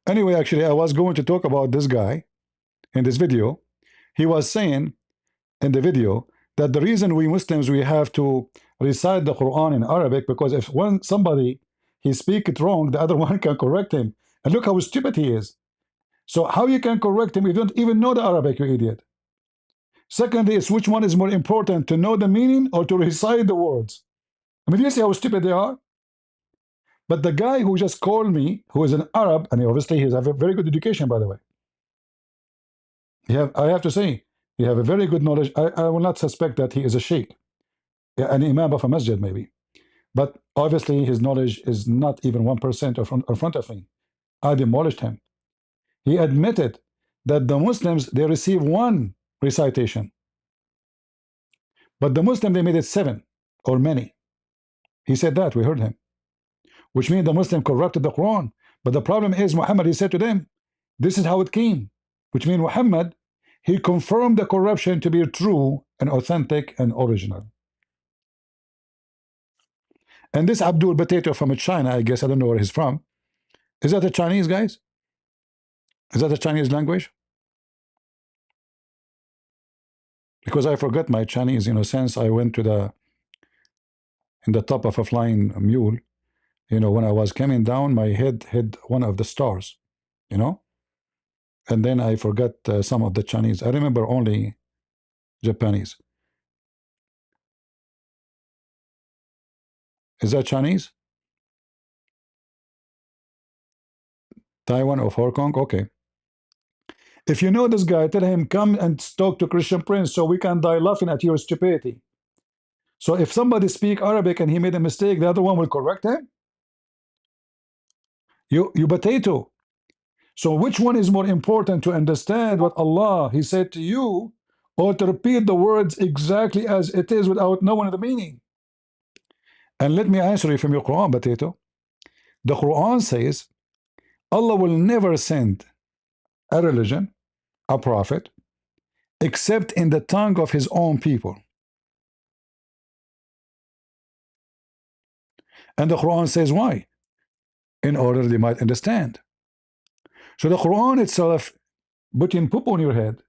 Anyway, actually, I was going to talk about this guy in this video. He was saying in the video that the reason we Muslims we have to recite the Quran in Arabic because if one somebody he speak it wrong, the other one can correct him. And look how stupid he is. So how you can correct him if you don't even know the Arabic, you idiot? Secondly, is which one is more important, to know the meaning or to recite the words? I mean, you see how stupid they are? But the guy who just called me, who is an Arab, and obviously he has a very good education, by the way. I have to say, he have a very good knowledge. I will not suspect that he is a sheikh, an imam of a masjid maybe. But obviously his knowledge is not even 1% in front of me. I demolished him. He admitted that the Muslims, they receive one recitation. But the Muslim, they made it 7 or many. He said that, we heard him. Which means the Muslim corrupted the Quran. But the problem is Muhammad, he said to them, this is how it came. Which means Muhammad, he confirmed the corruption to be true and authentic and original. And this Abdul Potato from China, I guess, I don't know where he's from. Is that a Chinese, guys? Is that a Chinese language? Because I forgot my Chinese, since I went to in the top of a flying mule, when I was coming down, my head hit one of the stars, and then I forgot some of the Chinese. I remember only Japanese. Is that Chinese? Taiwan or Hong Kong? Okay. If you know this guy, tell him, come and talk to Christian Prince so we can die laughing at your stupidity. So if somebody speak Arabic and he made a mistake, the other one will correct him? You potato. So which one is more important, to understand what Allah He said to you, or to repeat the words exactly as it is without knowing the meaning? And let me answer you from your Quran, potato. The Quran says Allah will never send a religion, a prophet, except in the tongue of his own people. And the Quran says why? In order they might understand. So the Quran itself putting poop on your head,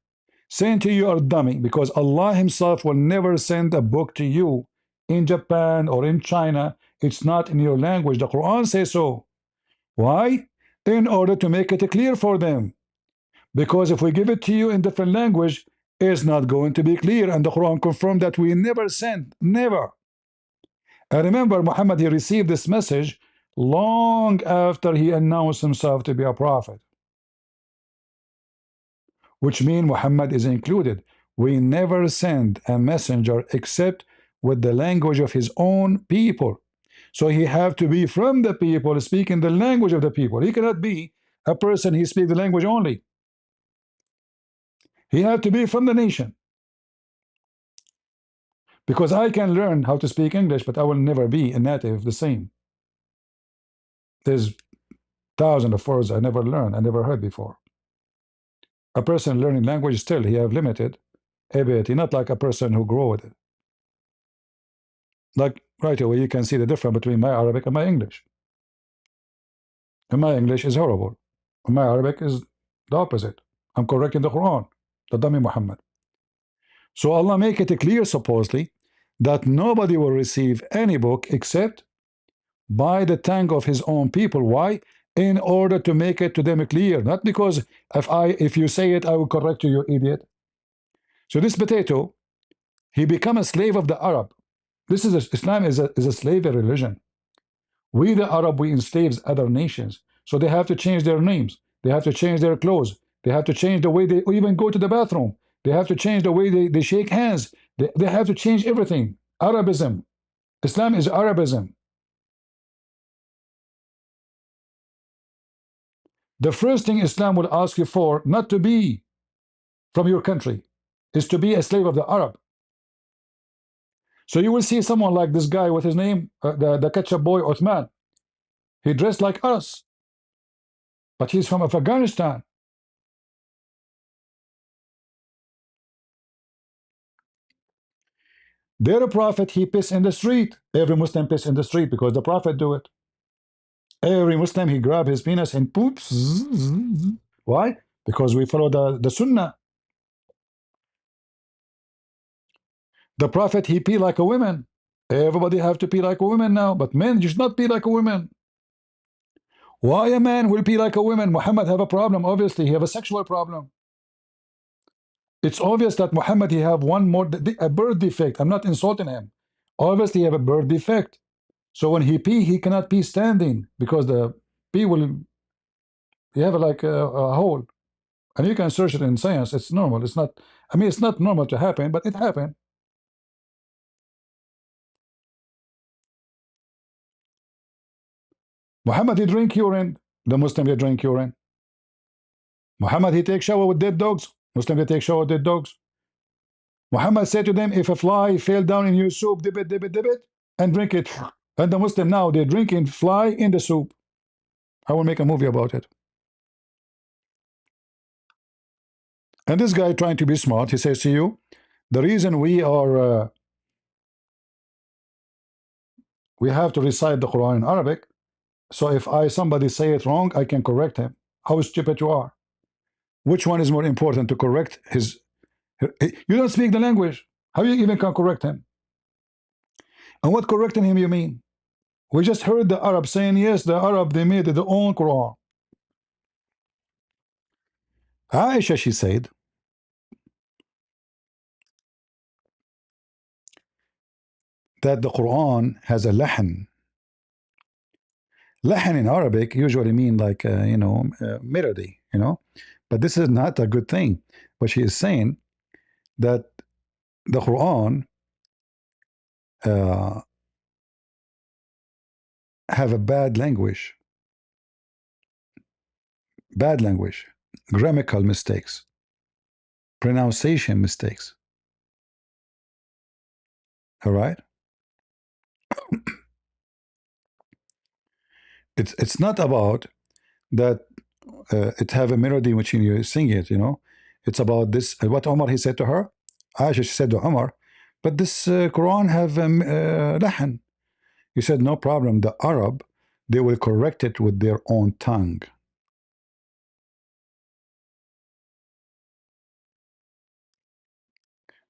saying to you are dummy, because Allah Himself will never send a book to you in Japan or in China. It's not in your language. The Quran says so. Why? In order to make it clear for them. Because if we give it to you in different language, it's not going to be clear. And the Quran confirmed that we never sent, never. I remember Muhammad, he received this message long after he announced himself to be a prophet. Which means Muhammad is included. We never send a messenger except with the language of his own people. So he have to be from the people, speaking the language of the people. He cannot be a person he speaks the language only. He have to be from the nation. Because I can learn how to speak English, but I will never be a native the same. There's thousands of words I never learned, I never heard before. A person learning language still, he have limited ability, not like a person who grow with it. Like right away, you can see the difference between my Arabic and my English. And my English is horrible. And my Arabic is the opposite. I'm correcting the Quran, the dummy Muhammad. So Allah make it clear, supposedly, that nobody will receive any book except by the tongue of his own people. Why? In order to make it to them clear, not because if you say it, I will correct you, you idiot. So this potato, he become a slave of the Arab. Islam is a slavery religion. We the Arab, we enslaves other nations. So they have to change their names. They have to change their clothes. They have to change the way they even go to the bathroom. They have to change the way they shake hands. They have to change everything. Arabism. Islam is Arabism. The first thing Islam will ask you for, not to be from your country, is to be a slave of the Arab. So you will see someone like this guy with his name, the ketchup boy Uthman. He dressed like us, but he's from Afghanistan. Their prophet, he piss in the street. Every Muslim piss in the street because the prophet do it. Every Muslim, he grab his penis and poops. Why? Because we follow the Sunnah. The Prophet, he pee like a woman. Everybody have to pee like a woman now, but men should not pee like a woman. Why a man will pee like a woman? Muhammad have a problem. Obviously, he have a sexual problem. It's obvious that Muhammad, he have one more, a birth defect. I'm not insulting him. Obviously, he have a birth defect. So when he pee, he cannot pee standing because the pee will, you have like a hole. And you can search it in science. It's normal. It's not, I mean, it's not normal to happen, but it happened. Muhammad, he drink urine. The Muslim, they drink urine. Muhammad, he take shower with dead dogs. Muslim, they take shower with dead dogs. Muhammad said to them, if a fly fell down in your soup, dip it, and drink it. And the Muslim now, they're drinking fly in the soup. I will make a movie about it. And this guy trying to be smart, he says to you, the reason we are, we have to recite the Quran in Arabic, so if somebody say it wrong, I can correct him. How stupid you are. Which one is more important to correct his, you don't speak the language. How you even can correct him? And what correcting him you mean? We just heard the Arab saying, yes, the Arab, they made their own Quran. Aisha, she said, that the Quran has a lahan. Lahan in Arabic usually mean like, melody, But this is not a good thing. But she is saying that the Quran uh, have a bad language, grammatical mistakes, pronunciation mistakes. All right? It's not about that it have a melody which you sing it, It's about this, what Omar, he said to her. Aisha, she said to Omar, but this Quran have lahan. He said, no problem. The Arab, they will correct it with their own tongue.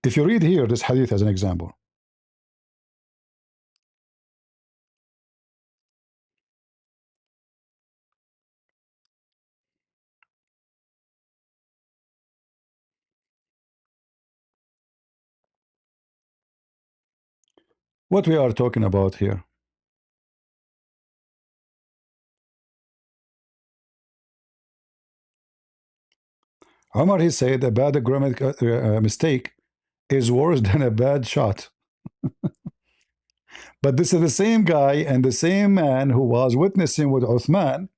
If you read here, this hadith as an example. What we are talking about here. Omar, he said a bad grammatical mistake is worse than a bad shot. But this is the same guy and the same man who was witnessing with Uthman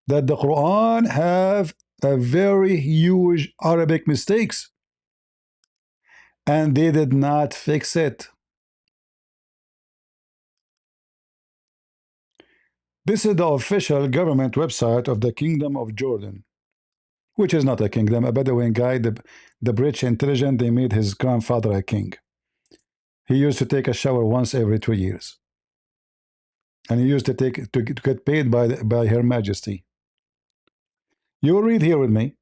that the Quran have a very huge Arabic mistakes and they did not fix it. This is the official government website of the Kingdom of Jordan, which is not a kingdom. A Bedouin guy, the British intelligence, they made his grandfather a king. He used to take a shower once every 2 years. And he used to get paid by Her Majesty. You will read here with me.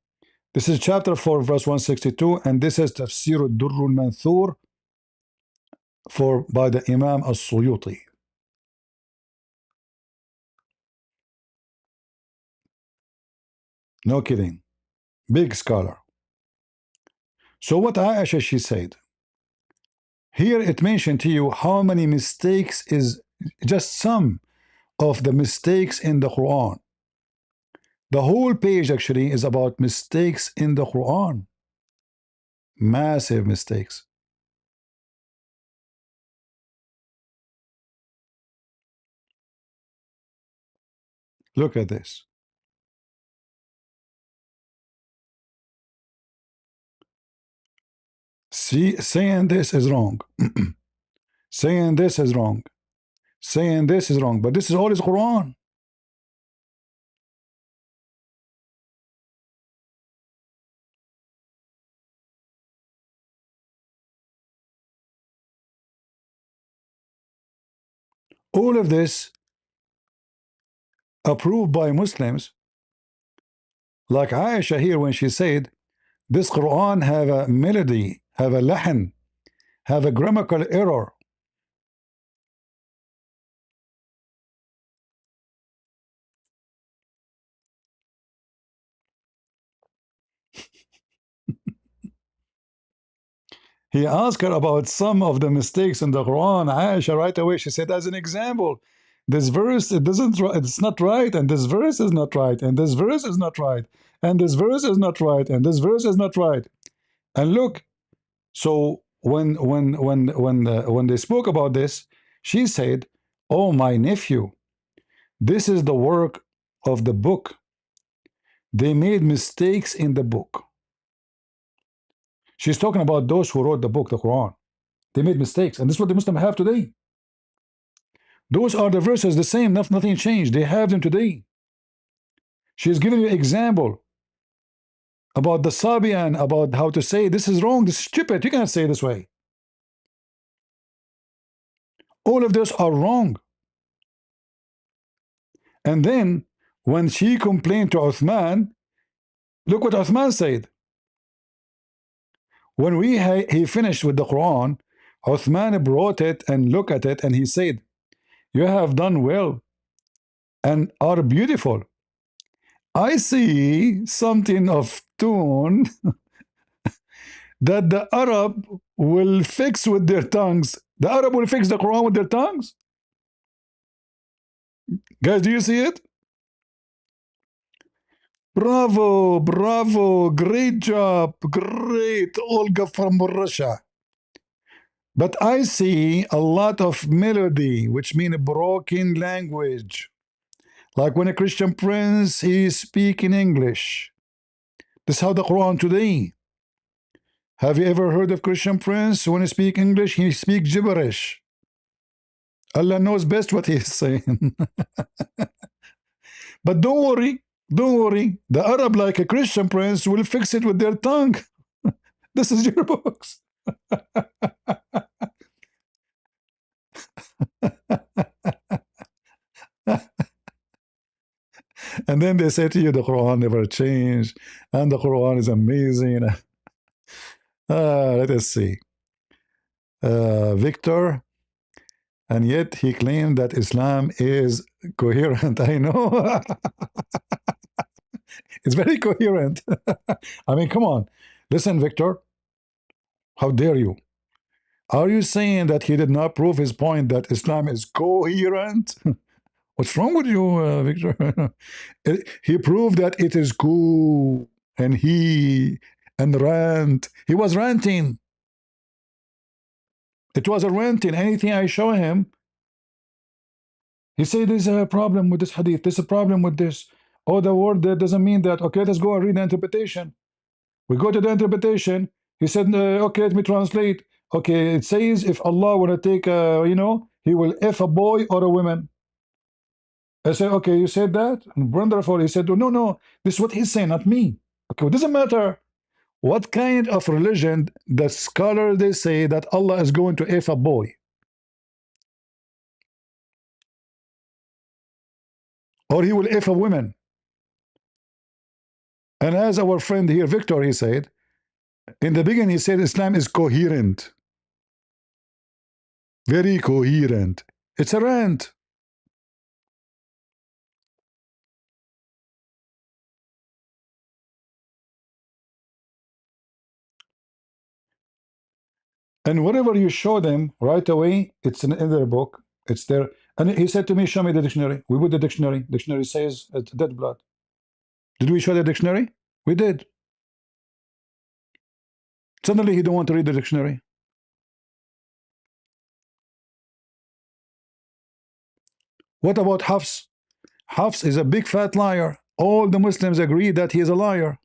This is chapter 4, verse 162, and this is Tafsir al-Durr al-Manthur by the Imam al-Suyuti. No kidding. Big scholar. So what Aisha, she said, here it mentioned to you how many mistakes is just some of the mistakes in the Quran. The whole page actually is about mistakes in the Quran. Massive mistakes. Look at this. See, saying this is wrong. Saying this is wrong. Saying this is wrong. But this is all is Quran. All of this approved by Muslims, like Aisha here when she said, this Quran have a melody, have a lahan, have a grammatical error. He asked her about some of the mistakes in the Quran. Aisha right away, she said, as an example, this verse, it's not right, and this verse is not right, and this verse is not right, and this verse is not right, and this verse is not right. And look, so when they spoke about this, she said, oh, my nephew, this is the work of the book. They made mistakes in the book. She's talking about those who wrote the book, the Quran. They made mistakes, and this is what the Muslims have today. Those are the verses, the same, nothing changed. They have them today. She's giving you an example about the Sabian, about how to say this is wrong, this is stupid, you cannot say it this way. All of those are wrong. And then when she complained to Uthman, look what Uthman said. When he finished with the Quran, Uthman brought it and looked at it and he said, you have done well and are beautiful. I see something of tune that the Arab will fix with their tongues. The Arab will fix the Quran with their tongues. Guys, do you see it? Bravo, bravo, great job, great, Olga from Russia. But I see a lot of melody, which means a broken language. Like when a Christian prince, he speaks in English. This is how the Quran today. Have you ever heard of Christian prince? When he speaks English, he speaks gibberish. Allah knows best what he is saying. But don't worry, don't worry. The Arab, like a Christian prince, will fix it with their tongue. This is your books. And then they say to you, the Quran never changed, and the Quran is amazing. Let us see. Victor, and yet he claimed that Islam is coherent. I know. It's very coherent. I mean, come on. Listen, Victor. How dare you? Are you saying that he did not prove his point that Islam is coherent? What's wrong with you, Victor? He proved that it is cool, and rant. He was ranting. It was a ranting. Anything I show him, he said there's a problem with this hadith. There's a problem with this. Oh, the word that doesn't mean that. Okay, let's go and read the interpretation. We go to the interpretation. He said, okay, let me translate. Okay, it says if Allah want to take, he will F a boy or a woman. I said, okay, you said that? And wonderful. He said, oh, no, this is what he's saying, not me. Okay, it doesn't matter what kind of religion the scholar they say that Allah is going to F a boy. Or he will F a woman. And as our friend here, Victor, he said, in the beginning, he said Islam is coherent. Very coherent. It's a rant. And whatever you show them right away, it's in their book. It's there. And he said to me, show me the dictionary. We put the dictionary. Dictionary says it's dead blood. Did we show the dictionary? We did. Suddenly he don't want to read the dictionary. What about Hafs? Hafs is a big fat liar. All the Muslims agree that he is a liar.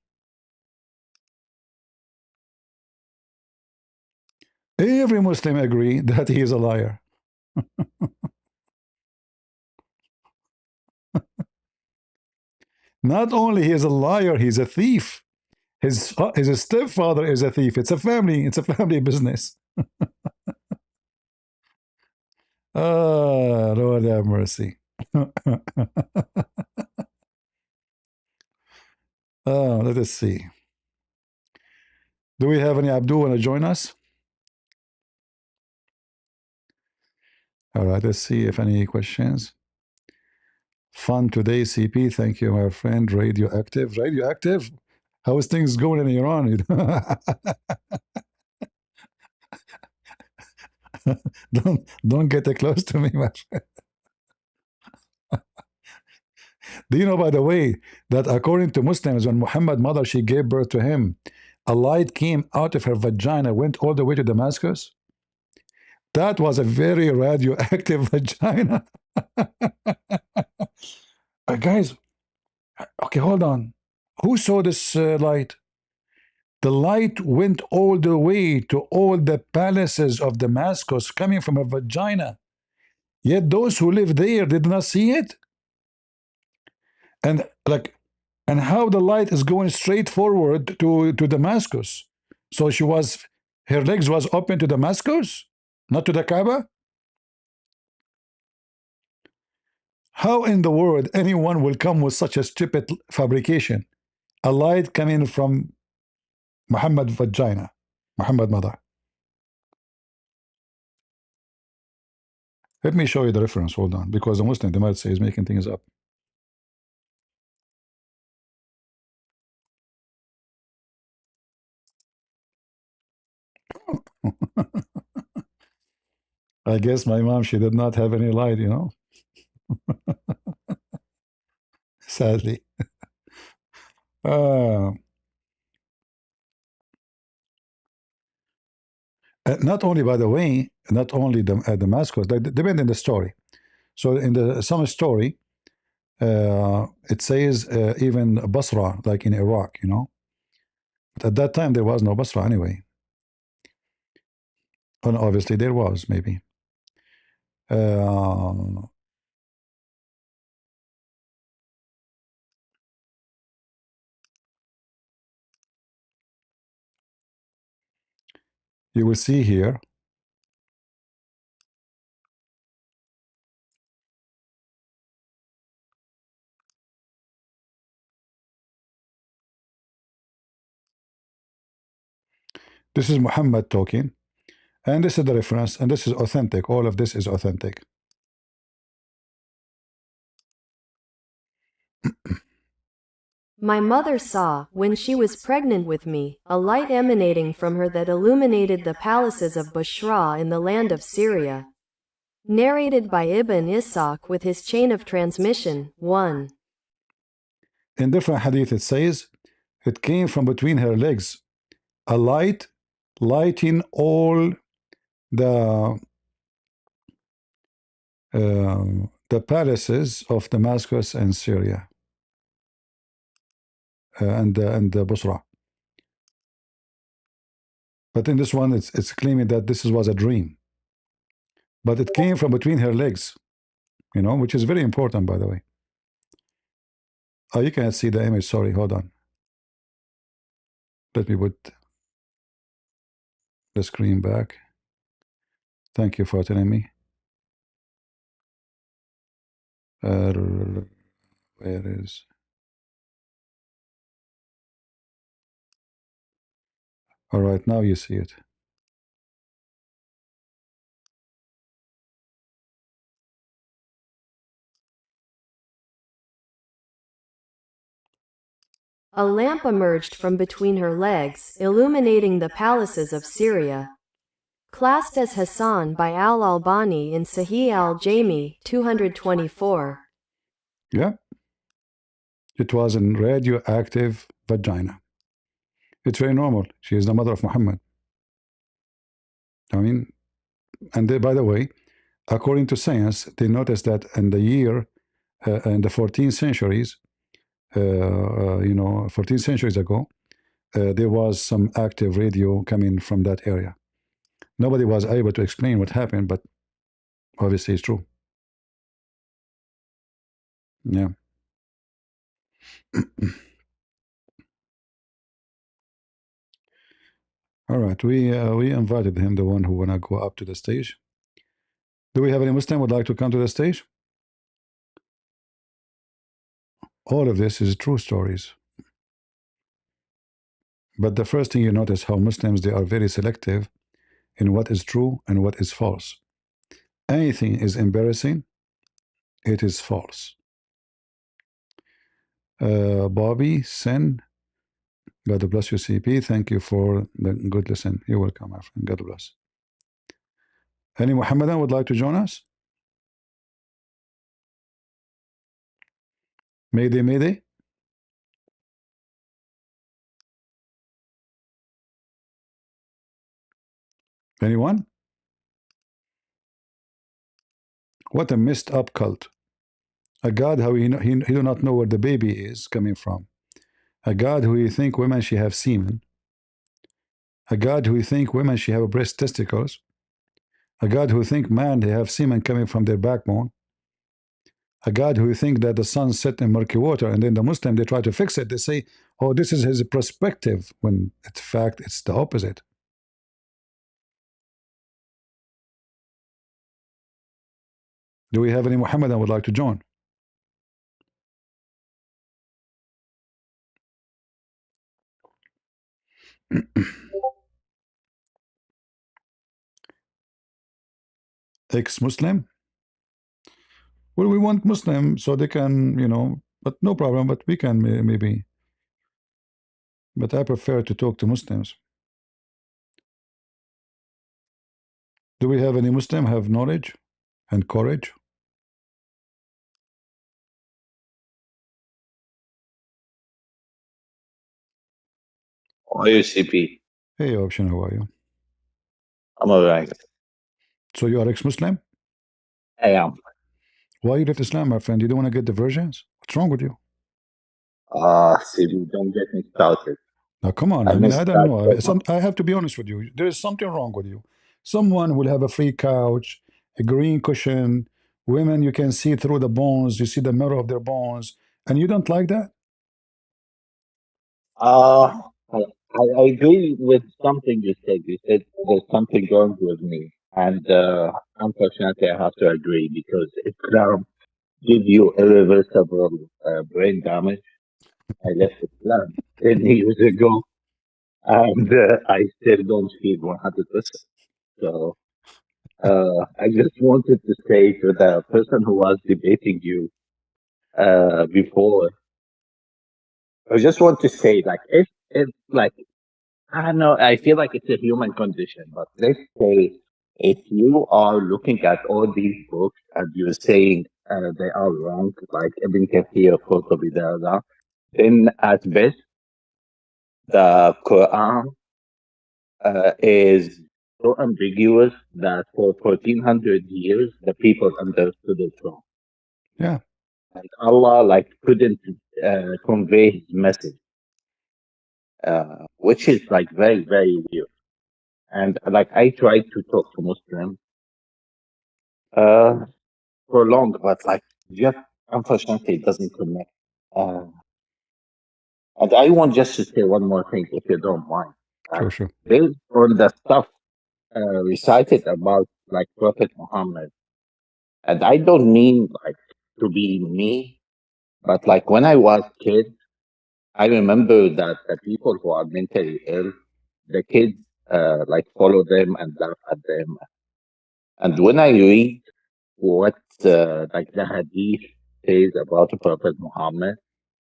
Every Muslim agree that he is a liar. Not only he is a liar, he's a thief. His stepfather is a thief. It's a family business. Lord have mercy. Let us see. Do we have any Abdul want to join us? All right, let's see if any questions. Fun today, CP. Thank you, my friend. Radioactive. Radioactive? How is things going in Iran? don't get close to me, my friend. Do you know, by the way, that according to Muslims, when Muhammad's mother, she gave birth to him, a light came out of her vagina, went all the way to Damascus? That was a very radioactive vagina. Guys, okay, hold on. Who saw this light? The light went all the way to all the palaces of Damascus coming from a vagina. Yet those who live there did not see it. And and how the light is going straight forward to Damascus. So her legs was open to Damascus, not to the Kaaba. How in the world anyone will come with such a stupid fabrication? A light coming from Muhammad vagina, Muhammad mother. Let me show you the reference. Hold on, because the Muslim, they might say, is making things up. I guess my mom, she did not have any light, you know, sadly. Uh, Not only, by the way, not only Damascus, depending on the story. So in some story, it says even Basra, like in Iraq, you know. But at that time, there was no Basra anyway. And obviously, there was, maybe. You will see here. This is Muhammad talking. And this is the reference. And this is authentic. All of this is authentic. My mother saw, when she was pregnant with me, a light emanating from her that illuminated the palaces of Bushra in the land of Syria. Narrated by Ibn Ishaq with his chain of transmission. 1. In different hadith, it says, it came from between her legs, a light lighting all the palaces of Damascus and Syria and Busra. But in this one, it's claiming that this was a dream. But it came from between her legs, you know, which is very important, by the way. Oh, you can't see the image. Sorry, hold on. Let me put the screen back. Thank you for telling me. Where is... All right, now you see it. A lamp emerged from between her legs, illuminating the palaces of Syria. Classed as Hassan by Al-Albani in Sahih al-Jami, 224. Yeah. It was a radioactive vagina. It's very normal. She is the mother of Muhammad. I mean, and they, by the way, according to science, they noticed that in the year, in the 14th centuries, 14 centuries ago, there was some active radio coming from that area. Nobody was able to explain what happened, but obviously it's true. Yeah. All right, we invited him, the one who wanna go up to the stage. Do we have any Muslim would like to come to the stage? All of this is true stories. But the first thing you notice how Muslims, they are very selective in what is true and what is false. Anything is embarrassing, it is false. Bobby, Sin, God bless you, CP. Thank you for the good lesson. You're welcome, my friend. God bless. Any Muhammadan would like to join us? Mayday, Mayday. Anyone? What a messed up cult. A God how he do not know where the baby is coming from. A God who you think women should have semen. A God who you think women should have breast testicles. A God who think man they have semen coming from their backbone. A God who you think that the sun set in murky water, and then the Muslim they try to fix it. They say, "Oh, this is his perspective," when in fact it's the opposite. Do we have any Muhammadan would like to join? Ex-Muslim? Well, we want Muslim so they can, but no problem. But we can maybe. But I prefer to talk to Muslims. Do we have any Muslim have knowledge and courage? How are you, CP? Hey, Option, how are you? I'm alright. So you are ex-Muslim? I am. Why you left Islam, my friend? You don't want to get the versions? What's wrong with you? CP, don't get me started. Now, come on. I I mean, missed I don't that. know. I have to be honest with you. There is something wrong with you. Someone will have a free couch, a green cushion, women you can see through the bones, you see the mirror of their bones, and you don't like that? I agree with something you said. You said there's something wrong with me. And unfortunately, I have to agree because Islam gives you irreversible brain damage. I left Islam 10 years ago and I still don't feel 100%. So I just wanted to say to the person who was debating you before, I just want to say, like, if like, I don't know, I feel like it's a human condition, but let's say if you are looking at all these books and you're saying they are wrong, like Ibn Kathir, Qurtubi, then at best, the Quran is so ambiguous that for 1400 years, the people understood it wrong. Yeah. And Allah, like, couldn't convey his message. Which is like very, very weird. And like I tried to talk to Muslims for long, but like just unfortunately it doesn't connect. And I want just to say one more thing, if you don't mind. Sure. Based on the stuff recited about like Prophet Muhammad, and I don't mean like to be me, but like when I was kid, I remember that the people who are mentally ill, the kids like follow them and laugh at them. And when I read what like the hadith says about Prophet Muhammad,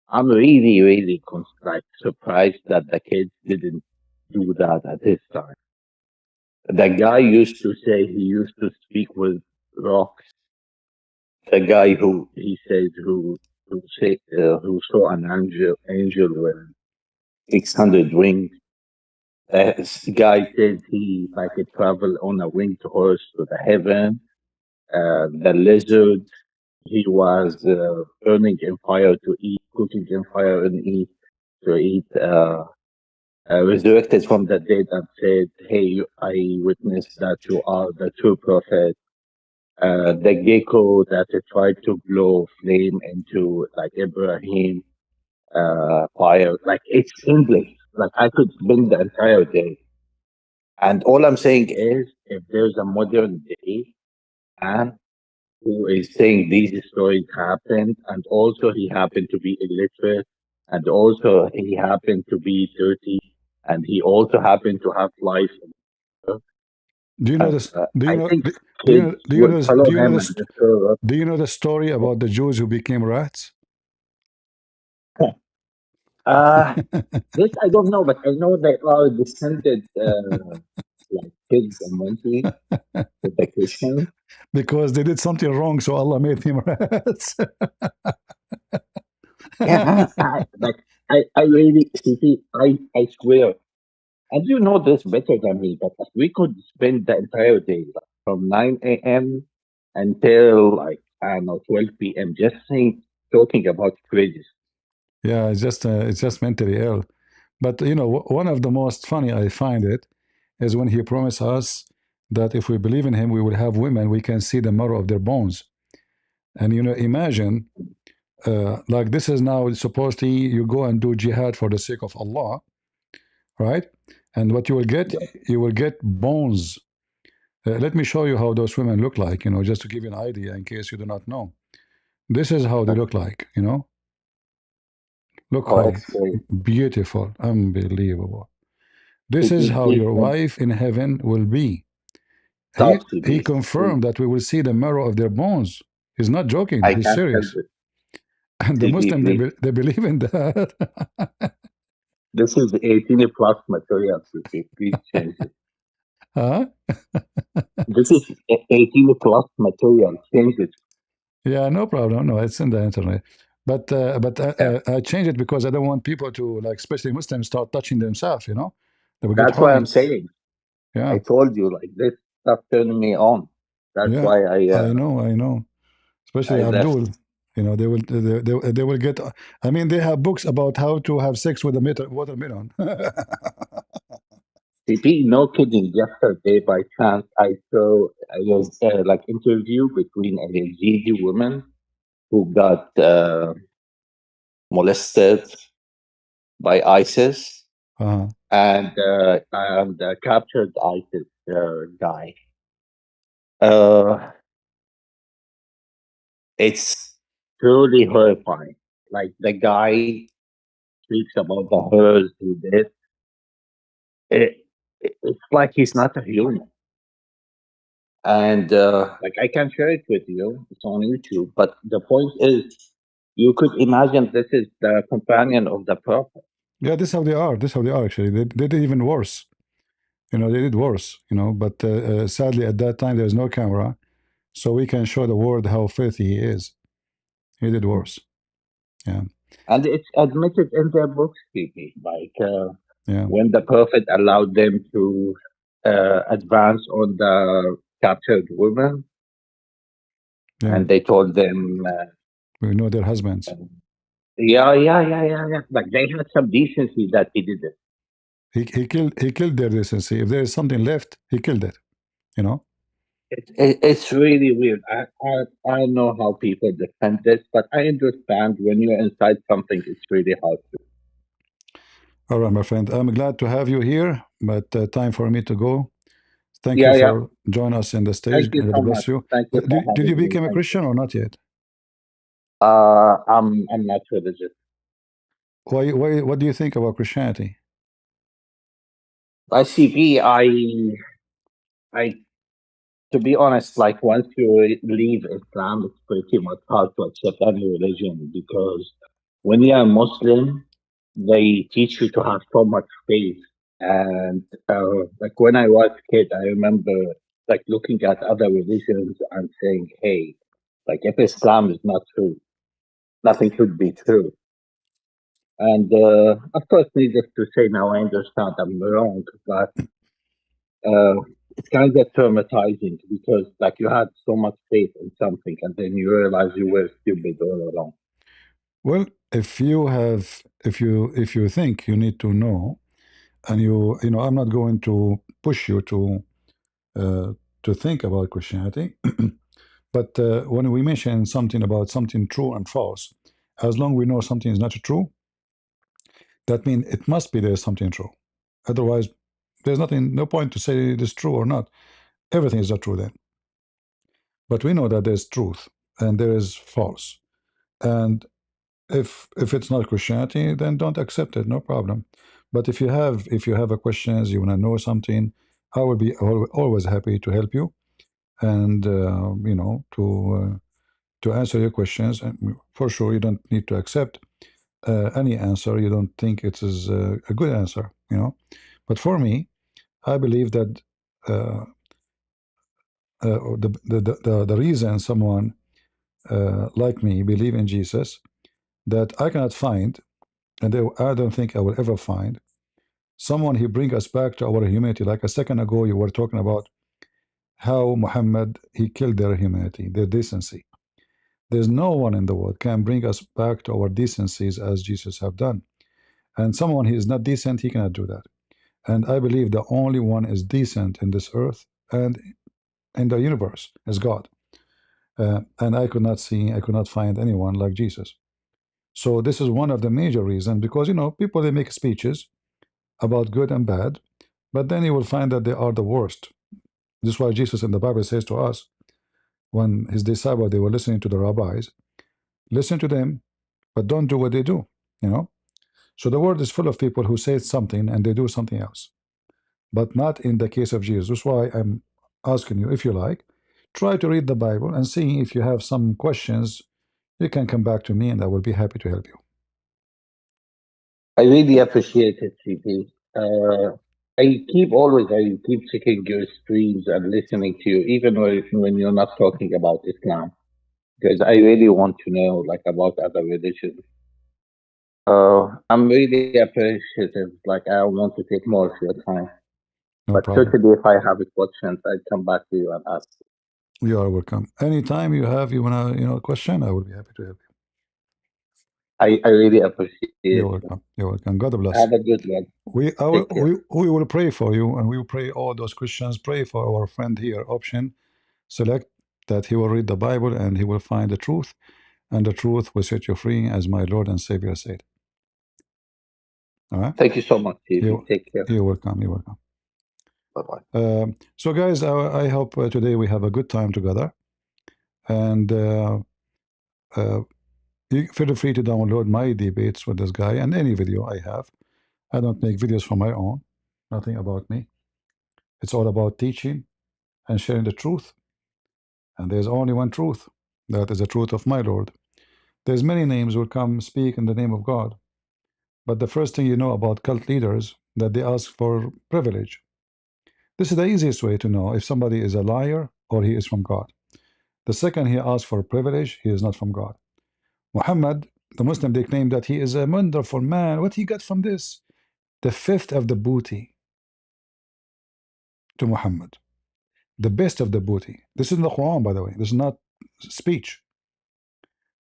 I'm really, really like surprised that the kids didn't do that at his time. The guy used to say he used to speak with rocks. The guy who he says who saw an angel with 600 wings. This guy said he like he traveled on a winged horse to the heaven. The lizard, he was burning in fire to eat, cooking in fire and eat to eat. Resurrected from the dead and said, "Hey, I witnessed that you are the true prophet." The gecko that tried to blow flame into like Ibrahim fire, like it's endless. Like I could spend the entire day. And all I'm saying is, if there's a modern day man who is saying these stories happened, and also he happened to be illiterate, and also he happened to be dirty, and he also happened to have life. Do you know this? Do you I know? think Do you kids know? Do you will know? follow Do you know him and this? just grow up. Do you know the story about the Jews who became rats? Uh, this I don't know, but I know they are descended like pigs and monkeys with the Christians. Because they did something wrong, so Allah made him rats. Yeah, I really see, I swear. And you know this better than me, but like, we could spend the entire day, like, from 9 a.m. until like, I don't know, 12 p.m. just talking about crazy. Yeah, it's just mentally ill. But you know, one of the most funny I find it is when he promised us that if we believe in him, we will have women, we can see the marrow of their bones. And you know, imagine like this is now supposedly you go and do jihad for the sake of Allah, right? And what you will get bones. Let me show you how those women look like, you know, just to give you an idea in case you do not know. This is how they look like, you know. Look Oh, how it's crazy. beautiful, unbelievable. This is CP, how please your don't wife in heaven will be. stop, He CP. confirmed that we will see the marrow of their bones. He's not joking. I He's can't help serious. it. And the CP, Muslim please. they believe in that. This is 18 plus material, CP. Please change it. Huh? This is 18 plus material. Change it. Yeah, no problem. No, it's in the internet. But Yeah. I changed it because I don't want people to like, especially Muslims, start touching themselves. You know, they will get That's why I'm horny. saying. I Yeah, told you, like, this stuff turned me on. That's yeah. why I know. Especially I left. Abdul. You know, they will get. I mean, they have books about how to have sex with a watermelon. CP, no kidding. Yesterday, by chance, I was like interview between a Yazidi woman who got molested by ISIS uh, and captured ISIS guy. Uh, it's truly horrifying. Like the guy speaks about the horrors he did. It, it's like he's not a human. And like I can share it with you. It's on YouTube. But the point is, you could imagine this is the companion of the prophet. yeah, this is how they are. This is how they are. Actually, they did even worse. You know, they did worse. You know, but sadly, at that time, there's no camera, so we can show the world how filthy he is. He did worse. Yeah, And it's admitted in their books, PP. Like yeah, when the prophet allowed them to advance on the captured women, yeah. and they told them, We know their husbands. yeah. Like they had some decency that he did it. He killed their decency. If there is something left, he killed it. You know. It's really weird. I know how people defend this, but I understand when you're inside something, it's really hard to. All right, my friend. I'm glad to have you here, but time for me to go. Thank you Yeah. for joining us in the stage. Thank you God so much. bless you. Thank you for Did you having me. become a Thank you. Christian or not yet? I'm not religious. Why? What do you think about Christianity? ICP, I, to be honest, like once you leave Islam, it's pretty much hard to accept any religion because when you're a Muslim, they teach you to have so much faith. And like when I was a kid, I remember like looking at other religions and saying, "Hey, like if Islam is not true, nothing could be true." And of course, needless to say, now I understand I'm wrong, but uh, it's kind of traumatizing because like you had so much faith in something and then you realize you were stupid all along. Well, if you think you need to know, and you know, I'm not going to push you uh, to think about Christianity, but when we mention something about something true and false, as long we know something is not true, that means it must be there's something true. Otherwise, there's nothing, no point to say it is true or not. Everything is not true then. But we know that there's truth and there is false. And if it's not Christianity, then don't accept it. No problem. But if you have a questions, you want to know something, I will be always happy to help you, and to answer your questions. And for sure, you don't need to accept any answer you don't think it is a good answer. But for me, I believe that the reason someone like me believe in Jesus, that I cannot find, and I don't think I will ever find someone who bring us back to our humanity. Like a second ago, you were talking about how Muhammad he killed their humanity, their decency. There's no one in the world can bring us back to our decencies as Jesus have done. And someone who is not decent, he cannot do that. And I believe the only one is decent in this earth and in the universe is God. And I could not find anyone like Jesus. So this is one of the major reasons, because people they make speeches about good and bad, but then you will find that they are the worst. This is why Jesus in the Bible says to us, when his disciples they were listening to the rabbis, listen to them, but don't do what they do. You know. So the world is full of people who say something and they do something else, but not in the case of Jesus. That's why I'm asking you, if you like, try to read the Bible and see if you have some questions. You can come back to me, and I will be happy to help you. I really appreciate it, CP. I keep checking your streams and listening to you, even when you're not talking about Islam, because I really want to know like about other religions. I'm really appreciative. Like I want to take more of your time, No but problem. certainly if I have questions, I'd come back to you and ask. You are welcome. Anytime you wanna question, I will be happy to help you. I really appreciate You're it. welcome. You're welcome. God bless. Have a good one. Take care. We will pray for you, and we will pray all those Christians. Pray for our friend here. Option select that he will read the Bible and he will find the truth, and the truth will set you free, as my Lord and Savior said. All right. Thank you so much, You CP. Take care. you're welcome. You're welcome. Bye bye. So guys, I hope today we have a good time together, and uh, you feel free to download my debates with this guy and any video I have. I don't make videos for my own. Nothing about me. It's all about teaching and sharing the truth. And there's only one truth. That is the truth of my Lord. There's many names will come speak in the name of God. But the first thing you know about cult leaders, that they ask for privilege. This is the easiest way to know if somebody is a liar or he is from God. The second he asks for privilege, he is not from God. Muhammad, the Muslim, they claim that he is a wonderful man. What he got from this? The fifth of the booty to Muhammad. The best of the booty. This is in the Quran, by the way. This is not speech.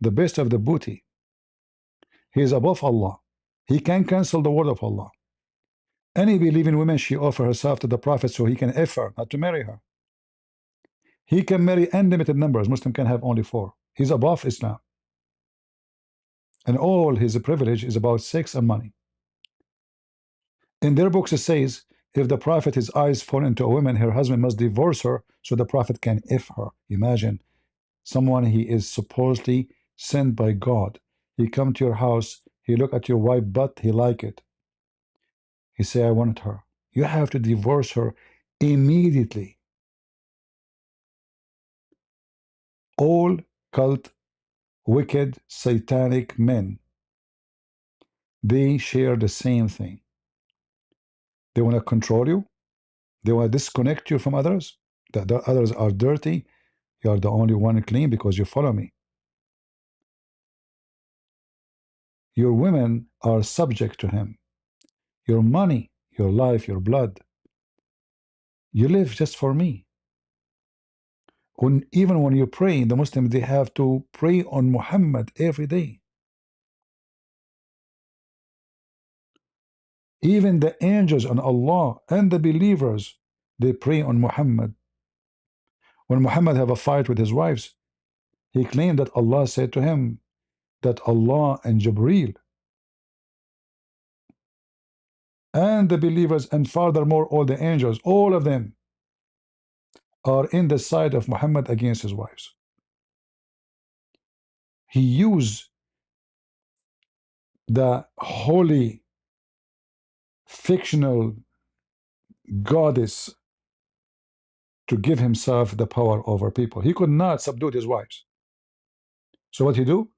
The best of the booty. He is above Allah. He can cancel the word of Allah. Any believing woman, she offer herself to the Prophet so he can F her, not to marry her. He can marry unlimited numbers. Muslim can have only 4. He's above Islam. And all his privilege is about sex and money. In their books it says, if the Prophet, his eyes fall into a woman, her husband must divorce her so the Prophet can F her. Imagine someone he is supposedly sent by God. He come to your house, he look at your wife butt, he like it. He say, I want her. You have to divorce her immediately. All cult, wicked, satanic men, they share the same thing. They want to control you. They want to disconnect you from others. That the others are dirty. You are the only one clean because you follow me. Your women are subject to him. Your money, your life, your blood. You live just for me. Even when you pray, the Muslims, they have to pray on Muhammad every day. Even the angels and Allah and the believers, they pray on Muhammad. When Muhammad have a fight with his wives, he claimed that Allah said to him that Allah and Jibreel and the believers, and furthermore all the angels, all of them are in the side of Muhammad against his wives. He used the holy fictional goddess to give himself the power over people. He could not subdue his wives. So what he do?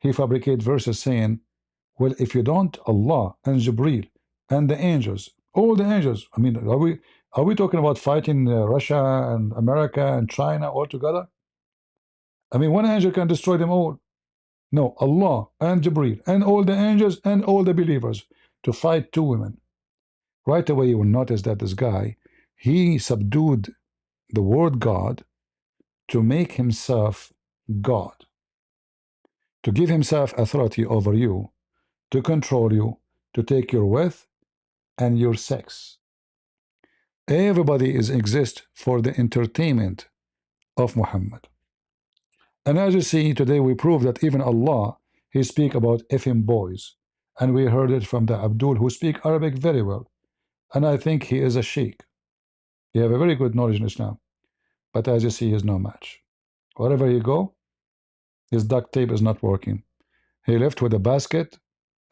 He fabricate verses saying, well, if you don't, Allah and Jibreel and the angels, all the angels, I mean, are we talking about fighting Russia and America and China all together? I mean, one angel can destroy them all. No, Allah and Jibreel and all the angels and all the believers to fight two women. Right away, you will notice that this guy, he subdued the word God to make himself God, to give himself authority over you, to control you, to take your wealth and your sex. Everybody exists for the entertainment of Muhammad. And as you see, today we prove that even Allah, he speak about effing boys. And we heard it from the Abdul, who speak Arabic very well. And I think he is a sheikh. He have a very good knowledge in Islam. But as you see, he is no match. Wherever you go, his duct tape is not working. He left with a basket,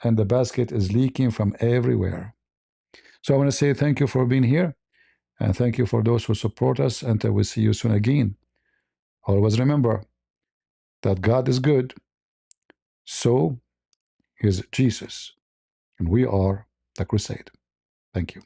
and the basket is leaking from everywhere. So I want to say thank you for being here, and thank you for those who support us, and I will see you soon again. Always remember that God is good, so is Jesus, and we are the crusade. Thank you.